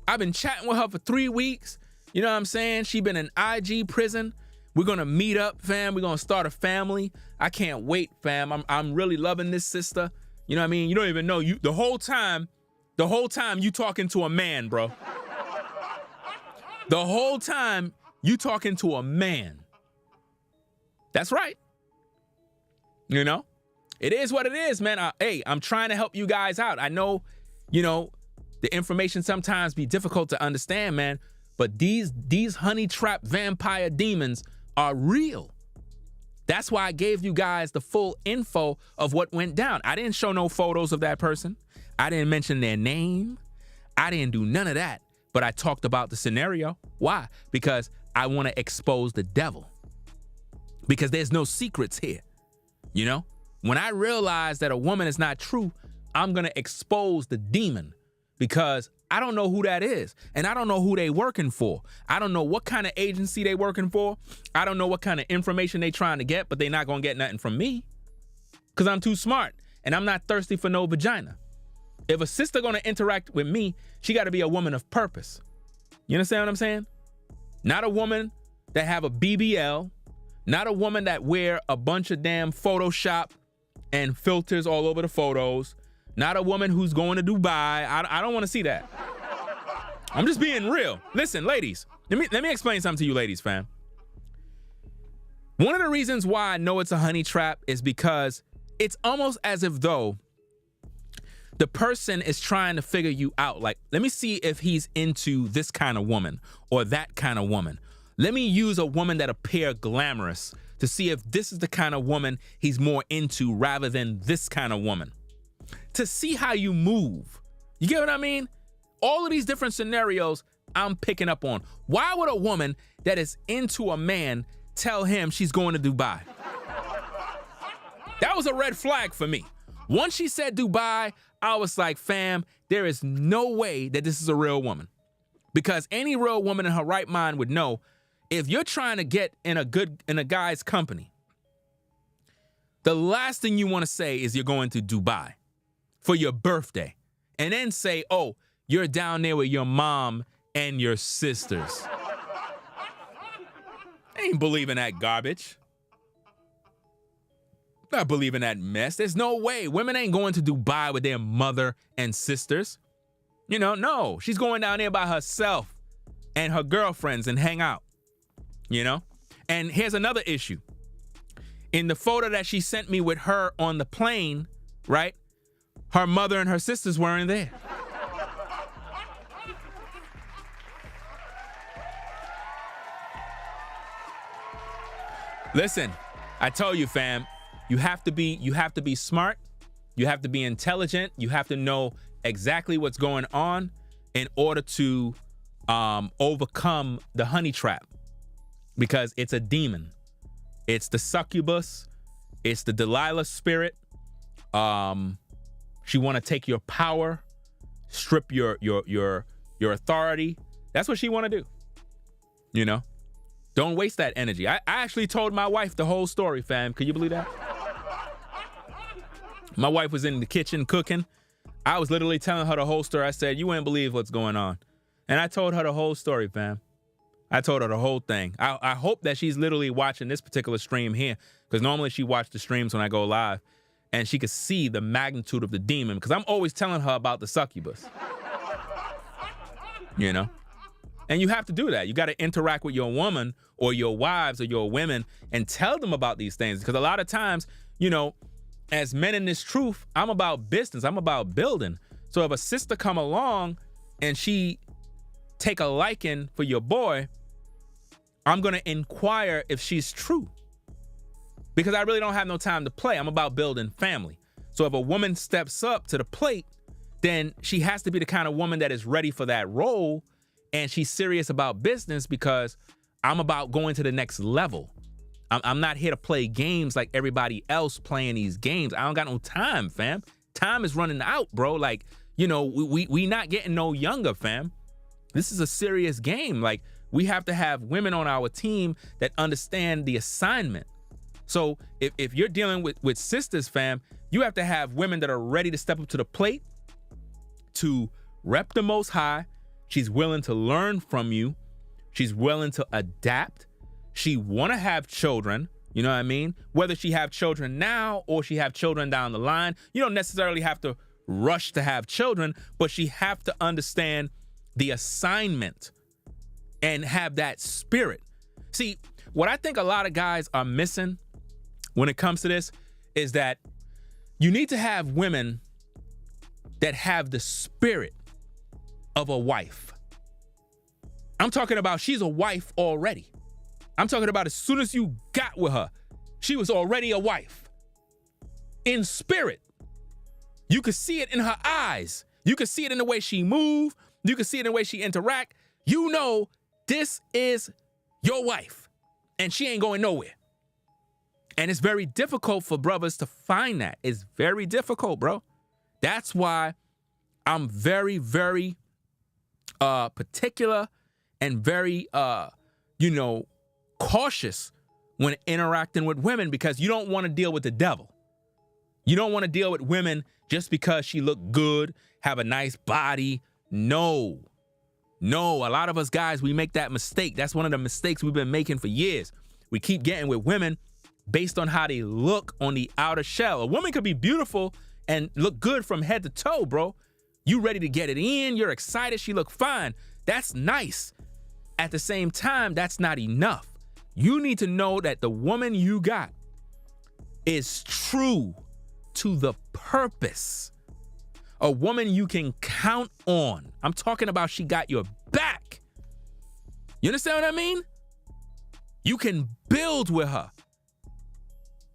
I've been chatting with her for 3 weeks. You know what I'm saying? She been in IG prison. We're going to meet up, fam. We're going to start a family. I can't wait, fam. I'm really loving this sister. You know what I mean? You don't even know. The whole time you talking to a man, bro. The whole time you talking to a man. That's right. You know? It is what it is, man. Hey, I'm trying to help you guys out. I know, the information sometimes be difficult to understand, man. But these honey trap vampire demons are real. That's why I gave you guys the full info of what went down. I didn't show no photos of that person. I didn't mention their name. I didn't do none of that. But I talked about the scenario. Why? Because I want to expose the devil. Because there's no secrets here. You know? When I realize that a woman is not true, I'm going to expose the demon. Because I don't know who that is. And I don't know who they working for. I don't know what kind of agency they working for. I don't know what kind of information they trying to get, but they not going to get nothing from me. Because I'm too smart. And I'm not thirsty for no vagina. If a sister going to interact with me, she got to be a woman of purpose. You understand what I'm saying? Not a woman that have a BBL. Not a woman that wear a bunch of damn Photoshop and filters all over the photos. Not a woman who's going to Dubai. I don't want to see that. I'm just being real. Listen, ladies, let me explain something to you ladies, fam. One of the reasons why I know it's a honey trap is because it's almost as if though the person is trying to figure you out. Like, let me see if he's into this kind of woman or that kind of woman. Let me use a woman that appear glamorous to see if this is the kind of woman he's more into rather than this kind of woman. To see how you move. You get what I mean? All of these different scenarios I'm picking up on. Why would a woman that is into a man tell him she's going to Dubai? That was a red flag for me. Once she said Dubai, I was like, fam, there is no way that this is a real woman. Because any real woman in her right mind would know if you're trying to get in a guy's company, the last thing you want to say is you're going to Dubai for your birthday. And then say, oh, you're down there with your mom and your sisters. I ain't believing that garbage. Not believing that mess. There's no way. Women ain't going to Dubai with their mother and sisters. No. She's going down there by herself and her girlfriends and hang out. And here's another issue. In the photo that she sent me with her on the plane, right? Her mother and her sisters weren't there. Listen, I told you, fam, you have to be smart. You have to be intelligent. You have to know exactly what's going on in order to overcome the honey trap, because it's a demon. It's the succubus. It's the Delilah spirit. She want to take your power, strip your authority. That's what she want to do. You know, don't waste that energy. I actually told my wife the whole story, fam. Can you believe that? My wife was in the kitchen cooking. I was literally telling her the whole story. I said, you wouldn't believe what's going on. And I told her the whole story, fam. I told her the whole thing. I hope that she's literally watching this particular stream here, because normally she watches the streams when I go live, and she could see the magnitude of the demon, because I'm always telling her about the succubus. You know? And you have to do that. You got to interact with your woman or your wives or your women and tell them about these things, because a lot of times, you know, as men in this truth, I'm about business. I'm about building. So if a sister come along and she take a liking for your boy, I'm going to inquire if she's true, because I really don't have no time to play. I'm about building family. So if a woman steps up to the plate, then she has to be the kind of woman that is ready for that role, and she's serious about business, because I'm about going to the next level. I'm not here to play games like everybody else playing these games. I don't got no time, fam. Time is running out, bro. Like, you know, we not getting no younger, fam. This is a serious game. Like, we have to have women on our team that understand the assignment. So if you're dealing with sisters, fam, you have to have women that are ready to step up to the plate, to rep the Most High. She's willing to learn from you. She's willing to adapt. She want to have children, you know what I mean? Whether she have children now or she have children down the line, you don't necessarily have to rush to have children, but she have to understand the assignment and have that spirit. See, what I think a lot of guys are missing when it comes to this is that you need to have women that have the spirit of a wife. I'm talking about she's a wife already. I'm talking about as soon as you got with her, she was already a wife. In spirit. You could see it in her eyes. You could see it in the way she move. You could see it in the way she interact. You know this is your wife, and she ain't going nowhere. And it's very difficult for brothers to find that. It's very difficult, bro. That's why I'm very, very particular and very, cautious when interacting with women, because you don't want to deal with the devil. You don't want to deal with women just because she look good, have a nice body. No, a lot of us guys, we make that mistake. That's one of the mistakes we've been making for years. We keep getting with women based on how they look on the outer shell. A woman could be beautiful and look good from head to toe, bro. You ready to get it in, you're excited, she look fine. That's nice. At the same time, that's not enough. You need to know that the woman you got is true to the purpose. A woman you can count on. I'm talking about she got your back. You understand what I mean? You can build with her.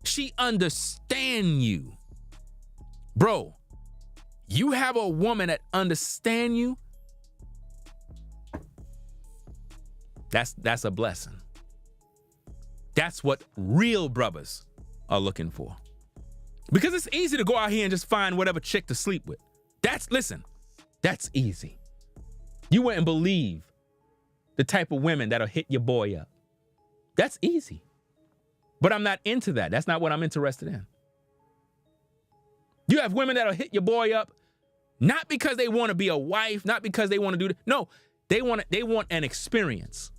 She understands you. Bro, you have a woman that understands you. That's a blessing. That's what real brothers are looking for. Because it's easy to go out here and just find whatever chick to sleep with. That's easy. You wouldn't believe the type of women that'll hit your boy up. That's easy. But I'm not into that. That's not what I'm interested in. You have women that'll hit your boy up, not because they want to be a wife, not because they want to do that. No, they want an experience.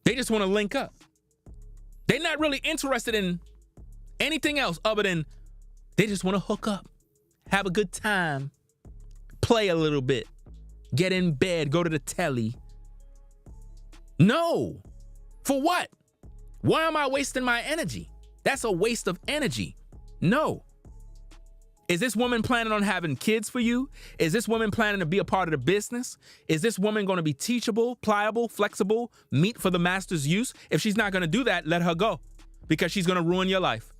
They just want to link up. They're not really interested in anything else other than they just want to hook up, have a good time, play a little bit, get in bed, go to the telly. No. For what? Why am I wasting my energy? That's a waste of energy. No. Is this woman planning on having kids for you? Is this woman planning to be a part of the business? Is this woman going to be teachable, pliable, flexible, meat for the master's use? If she's not going to do that, let her go, because she's going to ruin your life.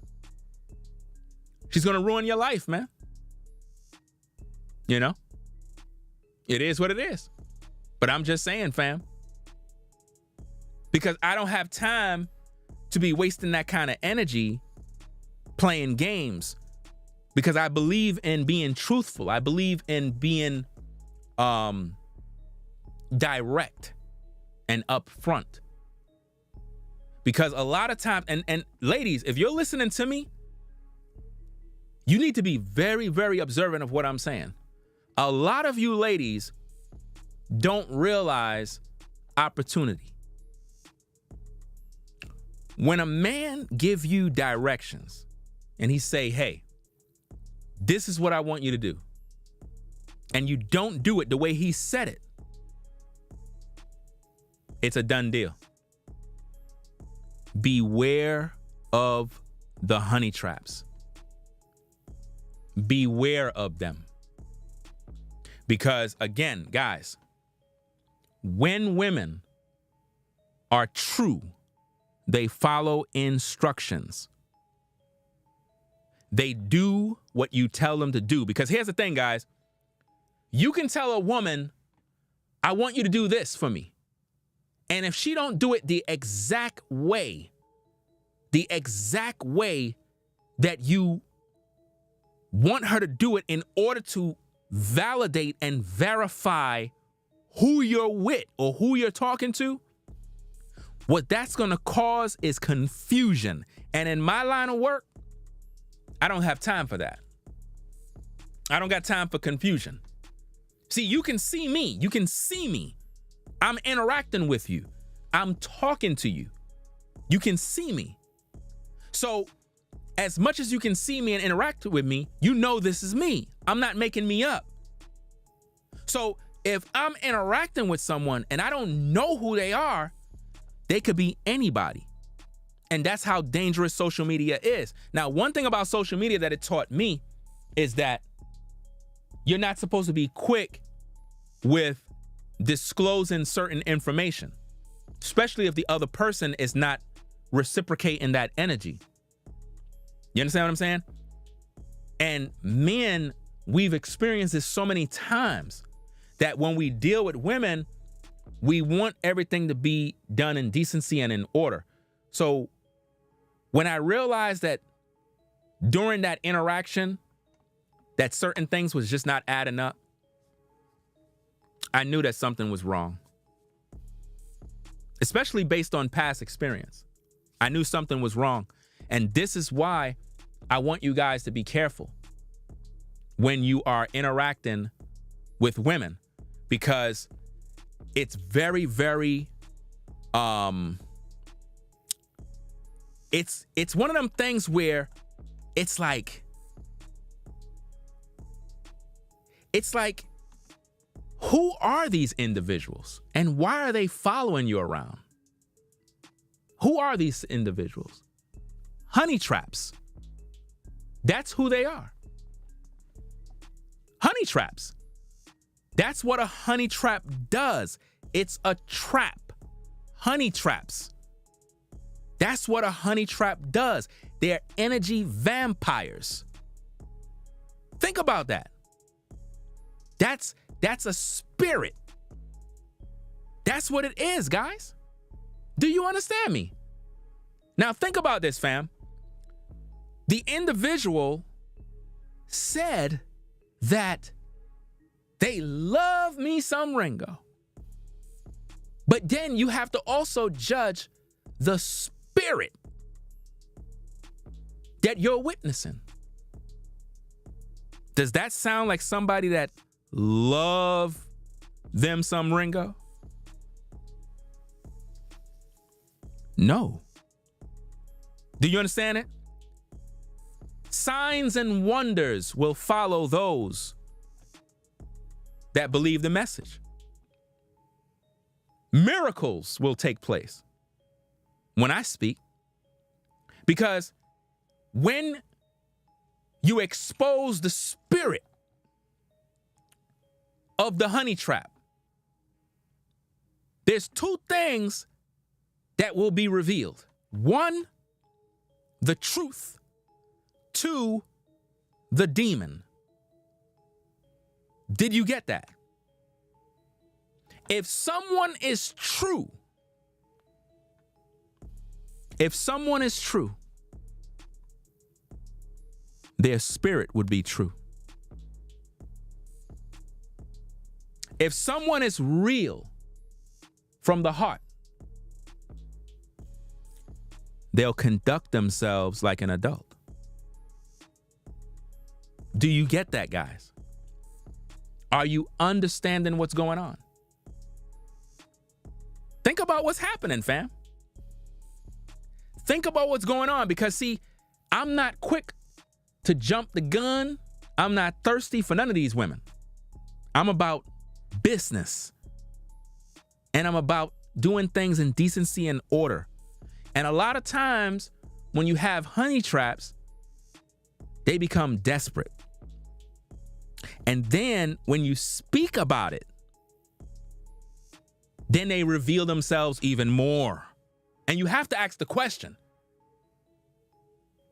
She's going to ruin your life, man. You know? It is what it is. But I'm just saying, fam, because I don't have time to be wasting that kind of energy playing games, because I believe in being truthful. I believe in being direct and upfront. Because a lot of times, and ladies, if you're listening to me, you need to be very, very observant of what I'm saying. A lot of you ladies don't realize opportunity. When a man give you directions and he say, hey, this is what I want you to do, and you don't do it the way he said it, it's a done deal. Beware of the honey traps. Beware of them. Because again, guys, when women are true, they follow instructions. They do what you tell them to do. Because here's the thing, guys. You can tell a woman, I want you to do this for me. And if she don't do it the exact way that you want her to do it in order to validate and verify who you're with or who you're talking to, what that's going to cause is confusion. And in my line of work, I don't have time for that. I don't got time for confusion. See, you can see me. You can see me. I'm interacting with you. I'm talking to you. You can see me. So as much as you can see me and interact with me, you know this is me. I'm not making me up. So if I'm interacting with someone and I don't know who they are, they could be anybody. And that's how dangerous social media is. Now, one thing about social media that it taught me is that you're not supposed to be quick with disclosing certain information, especially if the other person is not reciprocating that energy. You understand what I'm saying? And men, we've experienced this so many times that when we deal with women, we want everything to be done in decency and in order. So when I realized that during that interaction, that certain things was just not adding up, I knew that something was wrong, especially based on past experience. I knew something was wrong. And this is why I want you guys to be careful when you are interacting with women, because it's very, very, it's one of them things where it's like, who are these individuals and why are they following you around? Who are these individuals? Honey traps. That's who they are. Honey traps. That's what a honey trap does. It's a trap. Honey traps. That's what a honey trap does. They're energy vampires. Think about that. That's a spirit. That's what it is, guys. Do you understand me? Now think about this, fam. The individual said that they love me some Ringo. But then you have to also judge the spirit that you're witnessing. Does that sound like somebody that love them some Ringo? No. Do you understand it? Signs and wonders will follow those that believe the message. Miracles will take place when I speak, because when you expose the spirit of the honey trap. There's two things that will be revealed. One, the truth. Two, the demon. Did you get that? If someone is true, their spirit would be true. If someone is real from the heart, they'll conduct themselves like an adult. Do you get that, guys? Are you understanding what's going on? Think about what's happening, fam. Think about what's going on, because see, I'm not quick to jump the gun. I'm not thirsty for none of these women. I'm about business. And I'm about doing things in decency and order. And a lot of times when you have honey traps, they become desperate. And then when you speak about it, then they reveal themselves even more. And you have to ask the question.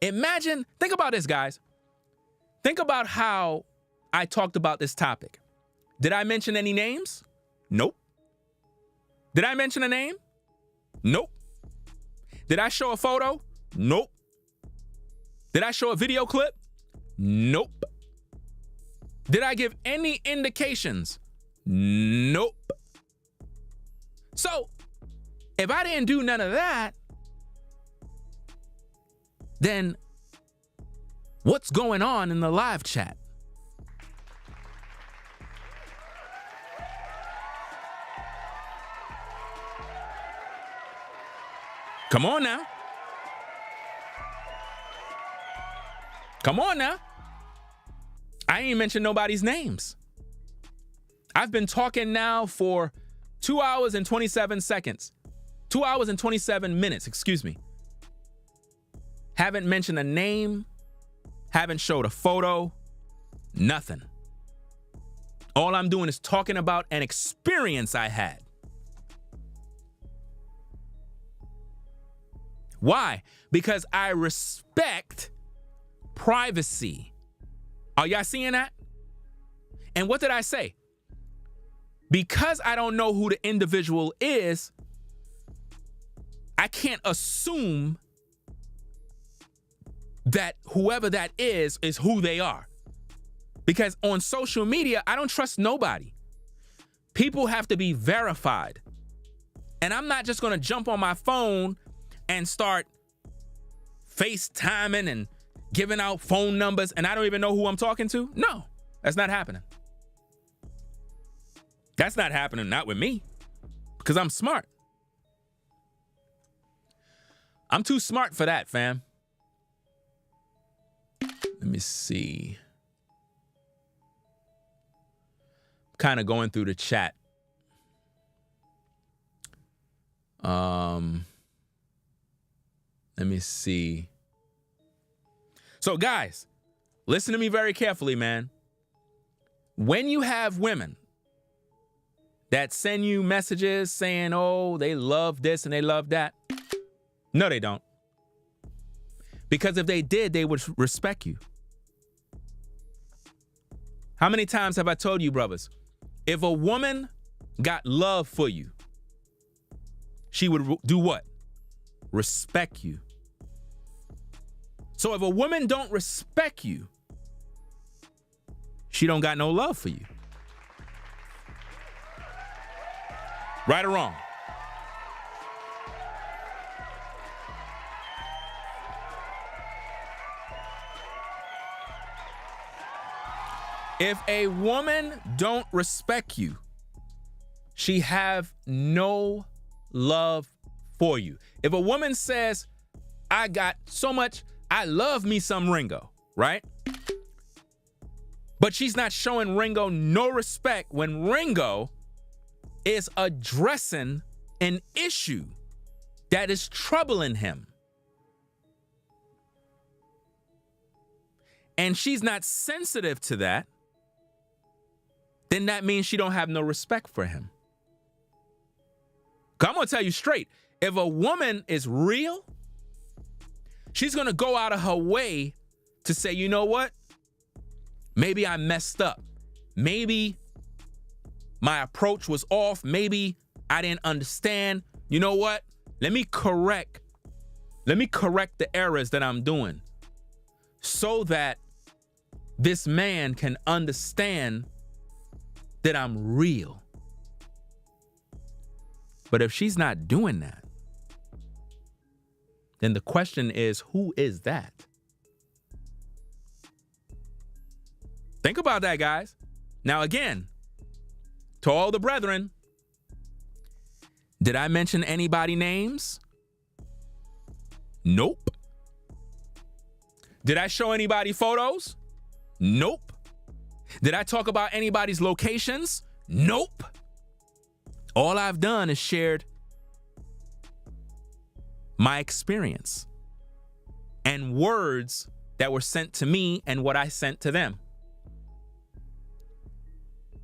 Imagine, think about this, guys. Think about how I talked about this topic. Did I mention any names? Nope. Did I mention a name? Nope. Did I show a photo? Nope. Did I show a video clip? Nope. Did I give any indications? Nope. So, if I didn't do none of that, then what's going on in the live chat? Come on now. Come on now. I ain't mentioned nobody's names. I've been talking now for 2 hours and 27 seconds. 2 hours and 27 minutes, excuse me. Haven't mentioned a name. Haven't showed a photo. Nothing. All I'm doing is talking about an experience I had. Why? Because I respect privacy. Are y'all seeing that? And what did I say? Because I don't know who the individual is, I can't assume that whoever that is who they are. Because on social media, I don't trust nobody. People have to be verified. And I'm not just going to jump on my phone and start FaceTiming and giving out phone numbers and I don't even know who I'm talking to. No, that's not happening. That's not happening, not with me, because I'm smart. I'm too smart for that, fam. Let me see. Kind of going through the chat. Let me see. So guys, listen to me very carefully, man. When you have women that send you messages saying, oh, they love this and they love that. No, they don't. Because if they did, they would respect you. How many times have I told you, brothers, if a woman got love for you, she would do what? Respect you. So if a woman don't respect you, she don't got no love for you. Right or wrong? If a woman don't respect you, she have no love for you. If a woman says, I got so much, I love me some Ringo, right? But she's not showing Ringo no respect when Ringo is addressing an issue that is troubling him. and she's not sensitive to that, then that means she don't have no respect for him. 'Cause I'm going to tell you straight, if a woman is real, she's going to go out of her way to say, you know what? Maybe I messed up. Maybe my approach was off. Maybe I didn't understand. You know what? Let me correct the errors that I'm doing so that this man can understand that I'm real. But if she's not doing that, then the question is, who is that? Think about that, guys. Now, again, to all the brethren, did I mention anybody names? Nope. Did I show anybody photos? Nope. Did I talk about anybody's locations? Nope. All I've done is shared my experience and words that were sent to me and what I sent to them.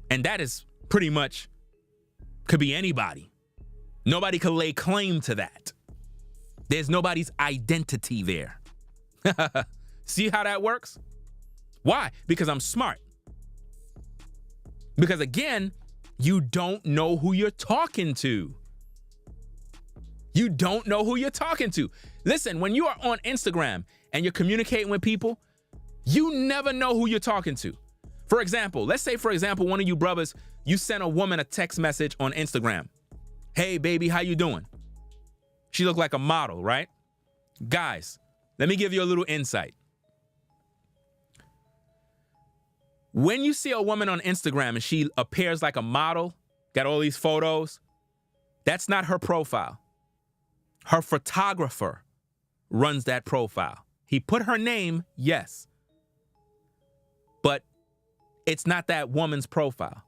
And that is pretty much, could be anybody. Nobody could lay claim to that. There's nobody's identity there. See how that works? Why? Because I'm smart. Because again, you don't know who you're talking to. You don't know who you're talking to. Listen, when you are on Instagram and you're communicating with people, you never know who you're talking to. For example, let's say, for example, one of you brothers, you sent a woman a text message on Instagram. Hey, baby, how you doing? She looked like a model, right? Guys, let me give you a little insight. When you see a woman on Instagram and she appears like a model, got all these photos, that's not her profile. Her photographer runs that profile. He put her name, yes, but it's not that woman's profile.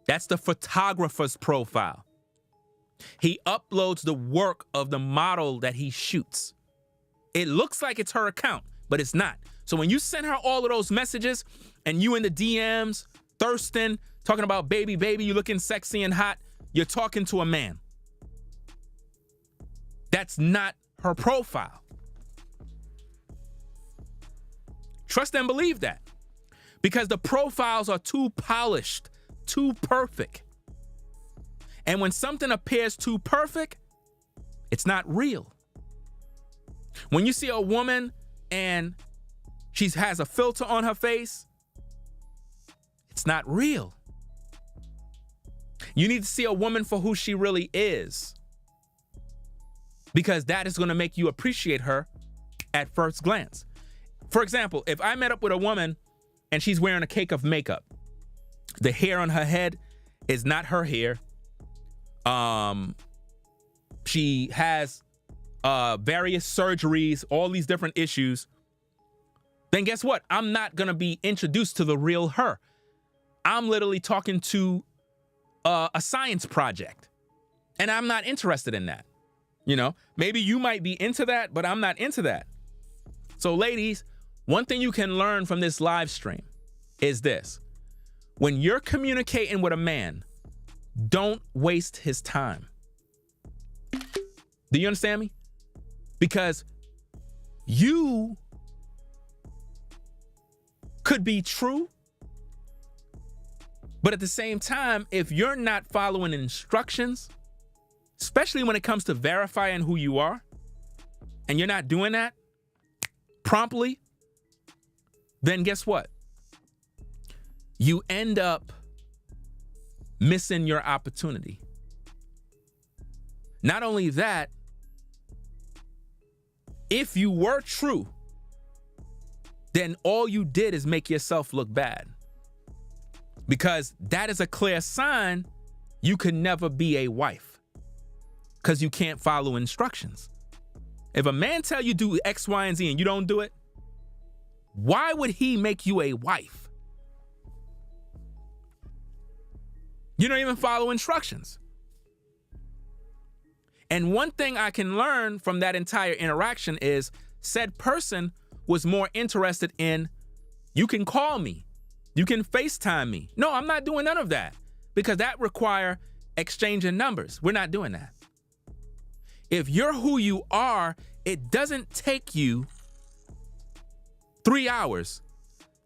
That's the photographer's profile. He uploads the work of the model that he shoots. It looks like it's her account, but it's not. So when you send her all of those messages and you in the DMs, thirsting, talking about baby, you looking sexy and hot, you're talking to a man. That's not her profile. Trust and believe that. Because the profiles are too polished, too perfect. And when something appears too perfect, it's not real. When you see a woman and she has a filter on her face, it's not real. You need to see a woman for who she really is, because that is going to make you appreciate her at first glance. For example, if I met up with a woman and she's wearing a cake of makeup, the hair on her head is not her hair. She has various surgeries, all these different issues. Then guess what? I'm not going to be introduced to the real her. I'm literally talking to a science project, and I'm not interested in that. You know, maybe you might be into that, but I'm not into that. So ladies, one thing you can learn from this live stream is this. When you're communicating with a man, don't waste his time. Do you understand me? Because you could be true, but at the same time, if you're not following instructions, especially when it comes to verifying who you are, and you're not doing that promptly, then guess what? You end up missing your opportunity. Not only that, if you were true, then all you did is make yourself look bad. Because that is a clear sign you could never be a wife, because you can't follow instructions. If a man tell you do X, Y, and Z and you don't do it, why would he make you a wife? You don't even follow instructions. And one thing I can learn from that entire interaction is said person was more interested in, you can call me, you can FaceTime me. No, I'm not doing none of that because that require exchanging numbers. We're not doing that. If you're who you are, it doesn't take you 3 hours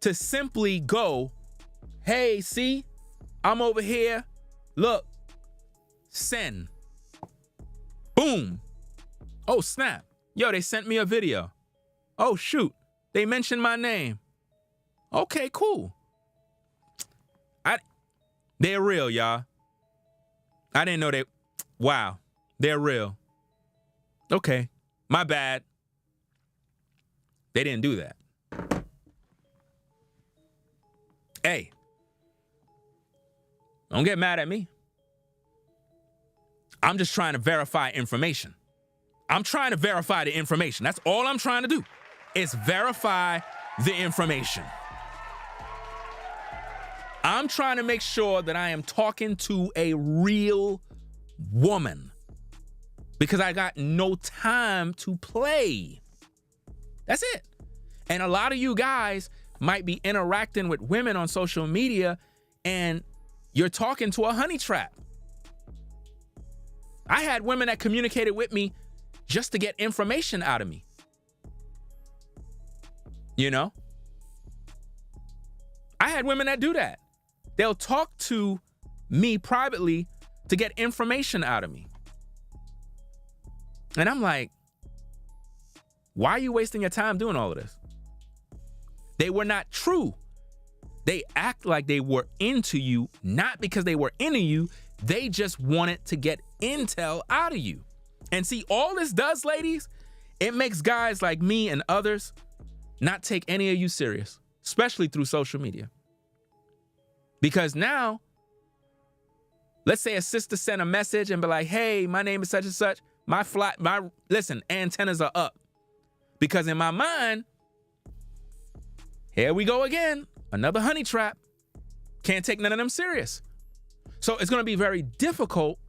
to simply go, hey, see, I'm over here. Look, send. Boom. Oh, snap. Yo, they sent me a video. Oh, shoot. They mentioned my name. Okay, cool. They're real, y'all. I didn't know they. Wow. They're real. Okay. My bad. They didn't do that. Hey. Don't get mad at me. I'm just trying to verify information. I'm trying to verify the information. That's all I'm trying to do is verify the information. I'm trying to make sure that I am talking to a real woman because I got no time to play. That's it. And a lot of you guys might be interacting with women on social media and you're talking to a honey trap. I had women that communicated with me just to get information out of me. You know? I had women that do that. They'll talk to me privately to get information out of me. And I'm like, why are you wasting your time doing all of this? They were not true. They act like they were into you, not because they were into you. They just wanted to get intel out of you. And see, all this does, ladies, it makes guys like me and others not take any of you serious, especially through social media. Because now, let's say a sister sent a message and be like, hey, my name is such and such. Listen, antennas are up. Because in my mind, here we go again. Another honey trap. Can't take none of them serious. So it's going to be very difficult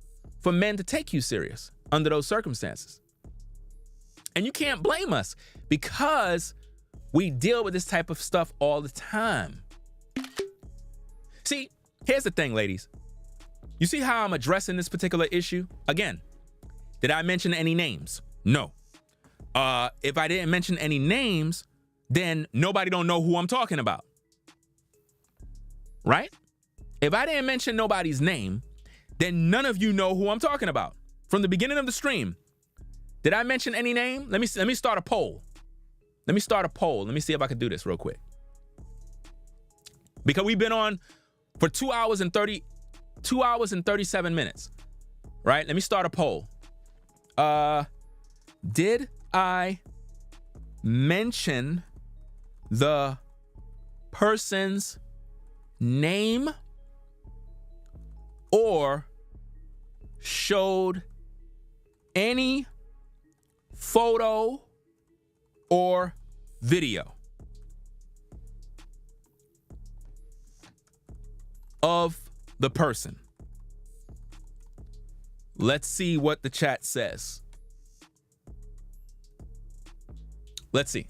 for men to take you serious under those circumstances. And you can't blame us because we deal with this type of stuff all the time. See, here's the thing, ladies. You see how I'm addressing this particular issue? Again, did I mention any names? No. If I didn't mention any names, then nobody don't know who I'm talking about. Right? If I didn't mention nobody's name, then none of you know who I'm talking about. From the beginning of the stream, did I mention any name? Let me start a poll. Let me see if I can do this real quick. Because we've been on for 2 hours and 37 minutes. Right? Let me start a poll. Did I mention the person's name or showed any photo or video of the person? Let's see what the chat says. Let's see.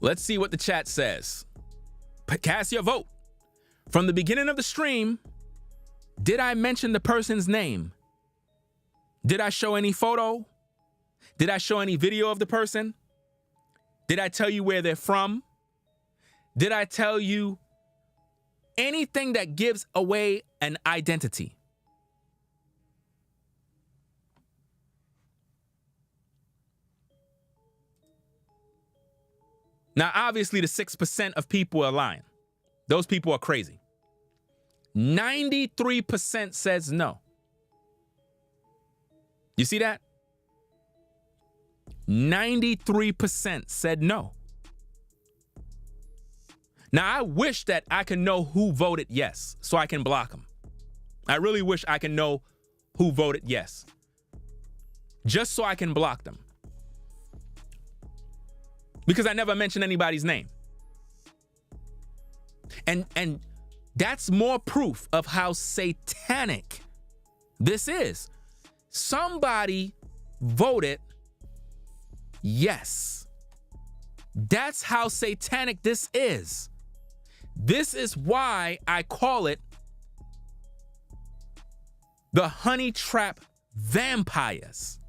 Let's see what the chat says. Cast your vote. From the beginning of the stream, did I mention the person's name? Did I show any photo? Did I show any video of the person? Did I tell you where they're from? Did I tell you anything that gives away an identity? Now, obviously, the 6% of people are lying. Those people are crazy. 93% says no. You see that? 93% said no. Now, I wish that I could know who voted yes so I can block them. I really wish I can know who voted yes, just so I can block them. Because I never mentioned anybody's name. And that's more proof of how satanic this is. Somebody voted yes. That's how satanic this is. This is why I call it the honey trap vampires.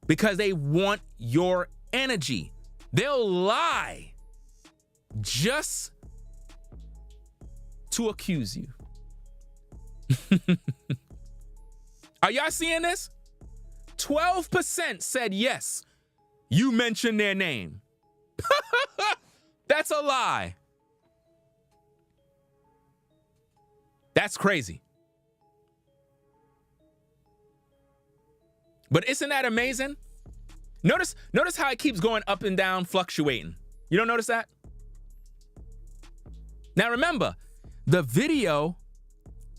Because they want your energy. They'll lie just to accuse you. Are y'all seeing this? 12% said yes. You mentioned their name. That's a lie. That's crazy. But isn't that amazing? Notice how it keeps going up and down, fluctuating. You don't notice that? Now remember, the video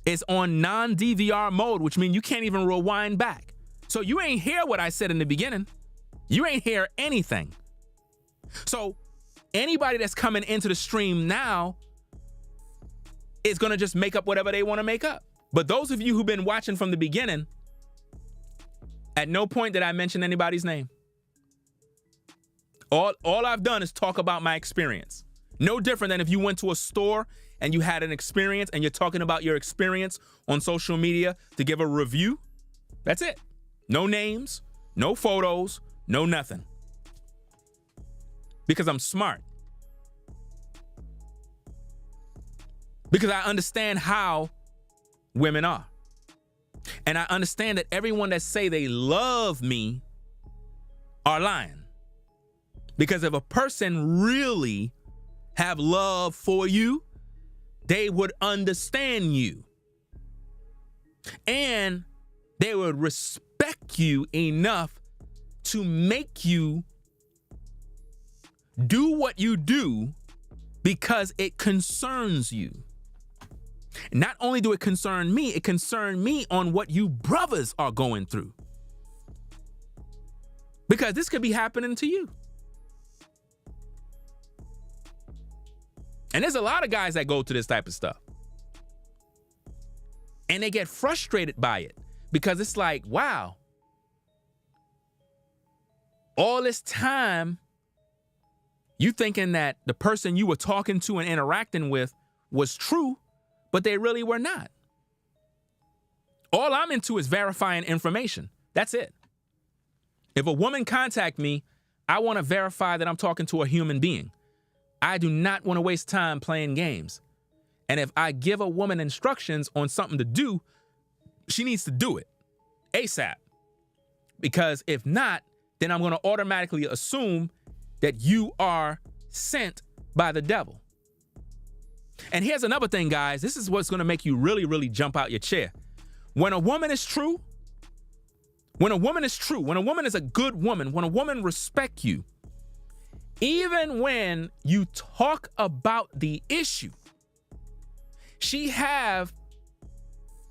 is on non-DVR mode, which means you can't even rewind back. So you ain't hear what I said in the beginning. You ain't hear anything. So anybody that's coming into the stream now is going to just make up whatever they want to make up. But those of you who've been watching from the beginning, at no point did I mention anybody's name. All I've done is talk about my experience. No different than if you went to a store and you had an experience and you're talking about your experience on social media to give a review. That's it. No names, no photos, no nothing. Because I'm smart. Because I understand how women are. And I understand that everyone that say they love me are lying. Because if a person really have love for you, they would understand you. And they would respect you enough to make you do what you do because it concerns you. Not only do it concern me, it concern me on what you brothers are going through. Because this could be happening to you. And there's a lot of guys that go to this type of stuff. And they get frustrated by it because it's like, wow, all this time you thinking that the person you were talking to and interacting with was true, but they really were not. All I'm into is verifying information. That's it. If a woman contact me, I want to verify that I'm talking to a human being. I do not want to waste time playing games. And if I give a woman instructions on something to do, she needs to do it ASAP. Because if not, then I'm going to automatically assume that you are sent by the devil. And here's another thing, guys. This is what's going to make you really, really jump out your chair. When a woman is true, when a woman is a good woman, when a woman respects you, even when you talk about the issue, she have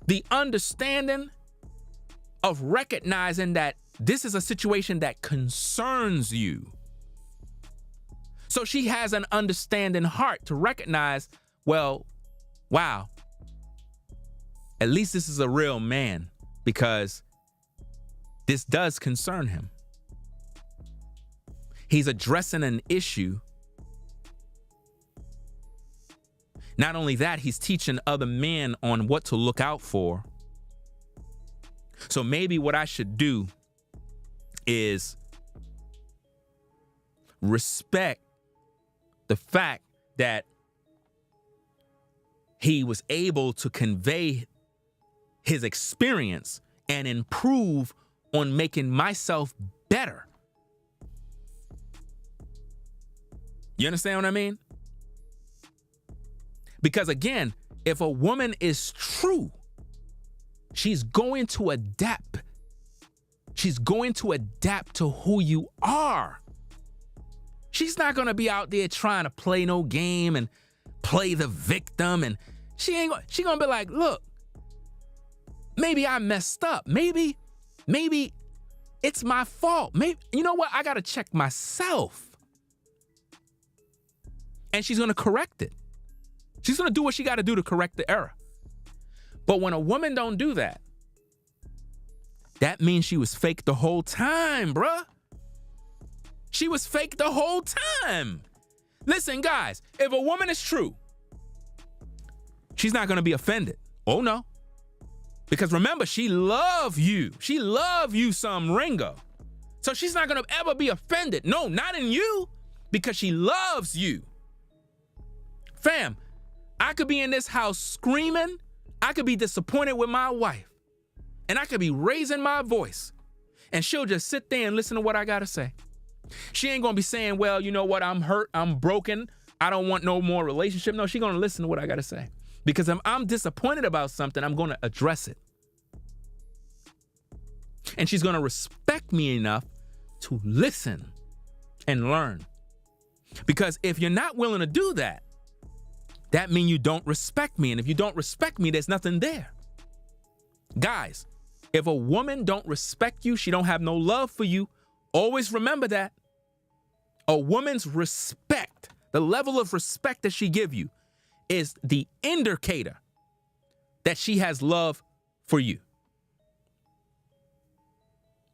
the understanding of recognizing that this is a situation that concerns you. So she has an understanding heart to recognize, well, wow, at least this is a real man because this does concern him. He's addressing an issue. Not only that, he's teaching other men on what to look out for. So maybe what I should do is respect the fact that he was able to convey his experience and improve on making myself better. You understand what I mean? Because again, if a woman is true, she's going to adapt. She's going to adapt to who you are. She's not going to be out there trying to play no game and play the victim. And she going to be like, look, maybe I messed up. Maybe it's my fault. Maybe, you know what? I got to check myself. And she's going to correct it. She's going to do what she got to do to correct the error. But when a woman don't do that, that means she was fake the whole time, bruh. She was fake the whole time. Listen, guys, if a woman is true, she's not going to be offended. Oh, no. Because remember, she love you. She love you some Ringo. So she's not going to ever be offended. No, not in you, because she loves you. Fam, I could be in this house screaming. I could be disappointed with my wife. And I could be raising my voice. And she'll just sit there and listen to what I got to say. She ain't going to be saying, well, you know what? I'm hurt. I'm broken. I don't want no more relationship. No, she's going to listen to what I got to say. Because if I'm disappointed about something, I'm going to address it. And she's going to respect me enough to listen and learn. Because if you're not willing to do that, that means you don't respect me. And if you don't respect me, there's nothing there. Guys, if a woman don't respect you, she don't have no love for you, always remember that. A woman's respect, the level of respect that she give you, is the indicator that she has love for you.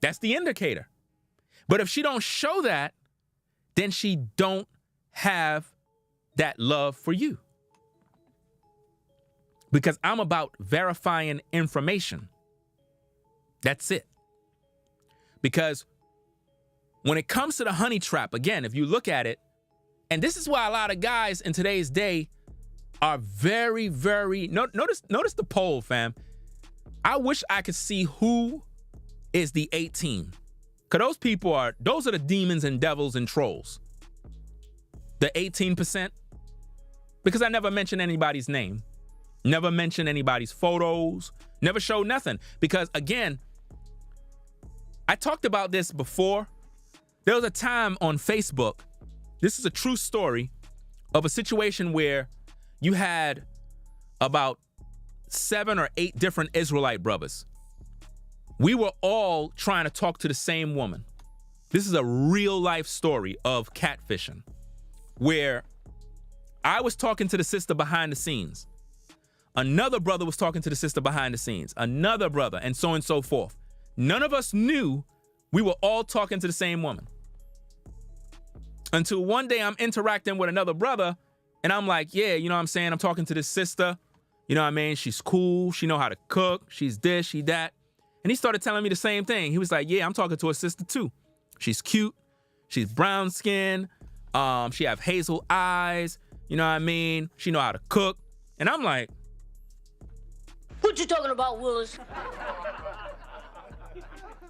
That's the indicator. But if she don't show that, then she don't have that love for you. Because I'm about verifying information. That's it. Because when it comes to the honey trap, again, if you look at it, and this is why a lot of guys in today's day are very, very, notice the poll, fam. I wish I could see who is the 18. Because those are the demons and devils and trolls. The 18%. Because I never mention anybody's name. Never mention anybody's photos. Never show nothing. Because again, I talked about this before. There was a time on Facebook, this is a true story, of a situation where you had about 7 or 8 different Israelite brothers. We were all trying to talk to the same woman. This is a real life story of catfishing, where I was talking to the sister behind the scenes. Another brother was talking to the sister behind the scenes. Another brother, and so on and so forth. None of us knew we were all talking to the same woman. Until one day I'm interacting with another brother, and I'm like, yeah, you know what I'm saying? I'm talking to this sister. You know what I mean? She's cool. She know how to cook. She's this, she that. And he started telling me the same thing. He was like, yeah, I'm talking to a sister too. She's cute. She's brown skin. She have hazel eyes. You know what I mean? She know how to cook. And I'm like, What you talking about, Willis?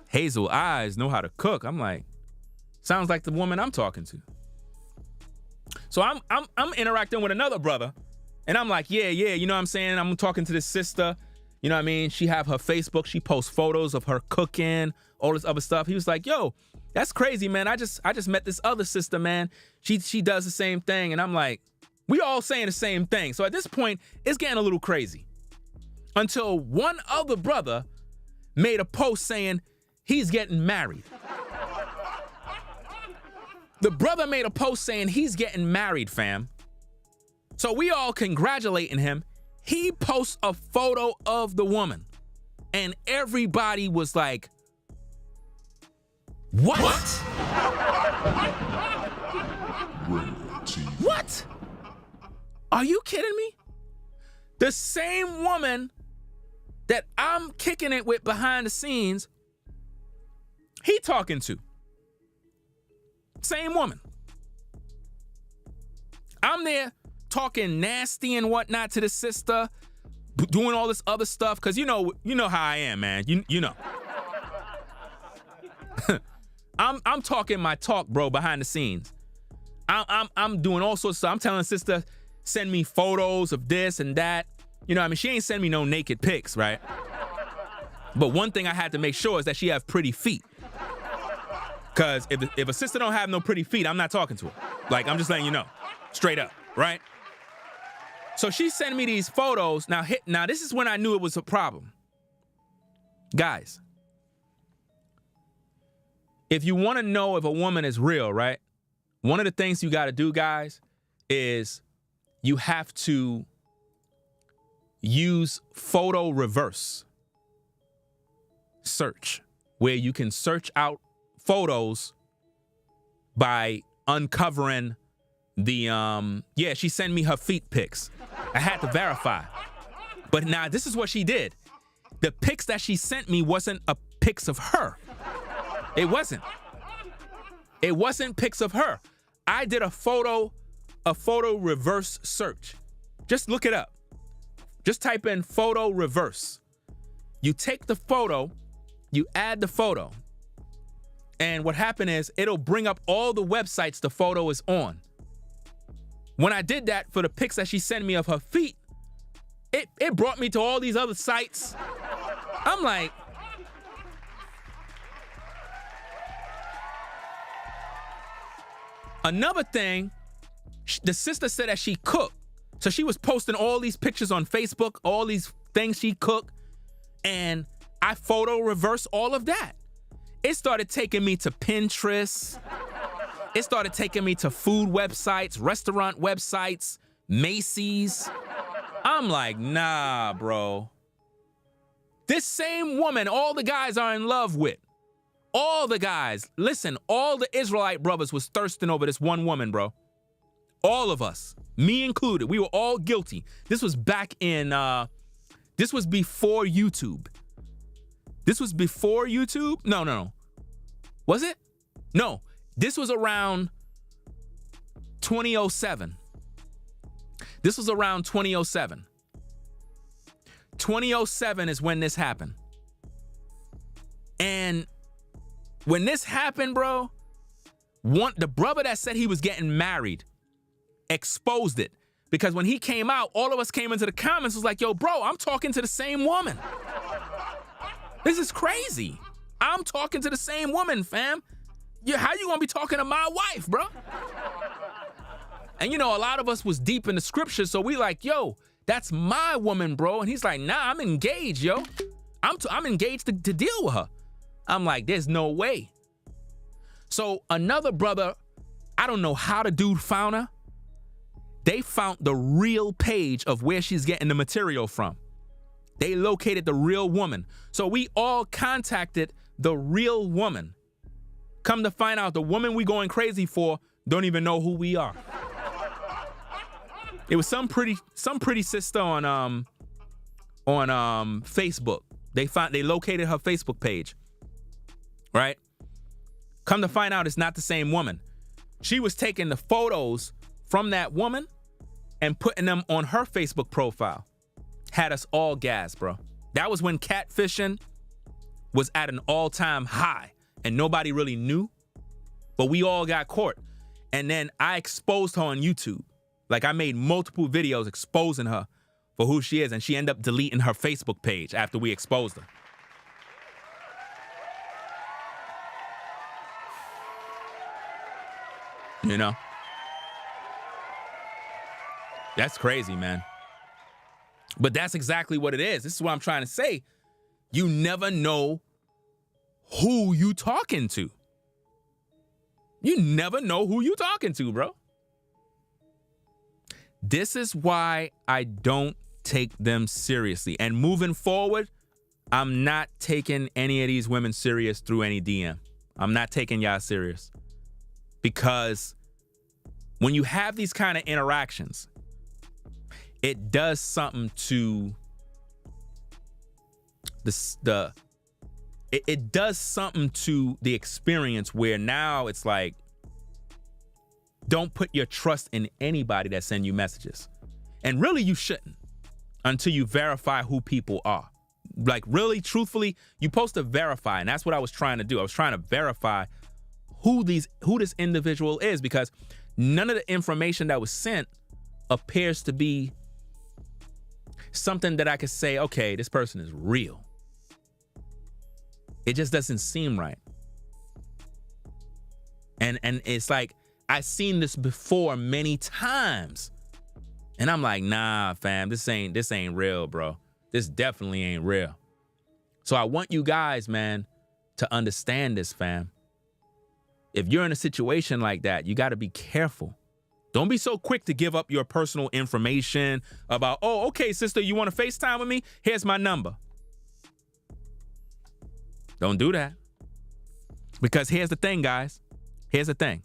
hazel eyes, know how to cook. I'm like, sounds like the woman I'm talking to. So I'm interacting with another brother, and I'm like, yeah, you know what I'm saying? I'm talking to this sister. You know what I mean? She have her Facebook. She posts photos of her cooking, all this other stuff. He was like, yo, that's crazy, man. I just met this other sister, man. She does the same thing. And I'm like, we all saying the same thing. So at this point, it's getting a little crazy. Until one other brother made a post saying he's getting married. The brother made a post saying he's getting married, fam. So we all congratulating him. He posts a photo of the woman. And everybody was like, what? What? Are you kidding me? The same woman that I'm kicking it with behind the scenes, he talking to. Same woman. I'm there talking nasty and whatnot to the sister, doing all this other stuff, because you know how I am, man. You know. I'm talking my talk, bro, behind the scenes. I'm doing all sorts of stuff. I'm telling the sister, send me photos of this and that. You know what I mean? She ain't send me no naked pics, right? But one thing I had to make sure is that she have pretty feet. Because if a sister don't have no pretty feet, I'm not talking to her. Like, I'm just letting you know. Straight up, right? So she sent me these photos. Now this is when I knew it was a problem. Guys, if you want to know if a woman is real, right? One of the things you got to do, guys, is you have to use photo reverse search. where you can search out photos by uncovering the, she sent me her feet pics. I had to verify. But now this is what she did. The pics that she sent me wasn't a pics of her. It wasn't. It wasn't pics of her. I did a photo reverse search. Just look it up. Just type in photo reverse. You take the photo, you add the photo, and what happened is it'll bring up all the websites the photo is on. When I did that for the pics that she sent me of her feet, it brought me to all these other sites. I'm like, another thing, the sister said that she cooked. So she was posting all these pictures on Facebook, all these things she cooked, and I photo reversed all of that. It started taking me to Pinterest. It started taking me to food websites, restaurant websites, Macy's. I'm like, nah, bro. This same woman all the guys are in love with. All the guys. Listen, all the Israelite brothers was thirsting over this one woman, bro. All of us, me included, we were all guilty. This was back in, this was before YouTube. This was before YouTube? No. Was it? No, this was around 2007. This was around 2007. 2007 is when this happened. And when this happened, bro, the brother that said he was getting married exposed it. Because when he came out, all of us came into the comments, was like, yo, bro, I'm talking to the same woman. This is crazy. I'm talking to the same woman, fam. How you gonna be talking to my wife, bro? And you know, a lot of us was deep in the scriptures, so we like, yo, that's my woman, bro. And he's like, nah, I'm engaged, yo. I'm engaged to deal with her. I'm like, there's no way. So another brother, I don't know how the dude found her. They found the real page of where she's getting the material from. They located the real woman. So we all contacted the real woman. Come to find out, the woman we going crazy for don't even know who we are. It was some pretty sister on Facebook. They located her Facebook page. Right? Come to find out, it's not the same woman. She was taking the photos from that woman and putting them on her Facebook profile. Had us all gassed, bro. That was when catfishing was at an all-time high and nobody really knew, but we all got caught. And then I exposed her on YouTube. Like, I made multiple videos exposing her for who she is, and she ended up deleting her Facebook page after we exposed her. You know? That's crazy, man. But that's exactly what it is. This is what I'm trying to say. You never know who you talking to. You never know who you talking to, bro. This is why I don't take them seriously. And moving forward, I'm not taking any of these women serious through any DM. I'm not taking y'all serious. Because when you have these kind of interactions, it does something to it does something to the experience where now it's like, don't put your trust in anybody that send you messages. And really you shouldn't until you verify who people are. Like, really, truthfully, you're supposed to verify, and that's what I was trying to do. I was trying to verify who this individual is, because none of the information that was sent appears to be something that I could say, okay, this person is real. It just doesn't seem right. And it's like, I've seen this before many times. And I'm like, nah, fam, this ain't real, bro. This definitely ain't real. So I want you guys, man, to understand this, fam. If you're in a situation like that, you got to be careful. Don't be so quick to give up your personal information about, oh, okay, sister, you want to FaceTime with me? Here's my number. Don't do that. Because here's the thing, guys. Here's the thing.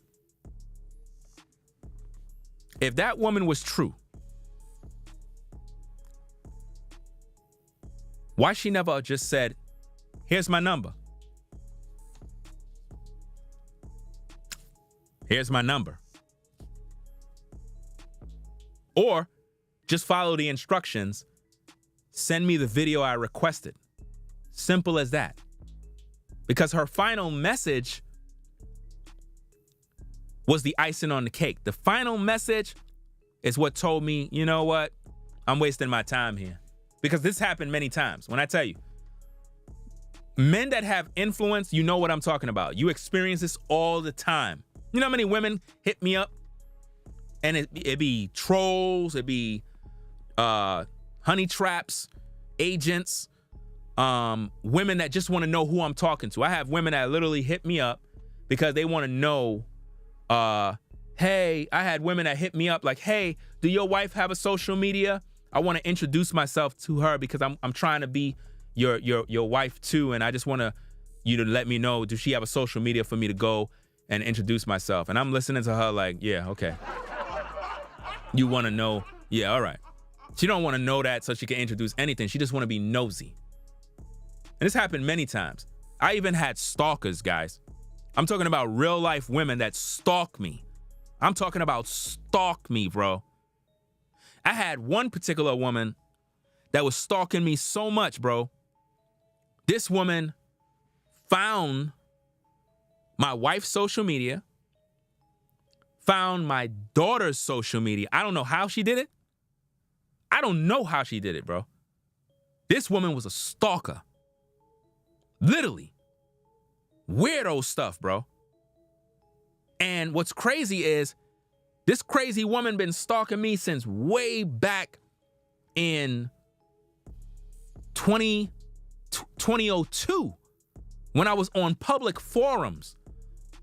If that woman was true, why she never just said, here's my number. Here's my number. Or just follow the instructions. Send me the video I requested. Simple as that. Because her final message was the icing on the cake. The final message is what told me, you know what? I'm wasting my time here. Because this happened many times. When I tell you, men that have influence, you know what I'm talking about. You experience this all the time. You know how many women hit me up? And it be trolls, it be honey traps, agents, women that just want to know who I'm talking to. I have women that literally hit me up because they want to know, hey, I had women that hit me up like, hey, do your wife have a social media? I want to introduce myself to her because I'm trying to be your wife too, and I just want you to let me know, does she have a social media for me to go and introduce myself? And I'm listening to her like, yeah, okay. You want to know? Yeah, all right. She don't want to know that so she can introduce anything. She just want to be nosy. And this happened many times. I even had stalkers, guys. I'm talking about real life women that stalk me. I'm talking about stalk me, bro. I had one particular woman that was stalking me so much, bro. This woman found my wife's social media, found my daughter's social media. I don't know how she did it. I don't know how she did it, bro. This woman was a stalker. Literally. Weirdo stuff, bro. And what's crazy is this crazy woman been stalking me since way back in 2002 when I was on public forums,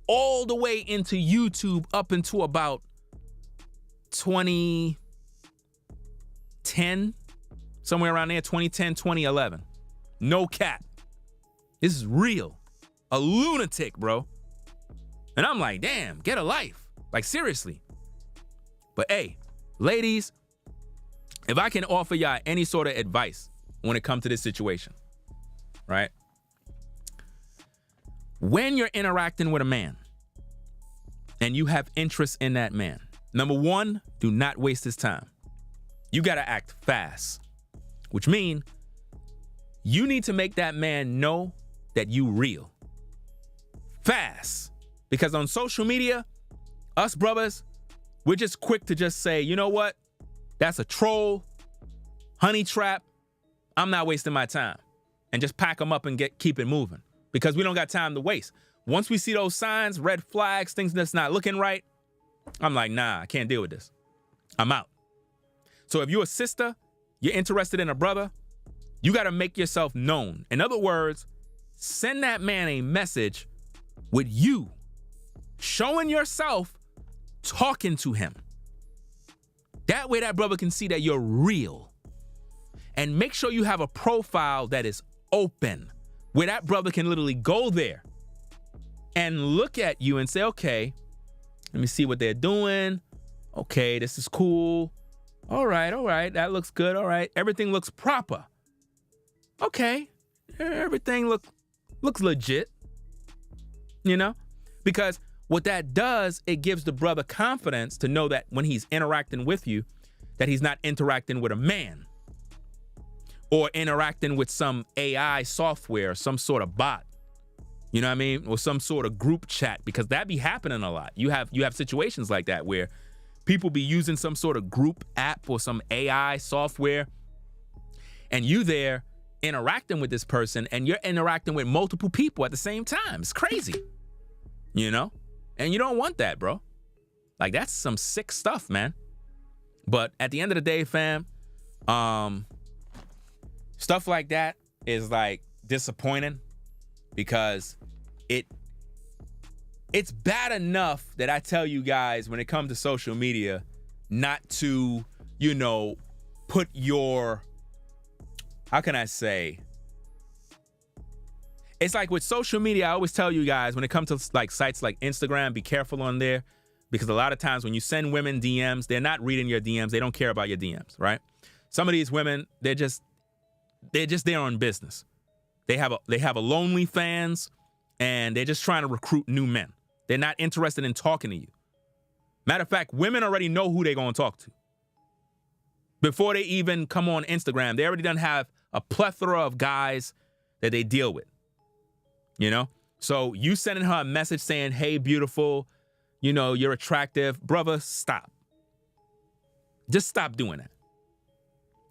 all the way into YouTube up into about 2010, somewhere around there, 2010, 2011. No cap. This is real. A lunatic, bro. And I'm like, damn, get a life. Like, seriously. But hey, ladies, if I can offer y'all any sort of advice when it comes to this situation, right? When you're interacting with a man and you have interest in that man, number one, do not waste his time. You got to act fast, which means you need to make that man know that you real. Fast. Because on social media, us brothers, we're just quick to just say, you know what? That's a troll, honey trap. I'm not wasting my time. And just pack them up and keep it moving. Because we don't got time to waste. Once we see those signs, red flags, things that's not looking right, I'm like, nah, I can't deal with this. I'm out. So if you're a sister, you're interested in a brother, you got to make yourself known. In other words, send that man a message with you showing yourself talking to him. That way that brother can see that you're real. And make sure you have a profile that is open, where that brother can literally go there and look at you and say, okay, let me see what they're doing. Okay, this is cool. All right, that looks good. All right, everything looks proper. Okay, everything looks legit, you know? Because what that does, it gives the brother confidence to know that when he's interacting with you, that he's not interacting with a man or interacting with some AI software, some sort of bot, you know what I mean? Or some sort of group chat, because that be happening a lot. You have situations like that where people be using some sort of group app or some AI software, and you there interacting with this person, and you're interacting with multiple people at the same time. It's crazy, you know? And you don't want that, bro. Like, that's some sick stuff, man. But at the end of the day, fam, stuff like that is like disappointing, because it's bad enough that I tell you guys when it comes to social media not to, you know, put your, how can I say? It's like with social media, I always tell you guys, when it comes to like sites like Instagram, be careful on there, because a lot of times when you send women DMs, they're not reading your DMs. They don't care about your DMs, right? Some of these women, they're just there on business. They have a lonely fans, and they're just trying to recruit new men. They're not interested in talking to you. Matter of fact, women already know who they're going to talk to. Before they even come on Instagram, they already done have a plethora of guys that they deal with. You know? So you sending her a message saying, hey, beautiful, you know, you're attractive. Brother, stop. Just stop doing that.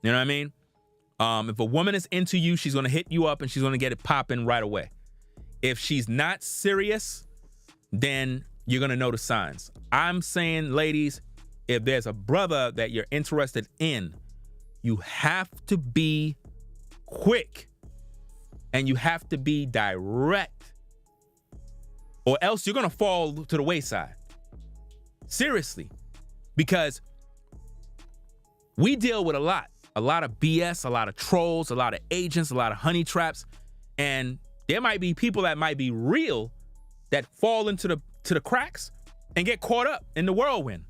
You know what I mean? If a woman is into you, she's going to hit you up and she's going to get it popping right away. If she's not serious, then you're going to know the signs. I'm saying, ladies, if there's a brother that you're interested in, you have to be quick and you have to be direct, or else you're going to fall to the wayside. Seriously, because we deal with a lot of BS, a lot of trolls, a lot of agents, a lot of honey traps, and there might be people that might be real that fall into the cracks and get caught up in the whirlwind.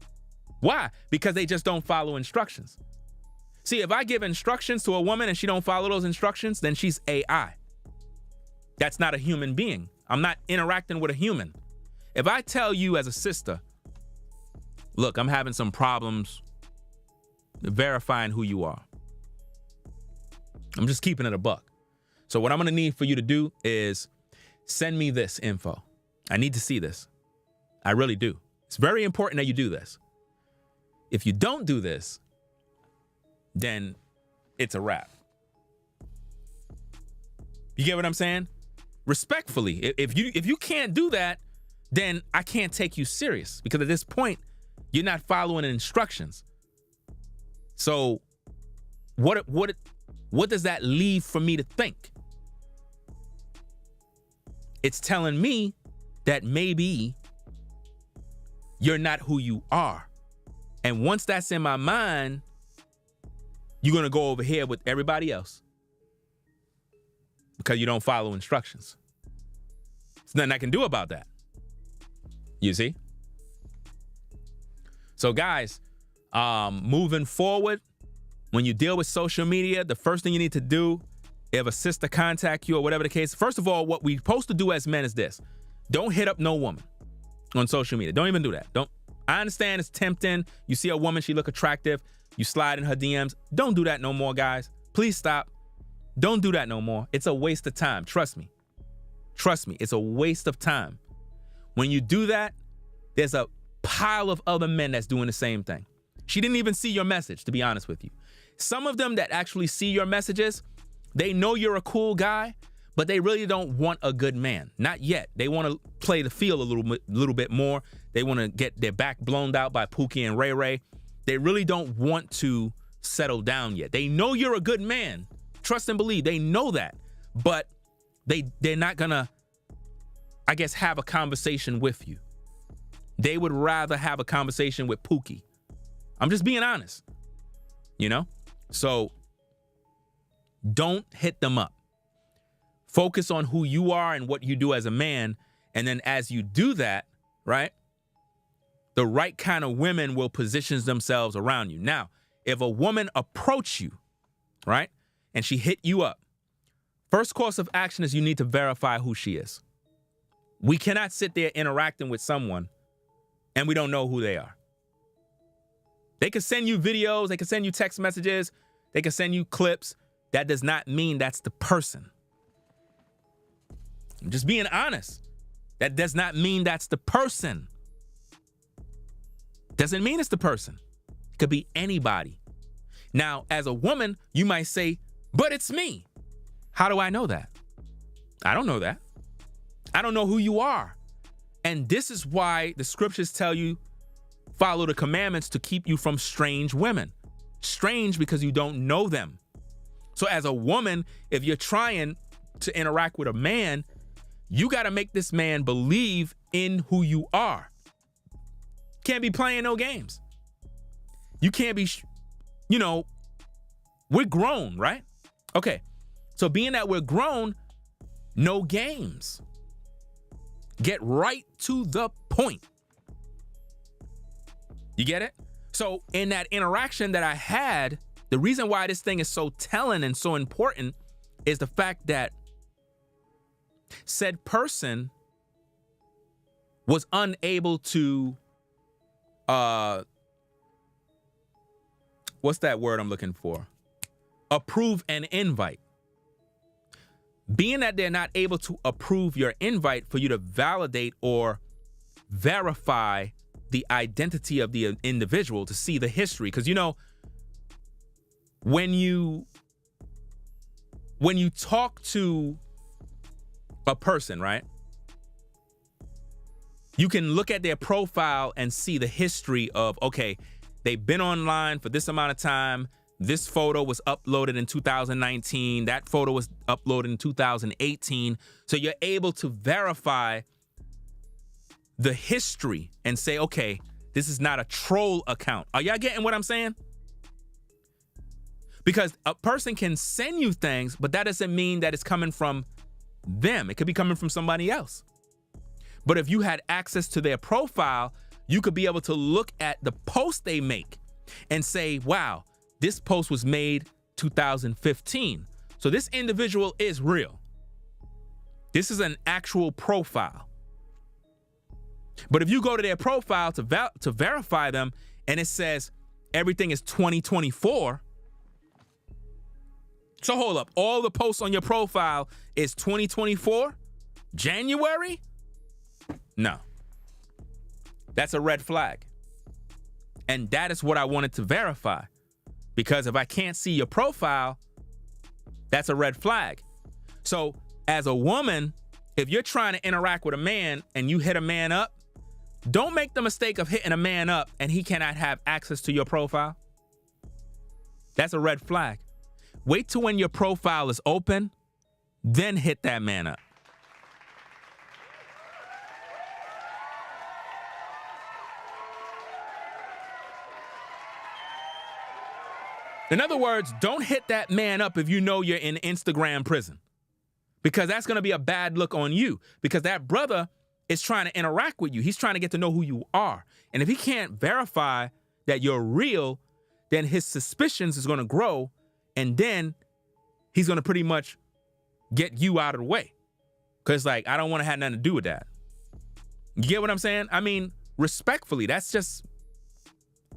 Why? Because they just don't follow instructions. See, if I give instructions to a woman and she don't follow those instructions, then she's AI. That's not a human being. I'm not interacting with a human. If I tell you as a sister, look, I'm having some problems verifying who you are, I'm just keeping it a buck. So what I'm gonna need for you to do is send me this info. I need to see this. I really do. It's very important that you do this. If you don't do this, then it's a wrap. You get what I'm saying? Respectfully, if you can't do that, then I can't take you serious, because at this point, you're not following the instructions. So what does that leave for me to think? It's telling me that maybe you're not who you are. And once that's in my mind, you're going to go over here with everybody else because you don't follow instructions. There's nothing I can do about that. You see? So guys, moving forward, when you deal with social media, the first thing you need to do, if a sister contact you or whatever the case, first of all, what we're supposed to do as men is this: don't hit up no woman on social media. Don't even do that. I understand it's tempting. You see a woman, she look attractive, you slide in her DMs. Don't do that no more, guys. Please stop. Don't do that no more. It's a waste of time. Trust me. Trust me. It's a waste of time. When you do that, there's a pile of other men that's doing the same thing. She didn't even see your message, to be honest with you. Some of them that actually see your messages, they know you're a cool guy, but they really don't want a good man. Not yet. They want to play the field a little bit more. They want to get their back blown out by Pookie and Ray Ray. They really don't want to settle down yet. They know you're a good man. Trust and believe. They know that. But they're not going to, I guess, have a conversation with you. They would rather have a conversation with Pookie. I'm just being honest, you know? So don't hit them up. Focus on who you are and what you do as a man. And then as you do that, right, the right kind of women will position themselves around you. Now, if a woman approach you, right, and she hit you up, first course of action is you need to verify who she is. We cannot sit there interacting with someone and we don't know who they are. They can send you videos, they can send you text messages, they can send you clips. That does not mean that's the person. I'm just being honest. That does not mean that's the person. Doesn't mean it's the person. It could be anybody. Now, as a woman, you might say, but it's me. How do I know that? I don't know that. I don't know who you are. And this is why the scriptures tell you, follow the commandments to keep you from strange women. Strange because you don't know them. So as a woman, if you're trying to interact with a man, you got to make this man believe in who you are. Can't be playing no games. You can't be, we're grown, right? Okay. So being that we're grown, No games. Get right to the point. You get it? So in that interaction that I had, the reason why this thing is so telling and so important is the fact that said person was unable to, what's that word I'm looking for? Approve an invite. Being that they're not able to approve your invite for you to validate or verify the identity of the individual, to see the history. Because, you know, when you talk to a person, right, you can look at their profile and see the history of, okay, they've been online for this amount of time. This photo was uploaded in 2019. That photo was uploaded in 2018. So you're able to verify the history and say, okay, this is not a troll account. Are y'all getting what I'm saying? Because a person can send you things, but that doesn't mean that it's coming from them. It could be coming from somebody else. But if you had access to their profile, you could be able to look at the post they make and say, wow, this post was made 2015. So this individual is real. This is an actual profile. But if you go to their profile to verify them and it says everything is 2024, so hold up, all the posts on your profile is 2024? January? No. That's a red flag. And that is what I wanted to verify. Because if I can't see your profile, that's a red flag. So as a woman, if you're trying to interact with a man and you hit a man up, don't make the mistake of hitting a man up and he cannot have access to your profile. That's a red flag. Wait till when your profile is open, then hit that man up. In other words, don't hit that man up if you know you're in Instagram prison, because that's going to be a bad look on you, because that brother is trying to interact with you. He's trying to get to know who you are. And if he can't verify that you're real, then his suspicions is going to grow, and then he's going to pretty much get you out of the way. Because, like, I don't want to have nothing to do with that. You get what I'm saying? I mean, respectfully, that's just,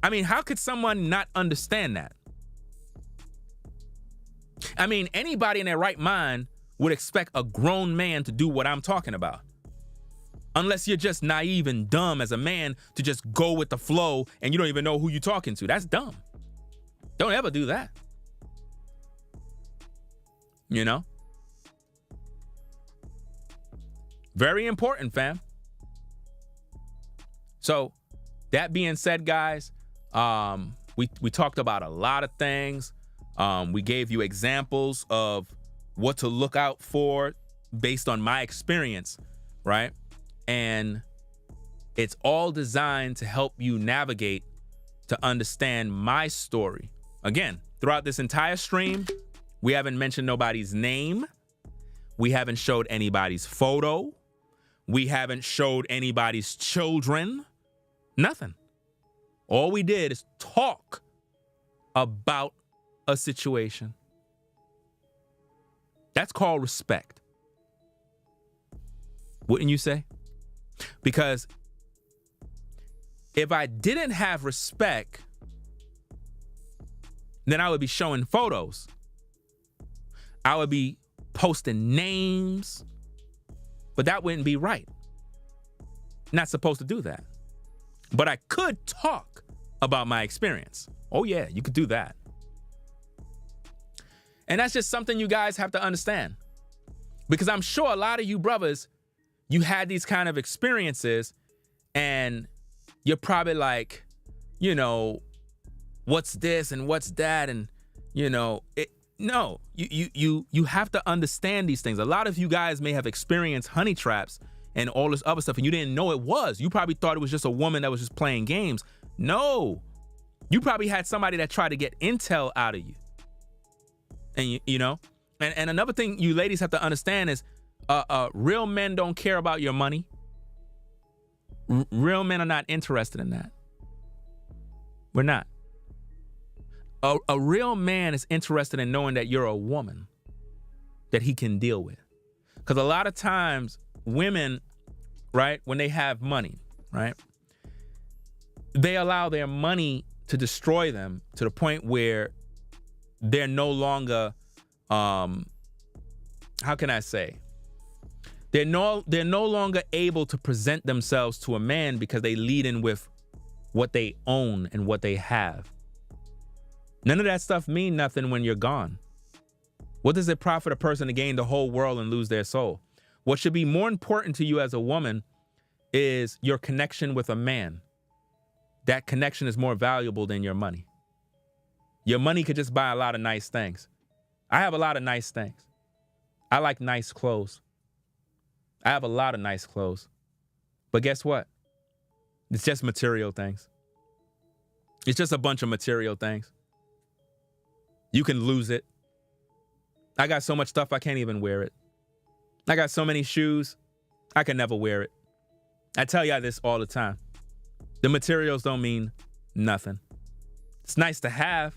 I mean, how could someone not understand that? I mean, anybody in their right mind would expect a grown man to do what I'm talking about. Unless you're just naive and dumb as a man to just go with the flow and you don't even know who you're talking to. That's dumb. Don't ever do that. You know? Very important, fam. So, that being said, guys, we talked about a lot of things. We gave you examples of what to look out for based on my experience, right? And it's all designed to help you navigate to understand my story. Again, throughout this entire stream, we haven't mentioned nobody's name. We haven't showed anybody's photo. We haven't showed anybody's children. Nothing. All we did is talk about a situation. That's called respect. Wouldn't you say? Because if I didn't have respect, then I would be showing photos. I would be posting names, but that wouldn't be right. Not supposed to do that. But I could talk about my experience. Oh yeah, you could do that. And that's just something you guys have to understand. Because I'm sure a lot of you brothers, you had these kind of experiences and you're probably like, you know, what's this and what's that? And, you know, you have to understand these things. A lot of you guys may have experienced honey traps and all this other stuff and you didn't know it was. You probably thought it was just a woman that was just playing games. No, you probably had somebody that tried to get intel out of you. And you know, and another thing you ladies have to understand is Real men don't care about your money. Real men are not interested in that. We're not. A real man is interested in knowing that you're a woman that he can deal with. Because a lot of times women, right, when they have money, right, they allow their money to destroy them to the point where they're no longer, how can I say? They're no longer able to present themselves to a man because they lead in with what they own and what they have. None of that stuff mean nothing when you're gone. What does it profit a person to gain the whole world and lose their soul? What should be more important to you as a woman is your connection with a man. That connection is more valuable than your money. Your money could just buy a lot of nice things. I have a lot of nice things. I like nice clothes. I have a lot of nice clothes. But guess what? It's just material things. It's just a bunch of material things. You can lose it. I got so much stuff I can't even wear it. I got so many shoes, I can never wear it. I tell y'all this all the time. The materials don't mean nothing. It's nice to have.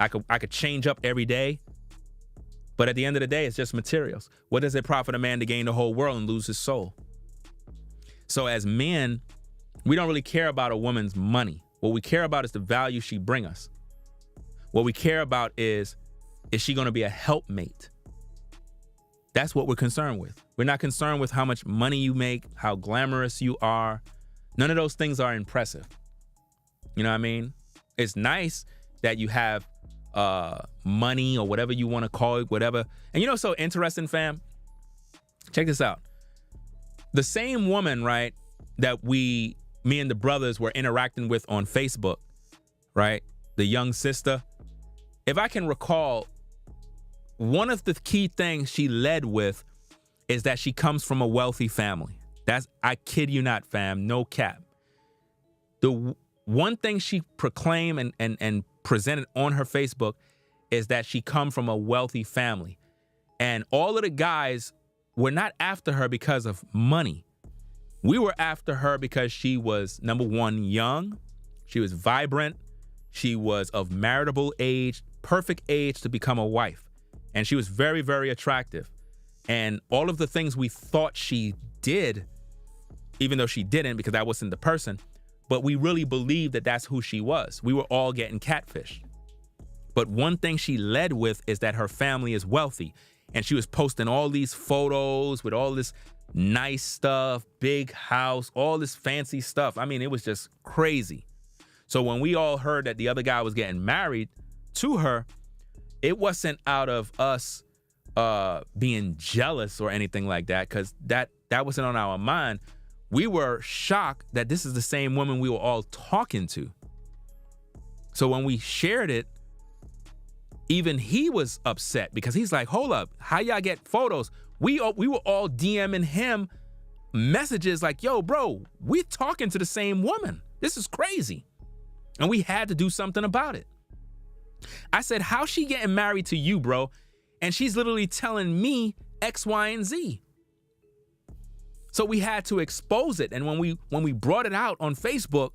I could change up every day. But at the end of the day, it's just materials. What does it profit a man to gain the whole world and lose his soul? So as men, we don't really care about a woman's money. What we care about is the value she brings us. What we care about is she going to be a helpmate? That's what we're concerned with. We're not concerned with how much money you make, how glamorous you are. None of those things are impressive. You know what I mean? It's nice that you have money or whatever you want to call it, whatever. And you know what's so interesting, fam? Check this out. The same woman, right, that me and the brothers were interacting with on Facebook, right? The young sister. If I can recall, one of the key things she led with is that she comes from a wealthy family. I kid you not, fam, no cap. The one thing she proclaimed and presented on her Facebook is that she come from a wealthy family. And all of the guys were not after her because of money. We were after her because she was, number one, young. She was vibrant. She was of marriageable age, perfect age to become a wife. And she was very, very attractive. And all of the things we thought she did, even though she didn't because that wasn't the person, but we really believed that that's who she was. We were all getting catfished. But one thing she led with is that her family is wealthy. And she was posting all these photos with all this nice stuff, big house, all this fancy stuff. I mean, it was just crazy. So when we all heard that the other guy was getting married to her, it wasn't out of us being jealous or anything like that, because that wasn't on our mind. We were shocked that this is the same woman we were all talking to. So when we shared it, even he was upset because he's like, hold up, how y'all get photos? We were all DMing him messages like, yo, bro, we're talking to the same woman. This is crazy. And we had to do something about it. I said, how's she getting married to you, bro? And she's literally telling me X, Y, and Z. So we had to expose it. And when we brought it out on Facebook,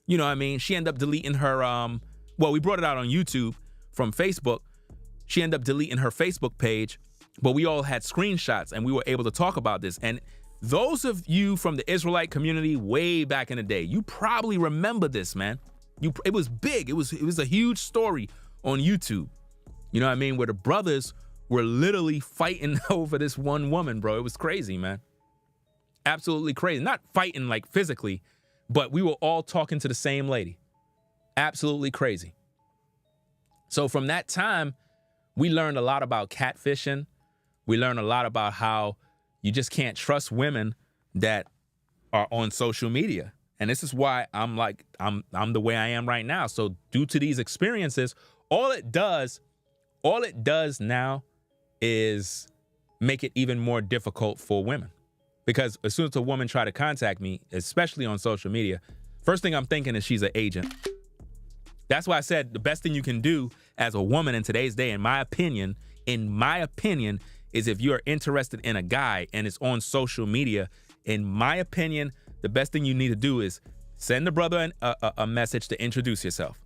you know what I mean? She ended up deleting her, we brought it out on YouTube from Facebook. She ended up deleting her Facebook page, but we all had screenshots and we were able to talk about this. And those of you from the Israelite community way back in the day, you probably remember this, man. It was big. It was a huge story on YouTube. You know what I mean? Where the brothers were literally fighting over this one woman, bro. It was crazy, man. Absolutely crazy. Not fighting like physically, but we were all talking to the same lady. Absolutely crazy. So from that time, we learned a lot about catfishing. We learned a lot about how you just can't trust women that are on social media. And this is why I'm the way I am right now. So due to these experiences, all it does now is make it even more difficult for women. Because as soon as a woman try to contact me, especially on social media, first thing I'm thinking is she's an agent. That's why I said the best thing you can do as a woman in today's day, in my opinion, is if you're interested in a guy and it's on social media, in my opinion, the best thing you need to do is send the brother a message to introduce yourself.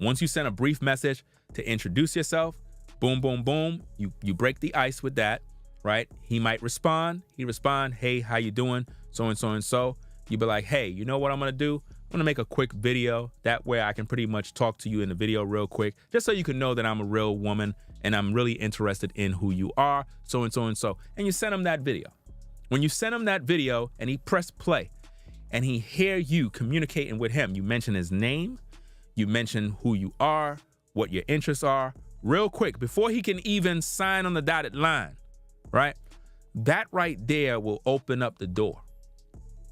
Once you send a brief message to introduce yourself, boom, boom, boom, you break the ice with that, right? He might respond. He respond, hey, how you doing? So and so and so. You be like, hey, you know what I'm gonna do? I'm gonna make a quick video. That way I can pretty much talk to you in the video real quick, just so you can know that I'm a real woman and I'm really interested in who you are, so and so and so. And you send him that video. When you send him that video and he press play and he hear you communicating with him, you mention his name, you mention who you are, what your interests are, real quick, before he can even sign on the dotted line, right? That right there will open up the door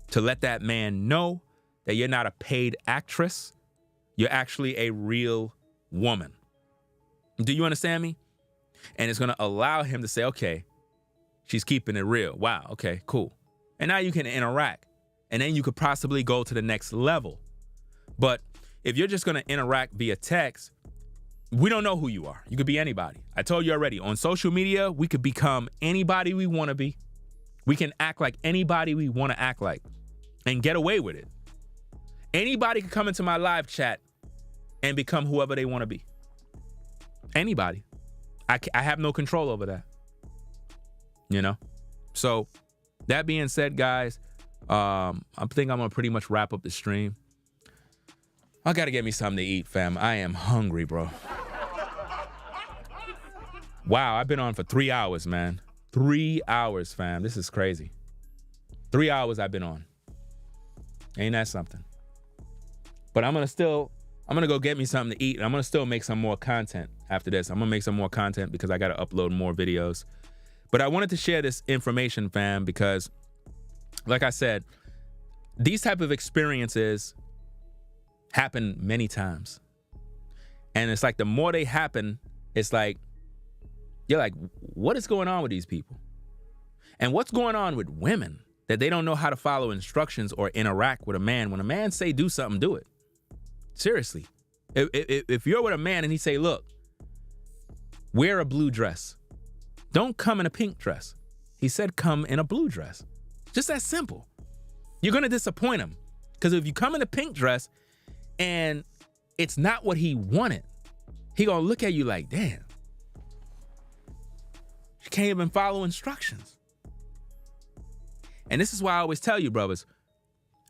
to let that man know that you're not a paid actress. You're actually a real woman. Do you understand me? And it's going to allow him to say, okay, she's keeping it real. Wow, okay, cool. And now you can interact. And then you could possibly go to the next level. But if you're just going to interact via text, we don't know who you are. You could be anybody. I told you already, on social media, we could become anybody we want to be. We can act like anybody we want to act like and get away with it. Anybody can come into my live chat and become whoever they want to be. Anybody. I have no control over that. You know? So, that being said, guys, I think I'm going to pretty much wrap up the stream. I got to get me something to eat, fam. I am hungry, bro. Wow, I've been on for 3 hours, man. 3 hours, fam. This is crazy. 3 hours I've been on. Ain't that something? But I'm going to go get me something to eat. And I'm going to still make some more content after this. I'm going to make some more content because I got to upload more videos. But I wanted to share this information, fam, because like I said, these type of experiences happen many times. And it's like the more they happen, it's like, you're like, what is going on with these people? And what's going on with women that they don't know how to follow instructions or interact with a man? When a man say do something, do it. Seriously. If you're with a man and he say, look, wear a blue dress. Don't come in a pink dress. He said come in a blue dress. Just that simple. You're going to disappoint him. Because if you come in a pink dress and it's not what he wanted, he going to look at you like, damn. She can't even follow instructions. And this is why I always tell you, brothers,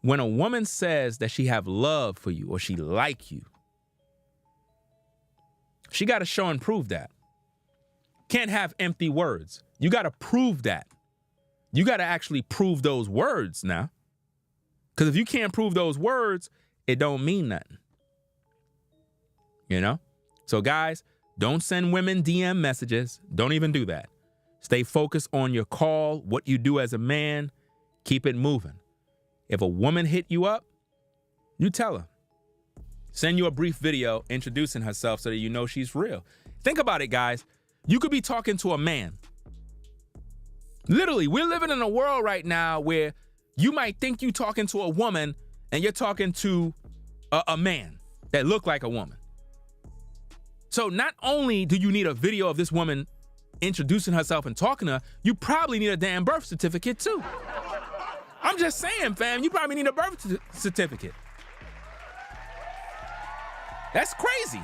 when a woman says that she have love for you or she like you, she got to show and prove that. Can't have empty words. You got to prove that. You got to actually prove those words now. Because if you can't prove those words, it don't mean nothing. You know? So guys, don't send women DM messages. Don't even do that. Stay focused on your call, what you do as a man. Keep it moving. If a woman hit you up, you tell her. Send you a brief video introducing herself so that you know she's real. Think about it, guys. You could be talking to a man. Literally, we're living in a world right now where you might think you're talking to a woman and you're talking to a man that look like a woman. So not only do you need a video of this woman introducing herself and talking to her, you probably need a damn birth certificate too. I'm just saying, fam, you probably need a birth certificate. That's crazy.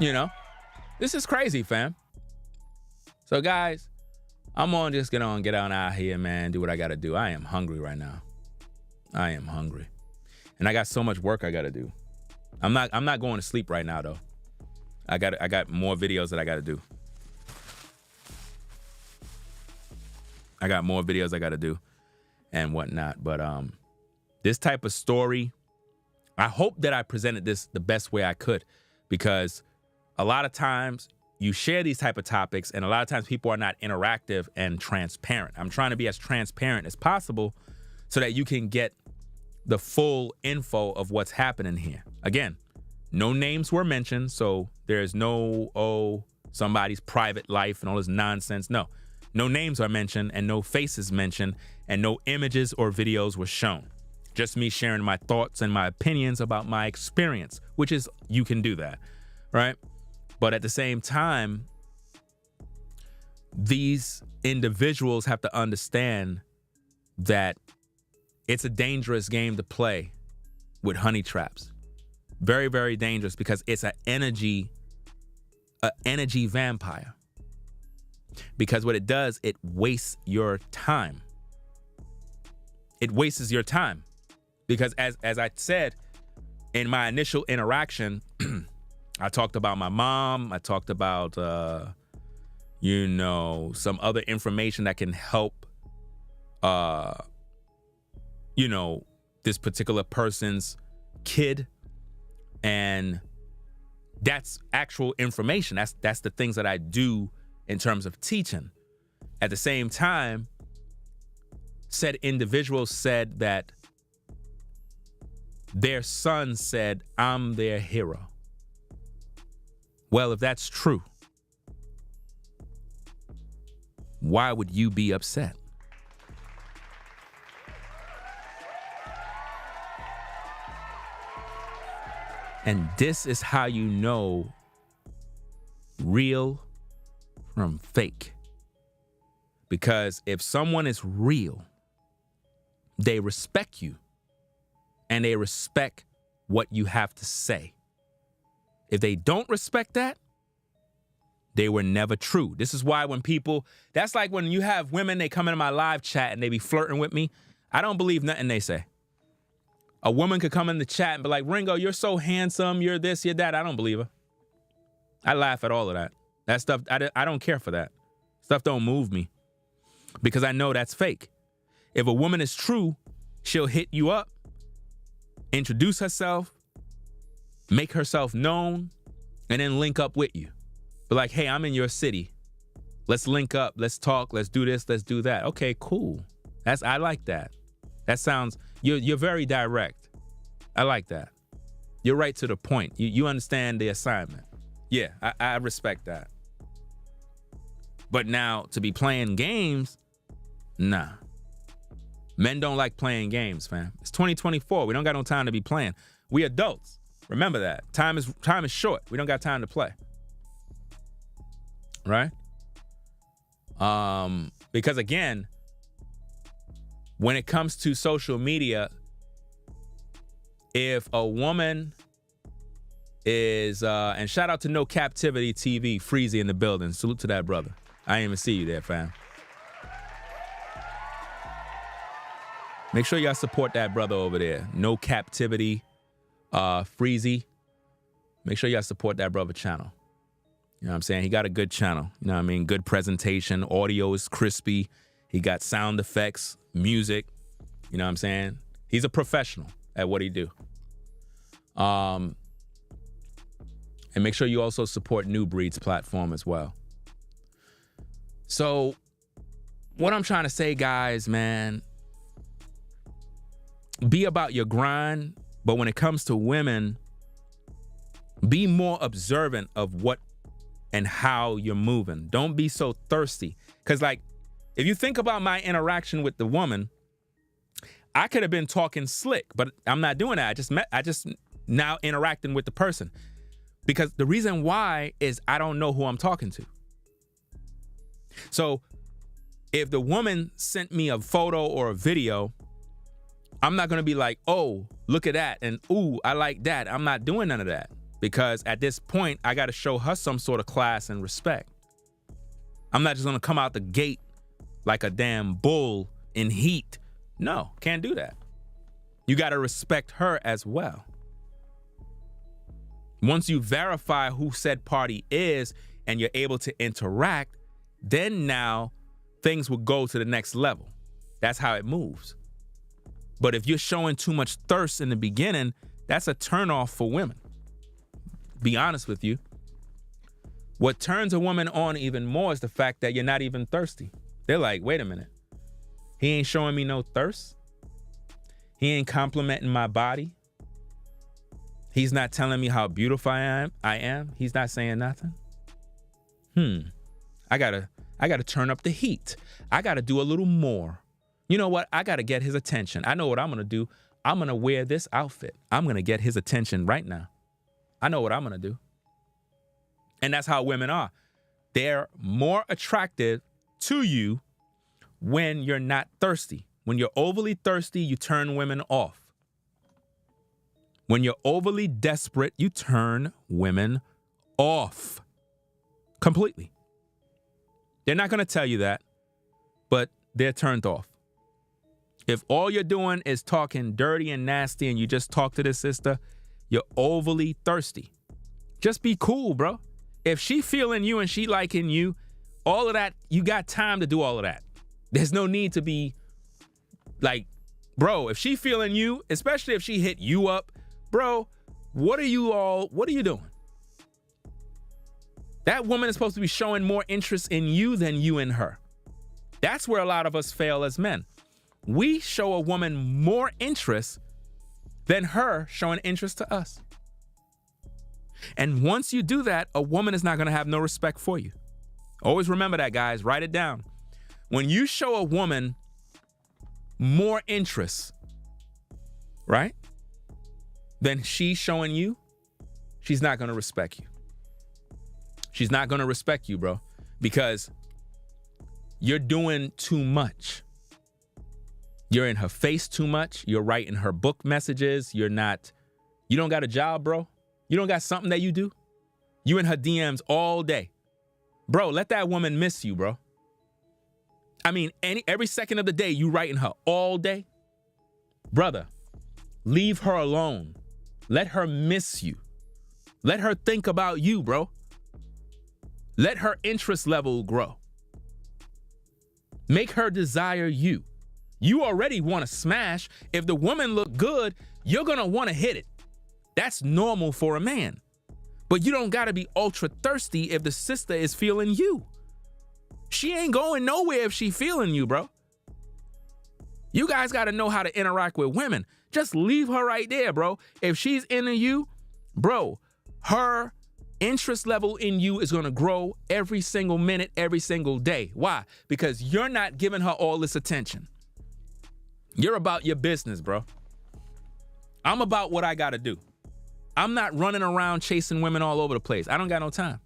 You know, this is crazy, fam. So guys, I'm on just get on out here, man, do what I gotta do. I am hungry right now. I am hungry. And I got so much work I gotta do. I'm not going to sleep right now though. I got more videos that I gotta do. I got more videos I gotta do and whatnot. But this type of story, I hope that I presented this the best way I could, because a lot of times you share these type of topics and a lot of times people are not interactive and transparent. I'm trying to be as transparent as possible so that you can get the full info of what's happening here. Again, no names were mentioned, so there's no, somebody's private life and all this nonsense. No names are mentioned and no faces mentioned and no images or videos were shown. just me sharing my thoughts and my opinions about my experience, which is, you can do that, right? But at the same time, these individuals have to understand that it's a dangerous game to play with honey traps. Very, very dangerous, because it's an energy vampire. Because what it does, it wastes your time. It wastes your time. Because as I said in my initial interaction, I talked about my mom. I talked about, some other information that can help, this particular person's kid. And that's actual information. That's the things that I do in terms of teaching. At the same time, said individual said that their son said, "I'm their hero." Well, if that's true, why would you be upset? And this is how you know real from fake. Because if someone is real, they respect you and they respect what you have to say. If they don't respect that, they were never true. This is why when people, that's like when you have women, they come into my live chat and they be flirting with me. I don't believe nothing they say. A woman could come in the chat and be like, "Ringo, you're so handsome, you're this, you're that." I don't believe her. I laugh at all of that. That stuff, I don't care for that. Stuff don't move me, because I know that's fake. If a woman is true, she'll hit you up, introduce herself, make herself known, and then link up with you. Be like, "Hey, I'm in your city. Let's link up. Let's talk. Let's do this. Let's do that." Okay, cool. I like that. That sounds, you're very direct. I like that. You're right to the point. You understand the assignment. Yeah, I respect that. But now to be playing games, nah. Men don't like playing games, fam. It's 2024. We don't got no time to be playing. We adults. Remember that. Time is short. We don't got time to play. Right? Because again, when it comes to social media, if a woman is, and shout out to No Captivity TV, Freezy in the building. Salute to that brother. I didn't even see you there, fam. Make sure y'all support that brother over there. No Captivity, Freezy. Make sure y'all support that brother channel. You know what I'm saying? He got a good channel. You know what I mean? Good presentation. Audio is crispy. He got sound effects, music. You know what I'm saying? He's a professional at what he do. And make sure you also support New Breed's platform as well. So what I'm trying to say, guys, man, be about your grind. But when it comes to women, be more observant of what and how you're moving. Don't be so thirsty. Because, like, if you think about my interaction with the woman, I could have been talking slick, but I'm not doing that. I just now interacting with the person. Because the reason why is I don't know who I'm talking to. So if the woman sent me a photo or a video, I'm not going to be like, "Oh, look at that," and "Ooh, I like that." I'm not doing none of that. Because at this point, I got to show her some sort of class and respect. I'm not just going to come out the gate like a damn bull in heat. No, can't do that. You got to respect her as well. Once you verify who said party is and you're able to interact, then now things will go to the next level. That's how it moves. But if you're showing too much thirst in the beginning, that's a turnoff for women. Be honest with you. What turns a woman on even more is the fact that you're not even thirsty. They're like, "Wait a minute. He ain't showing me no thirst. He ain't complimenting my body. He's not telling me how beautiful I am. He's not saying nothing. I gotta turn up the heat. I gotta do a little more. You know what? I gotta get his attention. I know what I'm gonna do. I'm going to wear this outfit. I'm going to get his attention right now. I know what I'm going to do. And that's how women are. They're more attractive to you when you're not thirsty. When you're overly thirsty, you turn women off. When you're overly desperate, you turn women off completely. They're not going to tell you that, but they're turned off. If all you're doing is talking dirty and nasty and you just talk to this sister, you're overly thirsty. Just be cool, bro. If she feeling you and she liking you, all of that, you got time to do all of that. There's no need to be like, bro, if she feeling you, especially if she hit you up, bro, what are you doing? That woman is supposed to be showing more interest in you than you in her. That's where a lot of us fail as men. We show a woman more interest than her showing interest to us. And once you do that, a woman is not going to have no respect for you. Always remember that, guys. Write it down. When you show a woman more interest, right, than she's showing you, she's not going to respect you. She's not going to respect you, bro, because you're doing too much. You're in her face too much. You're writing her book messages. You don't got a job, bro. You don't got something that you do. You in her DMs all day. Bro, let that woman miss you, bro. I mean, every second of the day, you writing her all day. Brother, leave her alone. Let her miss you. Let her think about you, bro. Let her interest level grow. Make her desire you. You already want to smash. If the woman look good, you're going to want to hit it. That's normal for a man. But you don't got to be ultra thirsty if the sister is feeling you. She ain't going nowhere if she feeling you, bro. You guys got to know how to interact with women. Just leave her right there, bro. If she's into you, bro, her interest level in you is going to grow every single minute, every single day. Why? Because you're not giving her all this attention. You're about your business, bro. I'm about what I got to do. I'm not running around chasing women all over the place. I don't got no time.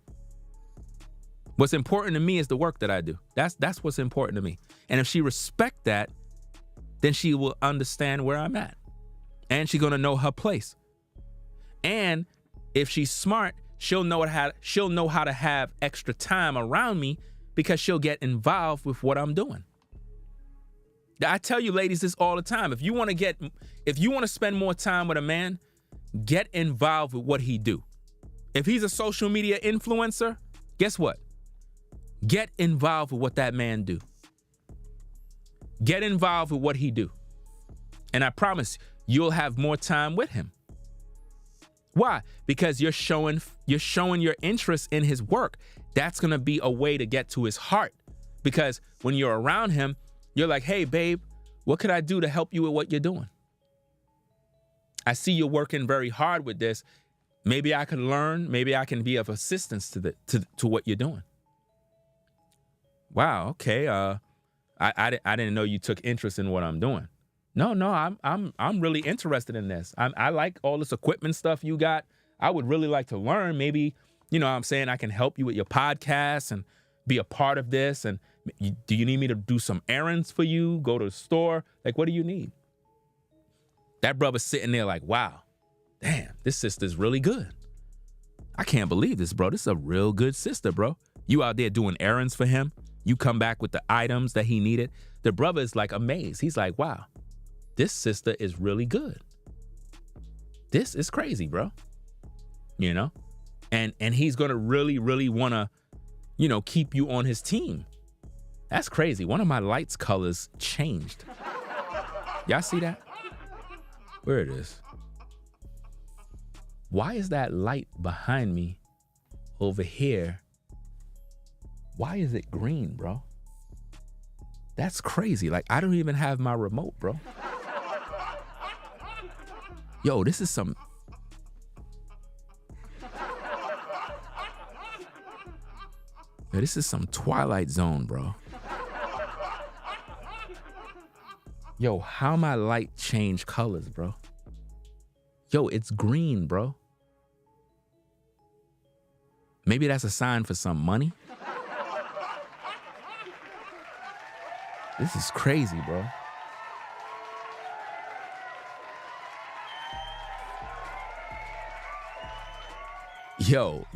What's important to me is the work that I do. That's what's important to me. And if she respect that, then she will understand where I'm at. And she's going to know her place. And if she's smart, she'll know how to have extra time around me because she'll get involved with what I'm doing. I tell you ladies this all the time. If you want to spend more time with a man, get involved with what he do. If he's a social media influencer, guess what? Get involved with what that man do. Get involved with what he do. And I promise you'll have more time with him. Why? Because you're showing your interest in his work. That's going to be a way to get to his heart. Because when you're around him, you're like, hey, babe, what could I do to help you with what you're doing? I see you're working very hard with this. Maybe I can learn. Maybe I can be of assistance to what you're doing. Wow. Okay. I didn't know you took interest in what I'm doing. No, I'm really interested in this. I like all this equipment stuff you got. I would really like to learn. Maybe, you know what I'm saying, I can help you with your podcast and be a part of this. And do you need me to do some errands for you? Go to the store? Like, what do you need? That brother's sitting there like, wow, damn, this sister's really good. I can't believe this, bro. This is a real good sister, bro. You out there doing errands for him. You come back with the items that he needed. The brother is like amazed. He's like, wow, this sister is really good. This is crazy, bro. You know? And he's going to really, really want to, you know, keep you on his team. That's crazy. One of my lights colors changed. Y'all see that? Where it is? Why is that light behind me over here? Why is it green, bro? That's crazy. Like, I don't even have my remote, bro. Yo, this is some... Yo, this is some Twilight Zone, bro. Yo, how my light change colors, bro? Yo, it's green, bro. Maybe that's a sign for some money. This is crazy, bro. Yo,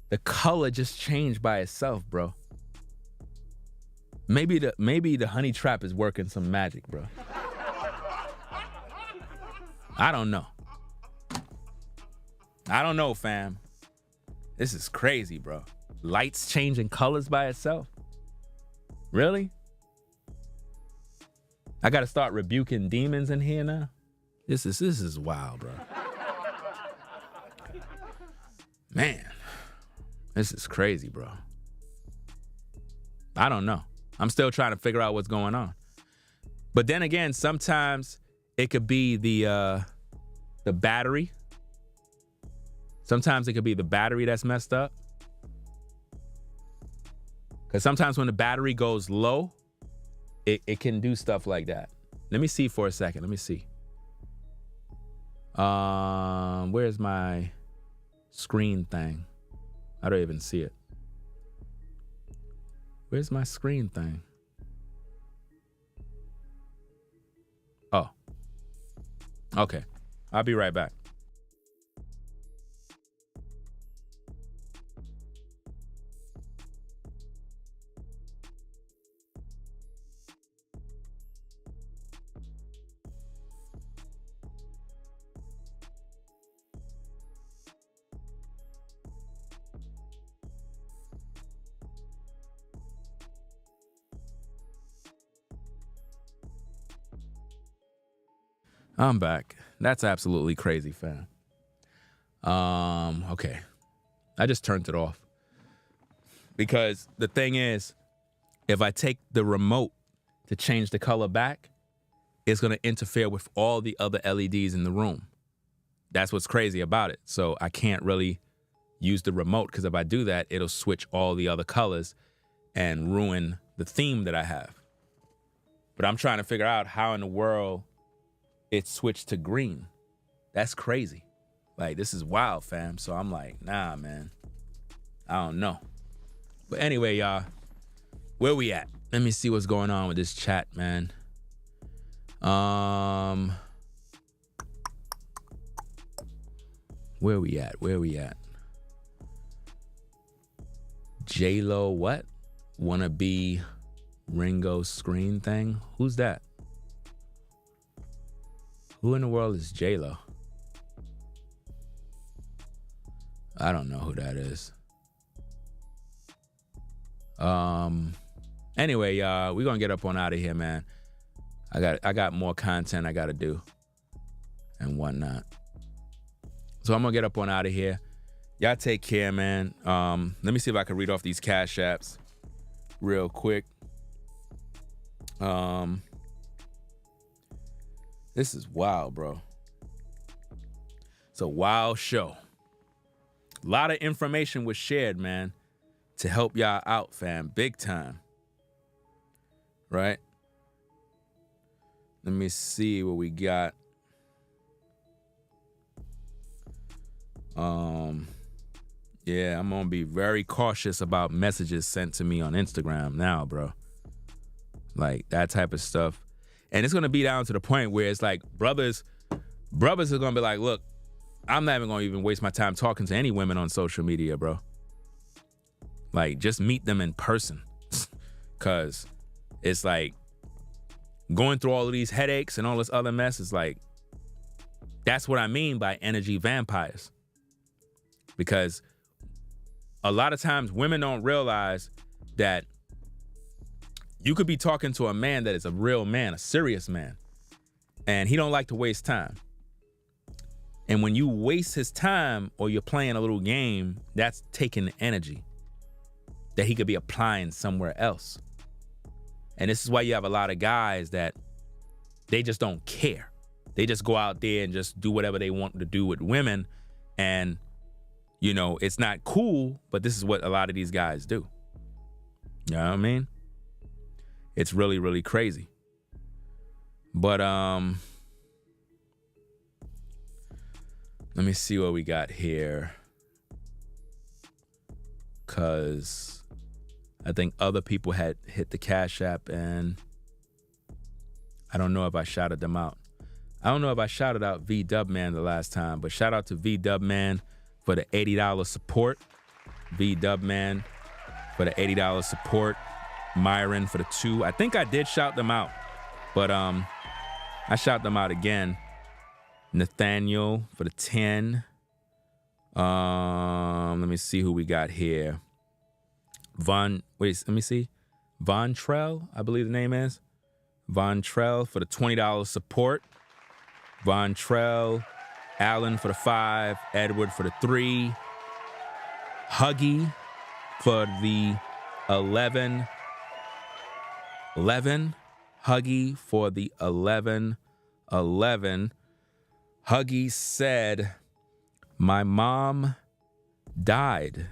the color just changed by itself, bro. Maybe the honey trap is working some magic, bro. I don't know. I don't know, fam. This is crazy, bro. Lights changing colors by itself. Really? I gotta start rebuking demons in here now? This is wild, bro. Man, this is crazy, bro. I don't know. I'm still trying to figure out what's going on. But then again, sometimes it could be the battery. Sometimes it could be the battery that's messed up. Because sometimes when the battery goes low, it can do stuff like that. Let me see for a second. Let me see. Where's my screen thing? I don't even see it. Where's my screen thing? Oh. Okay. I'll be right back. I'm back. That's absolutely crazy, fam. Okay. I just turned it off. Because the thing is, if I take the remote to change the color back, it's going to interfere with all the other LEDs in the room. That's what's crazy about it. So I can't really use the remote, because if I do that, it'll switch all the other colors and ruin the theme that I have. But I'm trying to figure out how in the world it switched to green. That's crazy. Like, this is wild, fam. So I'm like, nah, man. I don't know. But anyway, y'all, where we at? Let me see what's going on with this chat, man. Where we at? Where we at? J-Lo, what? Wanna be Ringo's screen thing? Who's that? Who in the world is J-Lo? I don't know who that is. Anyway, y'all, we're gonna get up on out of here, man. I got more content I gotta do and whatnot. So I'm gonna get up on out of here. Y'all take care, man. Let me see if I can read off these cash apps real quick. This is wild, bro. It's a wild show. A lot of information was shared, man, to help y'all out, fam. Big time. Right? Let me see what we got. Yeah, I'm gonna be very cautious about messages sent to me on Instagram now, bro. Like, that type of stuff. And it's gonna be down to the point where it's like brothers are gonna be like, look, I'm not even gonna even waste my time talking to any women on social media, bro. Like, just meet them in person. Cause it's like going through all of these headaches and all this other mess is like, that's what I mean by energy vampires. Because a lot of times women don't realize that you could be talking to a man that is a real man, a serious man, and he don't like to waste time. And when you waste his time or you're playing a little game, that's taking energy that he could be applying somewhere else. And this is why you have a lot of guys that they just don't care. They just go out there and just do whatever they want to do with women. And, you know, it's not cool, but this is what a lot of these guys do. You know what I mean? It's really, really crazy. But let me see what we got here. Cause I think other people had hit the Cash App and I don't know if I shouted them out. I don't know if I shouted out V-Dub-Man the last time, but shout out to V-Dub-Man for the $80 support. V-Dub-Man for the $80 support. Myron for the 2. I think I did shout them out, but I shout them out again. Nathaniel for the 10. Let me see who we got here. Let me see. Von Trell, I believe the name is. Von Trell for the $20 support. Von Trell, Allen for the 5, Edward for the 3, Huggy for the 11, Huggy for the 11. Huggy said, "My mom died.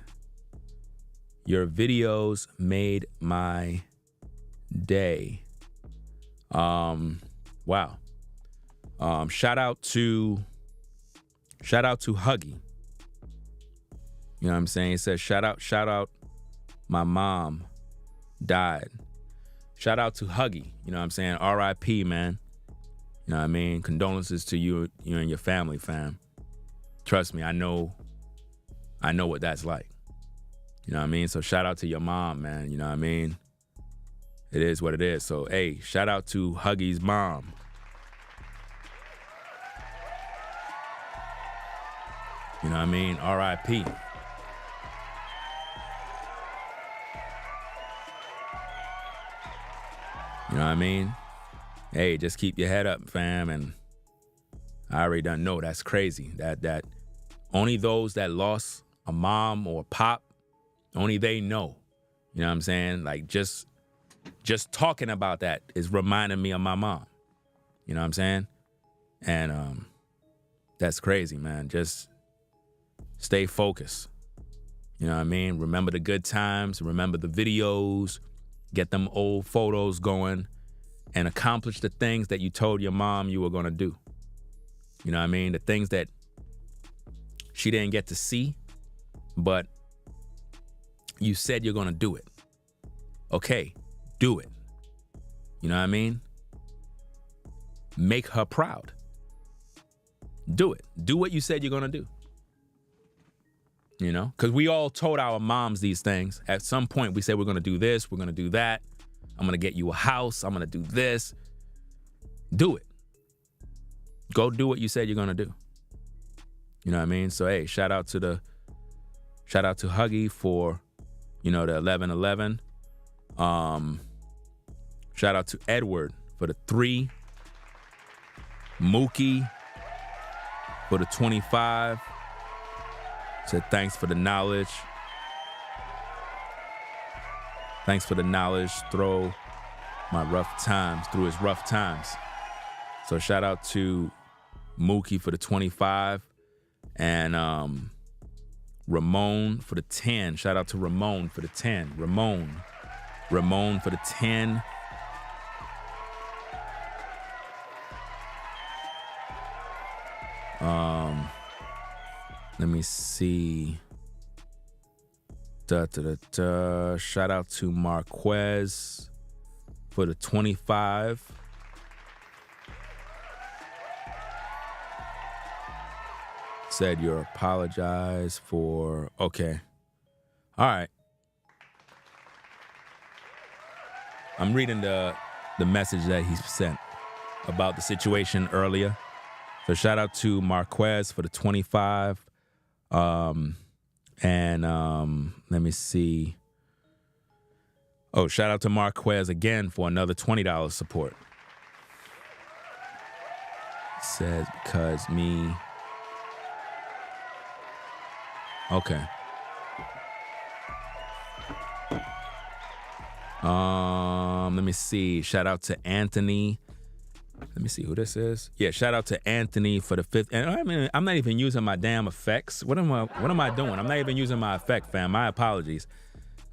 Your videos made my day." Wow. Shout out to Huggy. You know what I'm saying? He says, shout out, my mom died. Shout out to Huggy. You know what I'm saying? R.I.P., man. You know what I mean? Condolences to you and your family, fam. Trust me, I know what that's like. You know what I mean? So shout out to your mom, man. You know what I mean? It is what it is. So, hey, shout out to Huggy's mom. You know what I mean? R.I.P. You know what I mean? Hey, just keep your head up, fam. And I already done know that's crazy. That only those that lost a mom or pop, only they know. You know what I'm saying? Like just talking about that is reminding me of my mom. You know what I'm saying? And that's crazy, man. Just stay focused. You know what I mean? Remember the good times, remember the videos, get them old photos going, and accomplish the things that you told your mom you were gonna do. You know what I mean? The things that she didn't get to see, but you said you're gonna do it. Okay, do it. You know what I mean? Make her proud. Do it. Do what you said you're gonna do. You know, because we all told our moms these things. At some point, we said we're going to do this, we're going to do that. I'm going to get you a house. I'm going to do this. Do it. Go do what you said you're going to do. You know what I mean? So, hey, shout out to Huggy for, the 1111. Shout out to Edward for the 3. Mookie for the 25. Said thanks for the knowledge. Thanks for the knowledge through his rough times. So shout out to Mookie for the 25 and Ramon for the 10. Shout out to Ramon for the 10. Ramon for the 10. Let me see. Shout out to Marquez for the 25. Said you apologize for. Okay. All right. I'm reading the message that he sent about the situation earlier. So shout out to Marquez for the 25. Let me see. Oh, shout out to Marquez again for another $20 support. Says because me. Okay. Let me see. Shout out to Anthony. Let me see who this is. Yeah, shout out to Anthony for the 5th. And I mean, I'm not even using my damn effects. What am I doing? I'm not even using my effect, fam. My apologies.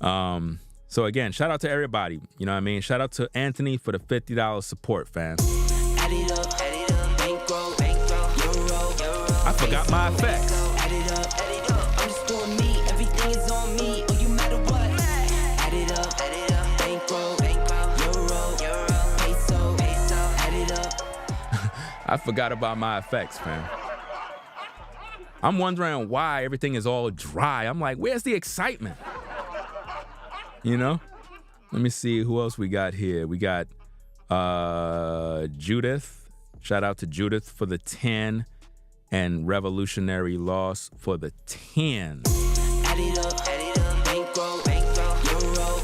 So again, shout out to everybody. You know what I mean? Shout out to Anthony for the $50 support, fam. forgot my effects. Add it up, I'm just doing me. Everything is on me. Oh, you matter what? Add it up, bankroll, euro, peso, add it up. I forgot about my effects, fam. I'm wondering why everything is all dry. I'm like, where's the excitement? You know? Let me see who else we got here. We got Judith. Shout out to Judith for the 10 and Revolutionary Loss for the 10. Add it up, bankroll, euro,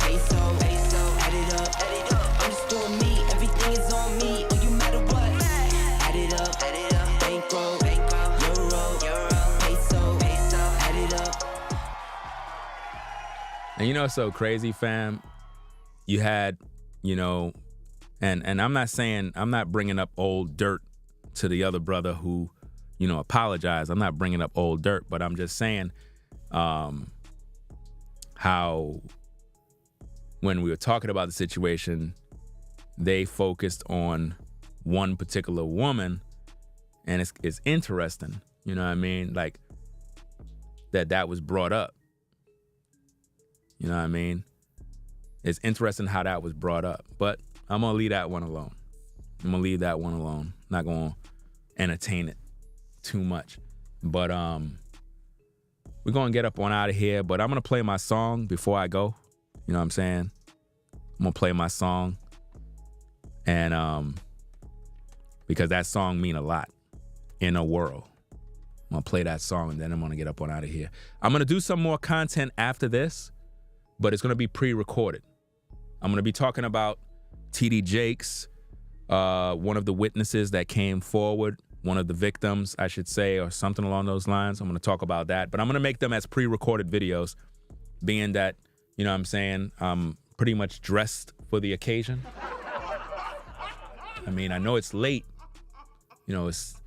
peso, add it up, I'm just doing me. Everything is on me. Oh, you matter what? Add it up, bankroll, euro, peso, add it up. And you know what's so crazy, fam? You had, you know, and I'm not bringing up old dirt to the other brother who, you know, apologized. I'm not bringing up old dirt, but I'm just saying how when we were talking about the situation, they focused on one particular woman, and it's interesting, you know what I mean? Like that was brought up. You know what I mean? It's interesting how that was brought up, but I'm gonna leave that one alone. Not gonna entertain it too much. But we're gonna get up on out of here. But I'm gonna play my song before I go. You know what I'm saying? I'm gonna play my song, and because that song mean a lot in a world. I'm gonna play that song, and then I'm gonna get up on out of here. I'm gonna do some more content after this, but it's gonna be pre-recorded. I'm gonna be talking about TD Jakes, one of the witnesses that came forward, one of the victims, I should say, or something along those lines. I'm gonna talk about that, but I'm gonna make them as pre-recorded videos, being that, you know what I'm saying, I'm pretty much dressed for the occasion. I mean, I know it's late. You know, it's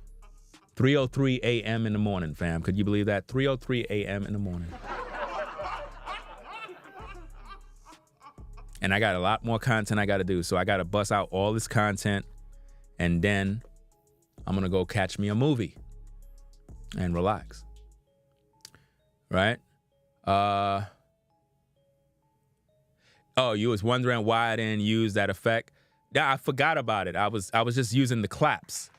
3:03 a.m. in the morning, fam. Could you believe that? 3:03 a.m. in the morning. And I got a lot more content I got to do. So I got to bust out all this content, and then I'm going to go catch me a movie and relax. Right? Oh, you was wondering why I didn't use that effect? Yeah, I forgot about it. I was just using the claps.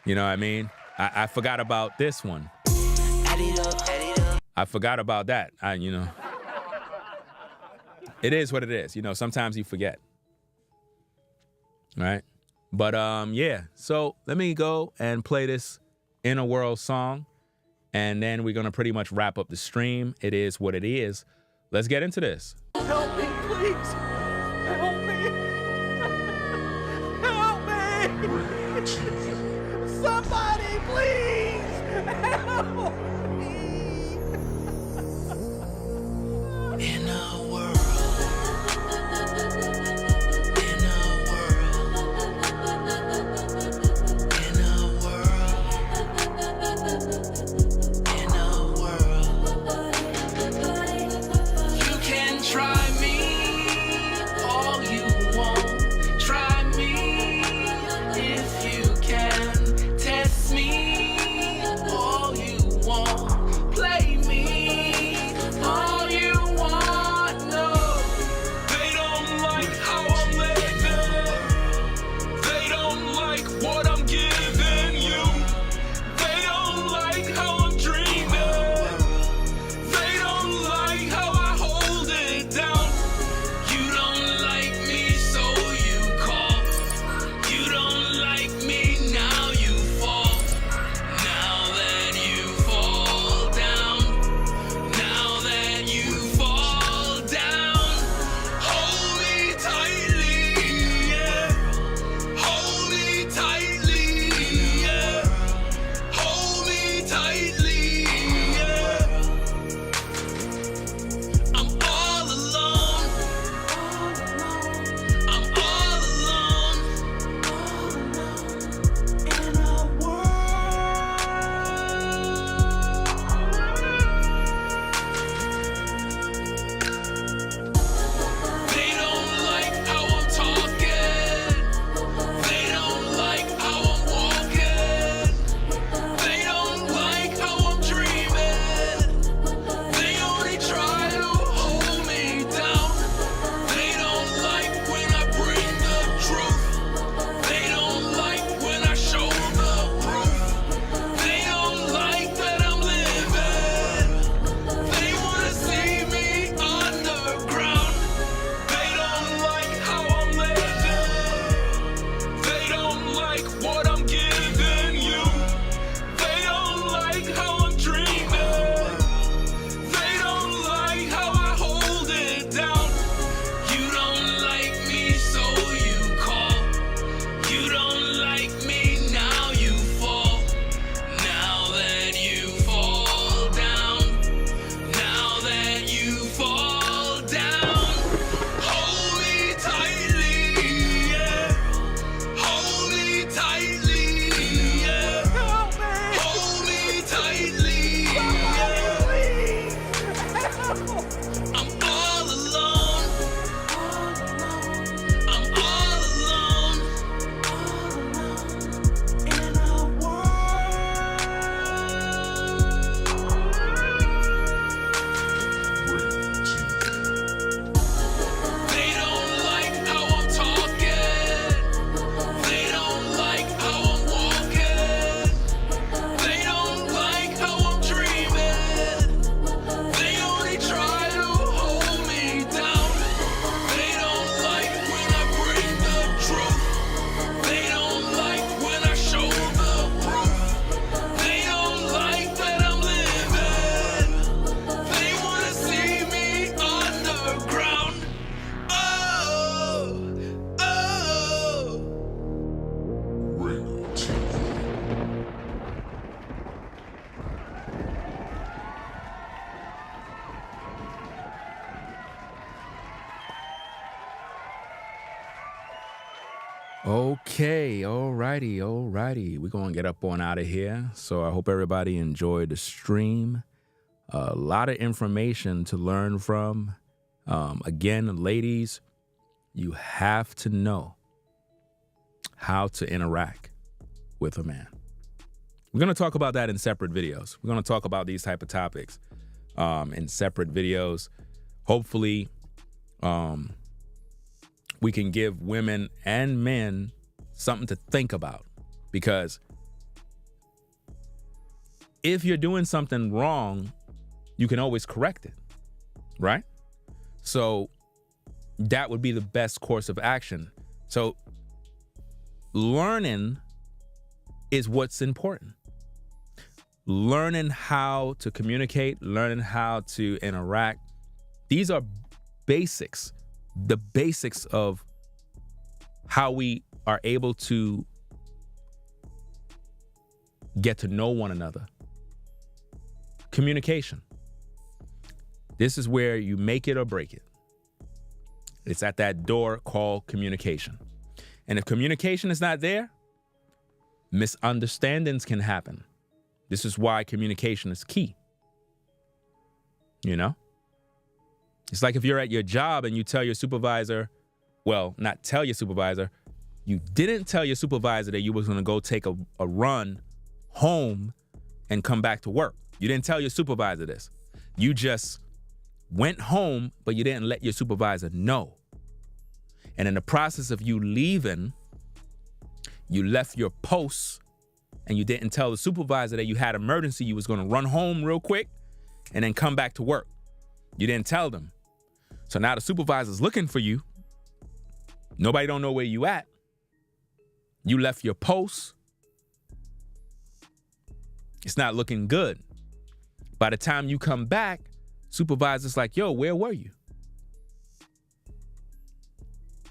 You know what I mean? I forgot about this one. I forgot about that. You know. It is what it is. You know, sometimes you forget. Right? But yeah. So let me go and play this Inner World song, and then we're gonna pretty much wrap up the stream. It is what it is. Let's get into this. Help me, please. Help me. Help me. Somebody, please. Help me. In a world. In a world. In a world. In a world. You can try me all you want. Try me if you can. Test me all you want. Okay, alrighty. We're going to get up on out of here. So I hope everybody enjoyed the stream. A lot of information to learn from. Again, ladies, you have to know how to interact with a man. We're going to talk about that in separate videos. We're going to talk about these type of topics in separate videos. Hopefully, we can give women and men something to think about, because if you're doing something wrong, you can always correct it, right? So that would be the best course of action. So learning is what's important. Learning how to communicate, learning how to interact. These are basics, the basics of how we are able to get to know one another. Communication. This is where you make it or break it. It's at that door called communication. And if communication is not there, misunderstandings can happen. This is why communication is key. You know? It's like if you're at your job and you tell your supervisor, well, not tell your supervisor, you didn't tell your supervisor that you was going to go take a run home and come back to work. You didn't tell your supervisor this. You just went home, but you didn't let your supervisor know. And in the process of you leaving, you left your post and you didn't tell the supervisor that you had an emergency. You was going to run home real quick and then come back to work. You didn't tell them. So now the supervisor's looking for you. Nobody don't know where you at. You left your post. It's not looking good. By the time you come back, supervisor's like, yo, where were you?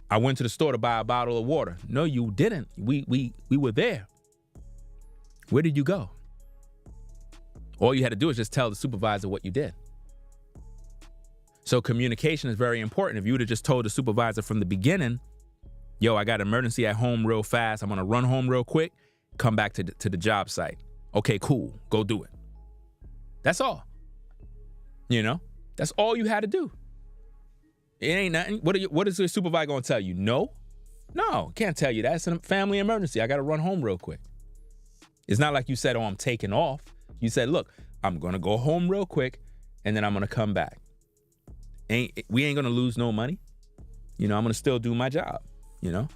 I went to the store to buy a bottle of water. No, you didn't. We were there. Where did you go? All you had to do is just tell the supervisor what you did. So communication is very important. If you would have just told the supervisor from the beginning, yo, I got an emergency at home real fast. I'm going to run home real quick, come back to the job site. Okay, cool. Go do it. That's all. You know, that's all you had to do. It ain't nothing. What is your supervisor going to tell you? No, can't tell you that. It's a family emergency. I got to run home real quick. It's not like you said, oh, I'm taking off. You said, look, I'm going to go home real quick and then I'm going to come back. We ain't going to lose no money. You know, I'm going to still do my job, you know?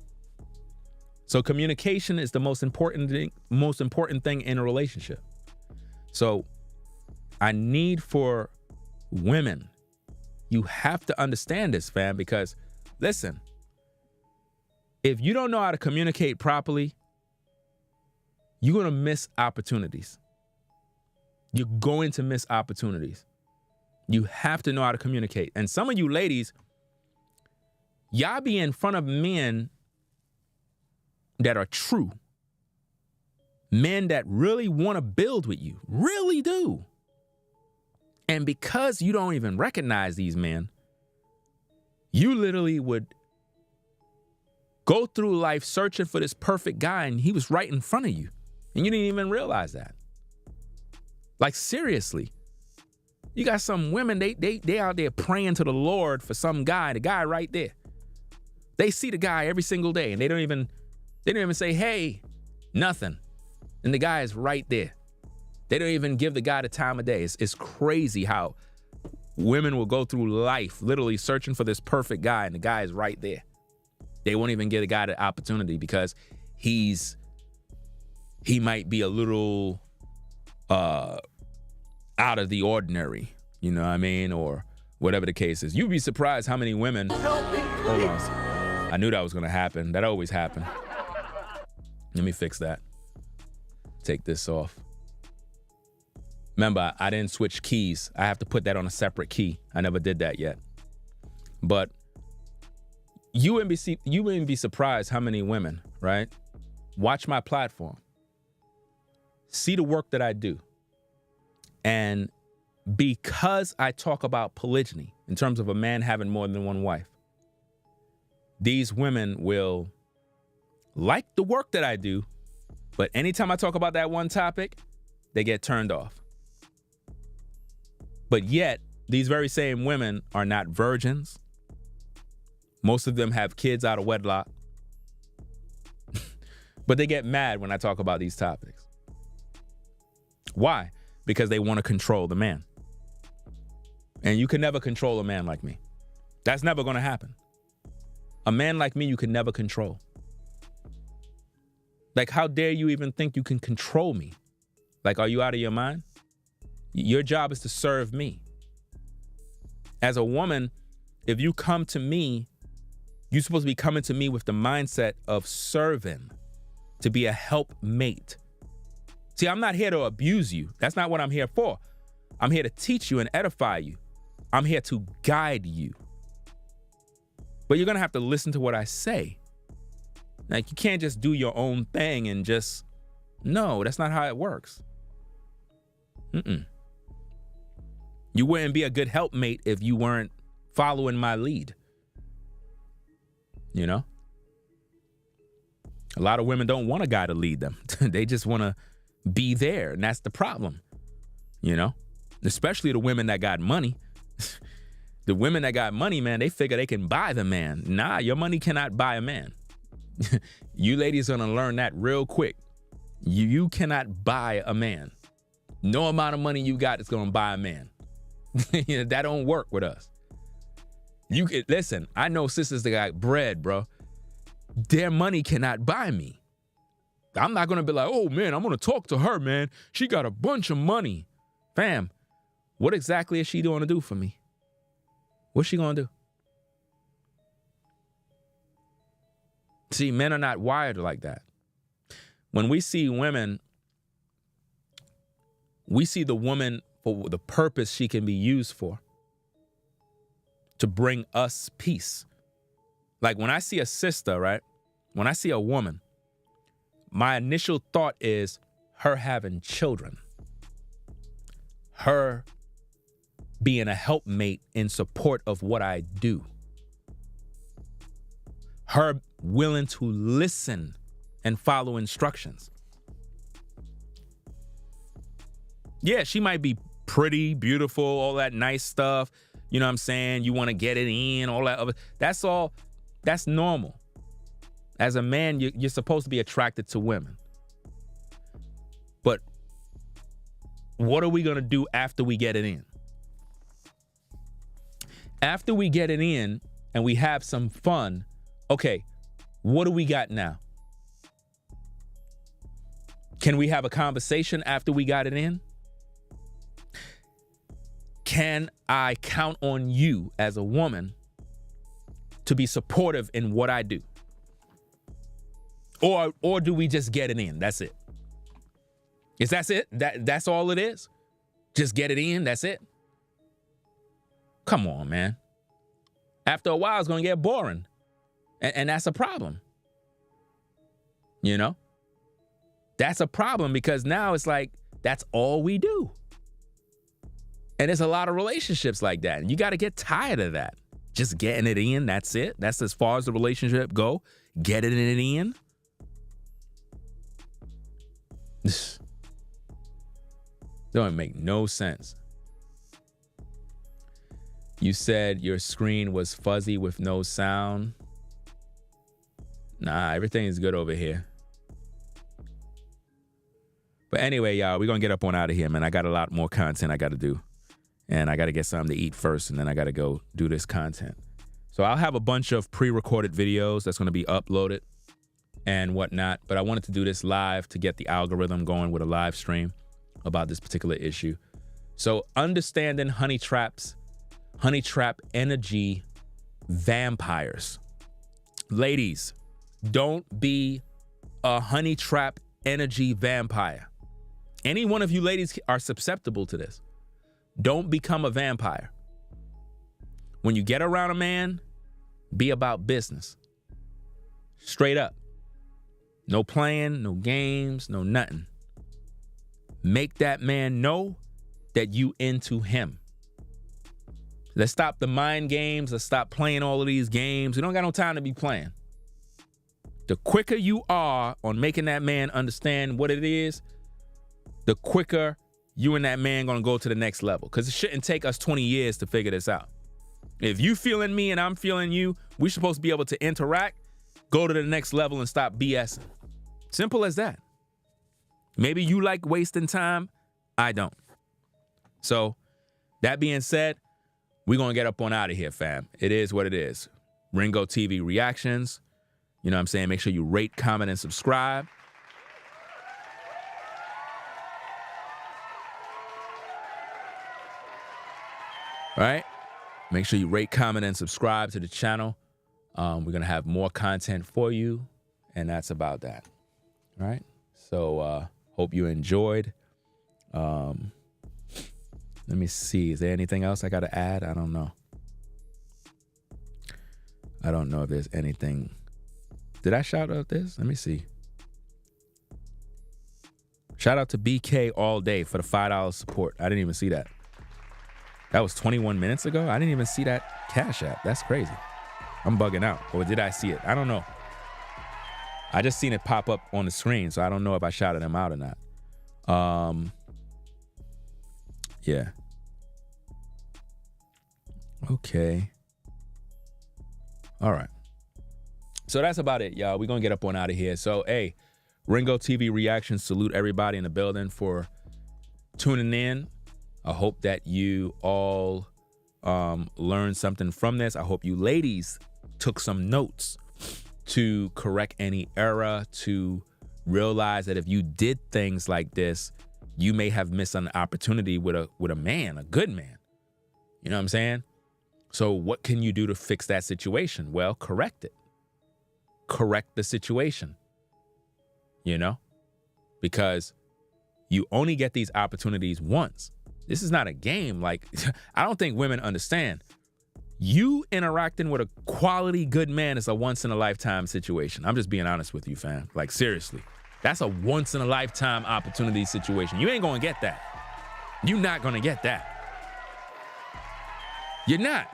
So communication is the most important thing in a relationship. So I need for women, you have to understand this, fam, because listen, if you don't know how to communicate properly, you're going to miss opportunities. You're going to miss opportunities. You have to know how to communicate. And some of you ladies, y'all be in front of men that are true. Men that really want to build with you, really do. And because you don't even recognize these men, you literally would go through life searching for this perfect guy and he was right in front of you. And you didn't even realize that. Like, seriously. You got some women, they out there praying to the Lord for some guy, the guy right there. They see the guy every single day and they don't even say, hey, nothing. And the guy is right there. They don't even give the guy the time of day. It's crazy how women will go through life literally searching for this perfect guy and the guy is right there. They won't even give the guy the opportunity because he might be a little out of the ordinary, you know what I mean? Or whatever the case is. You'd be surprised how many women... Help me, hold on. I knew that was going to happen. That always happened. Let me fix that. Take this off. Remember, I didn't switch keys. I have to put that on a separate key. I never did that yet. But you wouldn't be surprised how many women, right? Watch my platform. See the work that I do. And because I talk about polygyny, in terms of a man having more than one wife, these women will like the work that I do, but anytime I talk about that one topic, they get turned off. But yet, these very same women are not virgins. Most of them have kids out of wedlock. But they get mad when I talk about these topics. Why? Because they want to control the man. And you can never control a man like me. That's never going to happen. A man like me, you can never control. Like, how dare you even think you can control me? Like, are you out of your mind? Your job is to serve me. As a woman, if you come to me, you're supposed to be coming to me with the mindset of serving, to be a helpmate. See, I'm not here to abuse you. That's not what I'm here for. I'm here to teach you and edify you. I'm here to guide you. But you're going to have to listen to what I say. Like, you can't just do your own thing and just, no, that's not how it works. You wouldn't be a good helpmate if you weren't following my lead. You know? A lot of women don't want a guy to lead them. They just want to be there, and that's the problem. You know? Especially the women that got money. The women that got money, man, they figure they can buy the man. Nah, your money cannot buy a man. You ladies are gonna learn that real quick. You cannot buy a man. No amount of money you got is gonna buy a man. That don't work with us. Listen, I know sisters that got bread, bro. Their money cannot buy me. I'm not gonna be like, oh man, I'm gonna talk to her, man. She got a bunch of money. Fam, what exactly is she going to do for me? What's she gonna do? See, men are not wired like that. When we see women, we see the woman for the purpose she can be used for, to bring us peace. Like when I see a sister, right? When I see a woman, my initial thought is her having children, her being a helpmate in support of what I do, her willing to listen and follow instructions. Yeah, she might be pretty, beautiful, all that nice stuff. You know what I'm saying? You want to get it in, all that other. That's all. That's normal. As a man, you're supposed to be attracted to women. But what are we going to do after we get it in? After we get it in and we have some fun, okay, what do we got now? Can we have a conversation after we got it in? Can I count on you as a woman to be supportive in what I do? Or do we just get it in? That's it. That's it? That's all it is? Just get it in? That's it? Come on, man. After a while, it's going to get boring. And that's a problem. You know? That's a problem because now it's like, that's all we do. And there's a lot of relationships like that. And you got to get tired of that. Just getting it in, that's it. That's as far as the relationship go. Getting it in. Don't make no sense. You said your screen was fuzzy with no sound. Nah, everything is good over here. But anyway, y'all, we're going to get up on out of here, man. I got a lot more content I got to do. And I got to get something to eat first, and then I got to go do this content. So I'll have a bunch of pre-recorded videos that's going to be uploaded and whatnot. But I wanted to do this live to get the algorithm going with a live stream about this particular issue. So understanding honey trap energy vampires. Ladies, don't be a honey trap energy vampire. Any one of you ladies are susceptible to this. Don't become a vampire. When you get around a man, be about business. Straight up. No playing, no games, no nothing. Make that man know that you into him. Let's stop the mind games. Let's stop playing all of these games. We don't got no time to be playing. The quicker you are on making that man understand what it is, the quicker you and that man gonna go to the next level. Because it shouldn't take us 20 years to figure this out. If you feeling me and I'm feeling you, we're supposed to be able to interact, go to the next level and stop BSing. Simple as that. Maybe you like wasting time. I don't. So that being said, we're going to get up on out of here, fam. It is what it is. Ringo TV reactions. You know what I'm saying? Make sure you rate, comment, and subscribe. All right? Make sure you rate, comment, and subscribe to the channel. We're going to have more content for you, and that's about that. All right? So hope you enjoyed. Let me see. Is there anything else I got to add? I don't know. I don't know if there's anything. Did I shout out this? Let me see. Shout out to BK all day for the $5 support. I didn't even see that. That was 21 minutes ago. I didn't even see that Cash App. That's crazy. I'm bugging out. Or did I see it? I don't know. I just seen it pop up on the screen, so I don't know if I shouted him out or not. Yeah. Okay. All right. So that's about it, y'all. We're going to get up on out of here. So, hey, Ringo TV reactions, salute everybody in the building for tuning in. I hope that you all learned something from this. I hope you ladies took some notes to correct any error, to realize that if you did things like this, you may have missed an opportunity with a man, a good man. You know what I'm saying? So what can you do to fix that situation? Well, correct it. Correct the situation. You know? Because you only get these opportunities once. This is not a game. Like, I don't think women understand. You interacting with a quality good man is a once-in-a-lifetime situation. I'm just being honest with you, fam. Like, seriously. That's a once-in-a-lifetime opportunity situation. You ain't gonna get that. You're not gonna get that. You're not.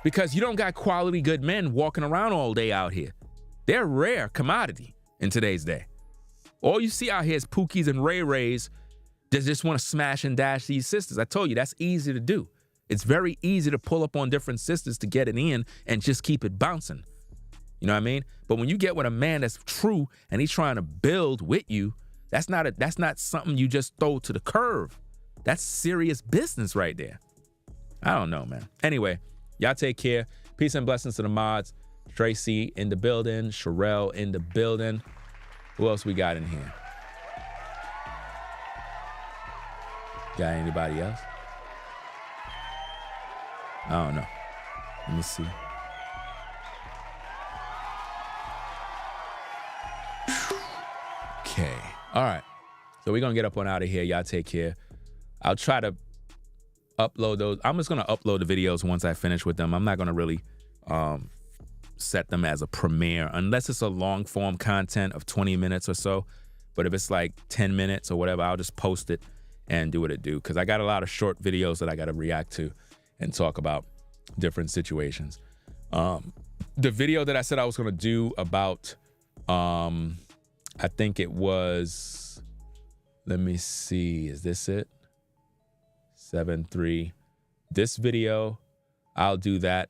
Because you don't got quality good men walking around all day out here. They're rare commodity in today's day. All you see out here is Pookies and Ray Rays that just want to smash and dash these sisters. I told you, that's easy to do. It's very easy to pull up on different sisters to get it in and just keep it bouncing. You know what I mean? But when you get with a man that's true and he's trying to build with you, that's not something you just throw to the curve. That's serious business right there. I don't know, man. Anyway, y'all take care. Peace and blessings to the mods. Tracy in the building. Sherelle in the building. Who else we got in here? Got anybody else? I don't know. Let me see. Okay. All right. So we're going to get up on out of here. Y'all take care. I'll try to upload those. I'm just going to upload the videos once I finish with them. I'm not going to really set them as a premiere unless it's a long form content of 20 minutes or so. But if it's like 10 minutes or whatever, I'll just post it and do what it do. Because I got a lot of short videos that I got to react to and talk about different situations. The video that I said I was going to do about, I think it was, let me see, is this it? 7-3. This video, I'll do that.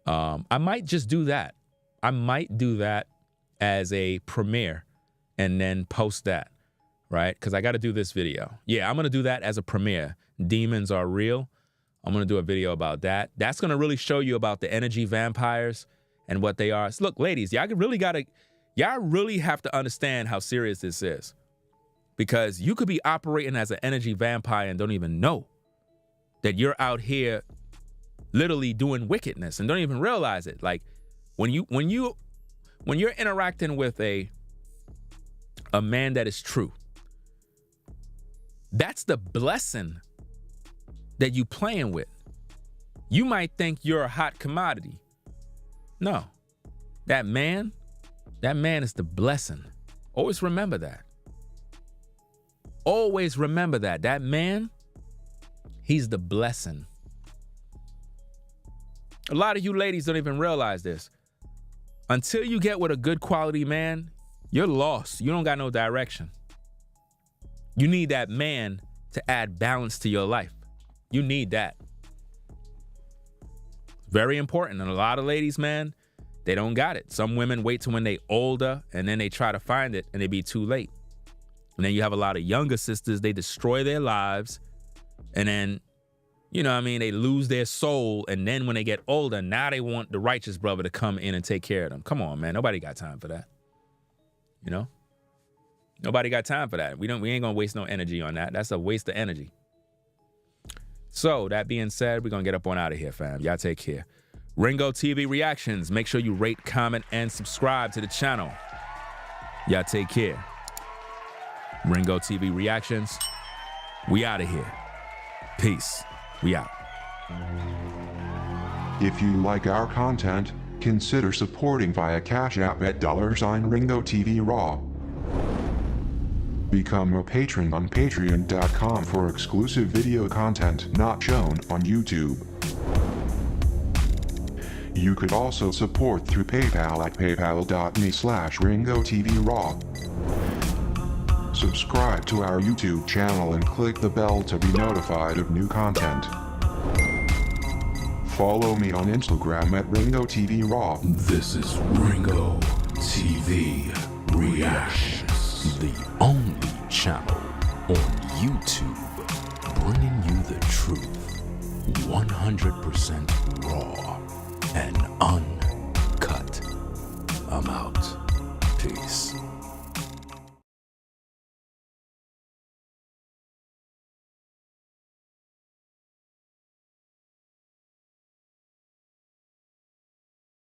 I might just do that. I might do that as a premiere and then post that, right? Because I got to do this video. Yeah, I'm going to do that as a premiere. Demons are real. I'm going to do a video about that. That's going to really show you about the energy vampires and what they are. So look, ladies, y'all really have to understand how serious this is. Because you could be operating as an energy vampire and don't even know that you're out here literally doing wickedness and don't even realize it. Like when you're interacting with a man that is true, that's the blessing that you playing with. You might think you're a hot commodity. No, that man is the blessing. Always remember that. Always remember that. That man, he's the blessing. A lot of you ladies don't even realize this. until you get with a good quality man, you're lost. You don't got no direction. You need that man to add balance to your life. You need that. Very important. And a lot of ladies, man, they don't got it. Some women wait till when they older and then they try to find it and it be too late. And then you have a lot of younger sisters, they destroy their lives and then, you know what I mean, they lose their soul. And then when they get older, now they want the righteous brother to come in and take care of them. Come on, man. Nobody got time for that. You know? Nobody got time for that. We ain't gonna waste no energy on that. That's a waste of energy. So that being said, we're gonna get up on out of here, fam. Y'all take care. Ringo TV Reactions. Make sure you rate, comment, and subscribe to the channel. Y'all take care. Ringo TV Reactions. We out of here. Peace. We out. If you like our content, consider supporting via Cash App at $sign Ringo TV Raw. Become a patron on patreon.com for exclusive video content not shown on YouTube. You could also support through PayPal at paypal.me/Ringo TV Raw. Subscribe to our YouTube channel and click the bell to be notified of new content. Follow me on Instagram at Ringo TV Raw. This is Ringo TV Reactions, the only channel on YouTube bringing you the truth 100% raw and uncut. I'm out. Peace.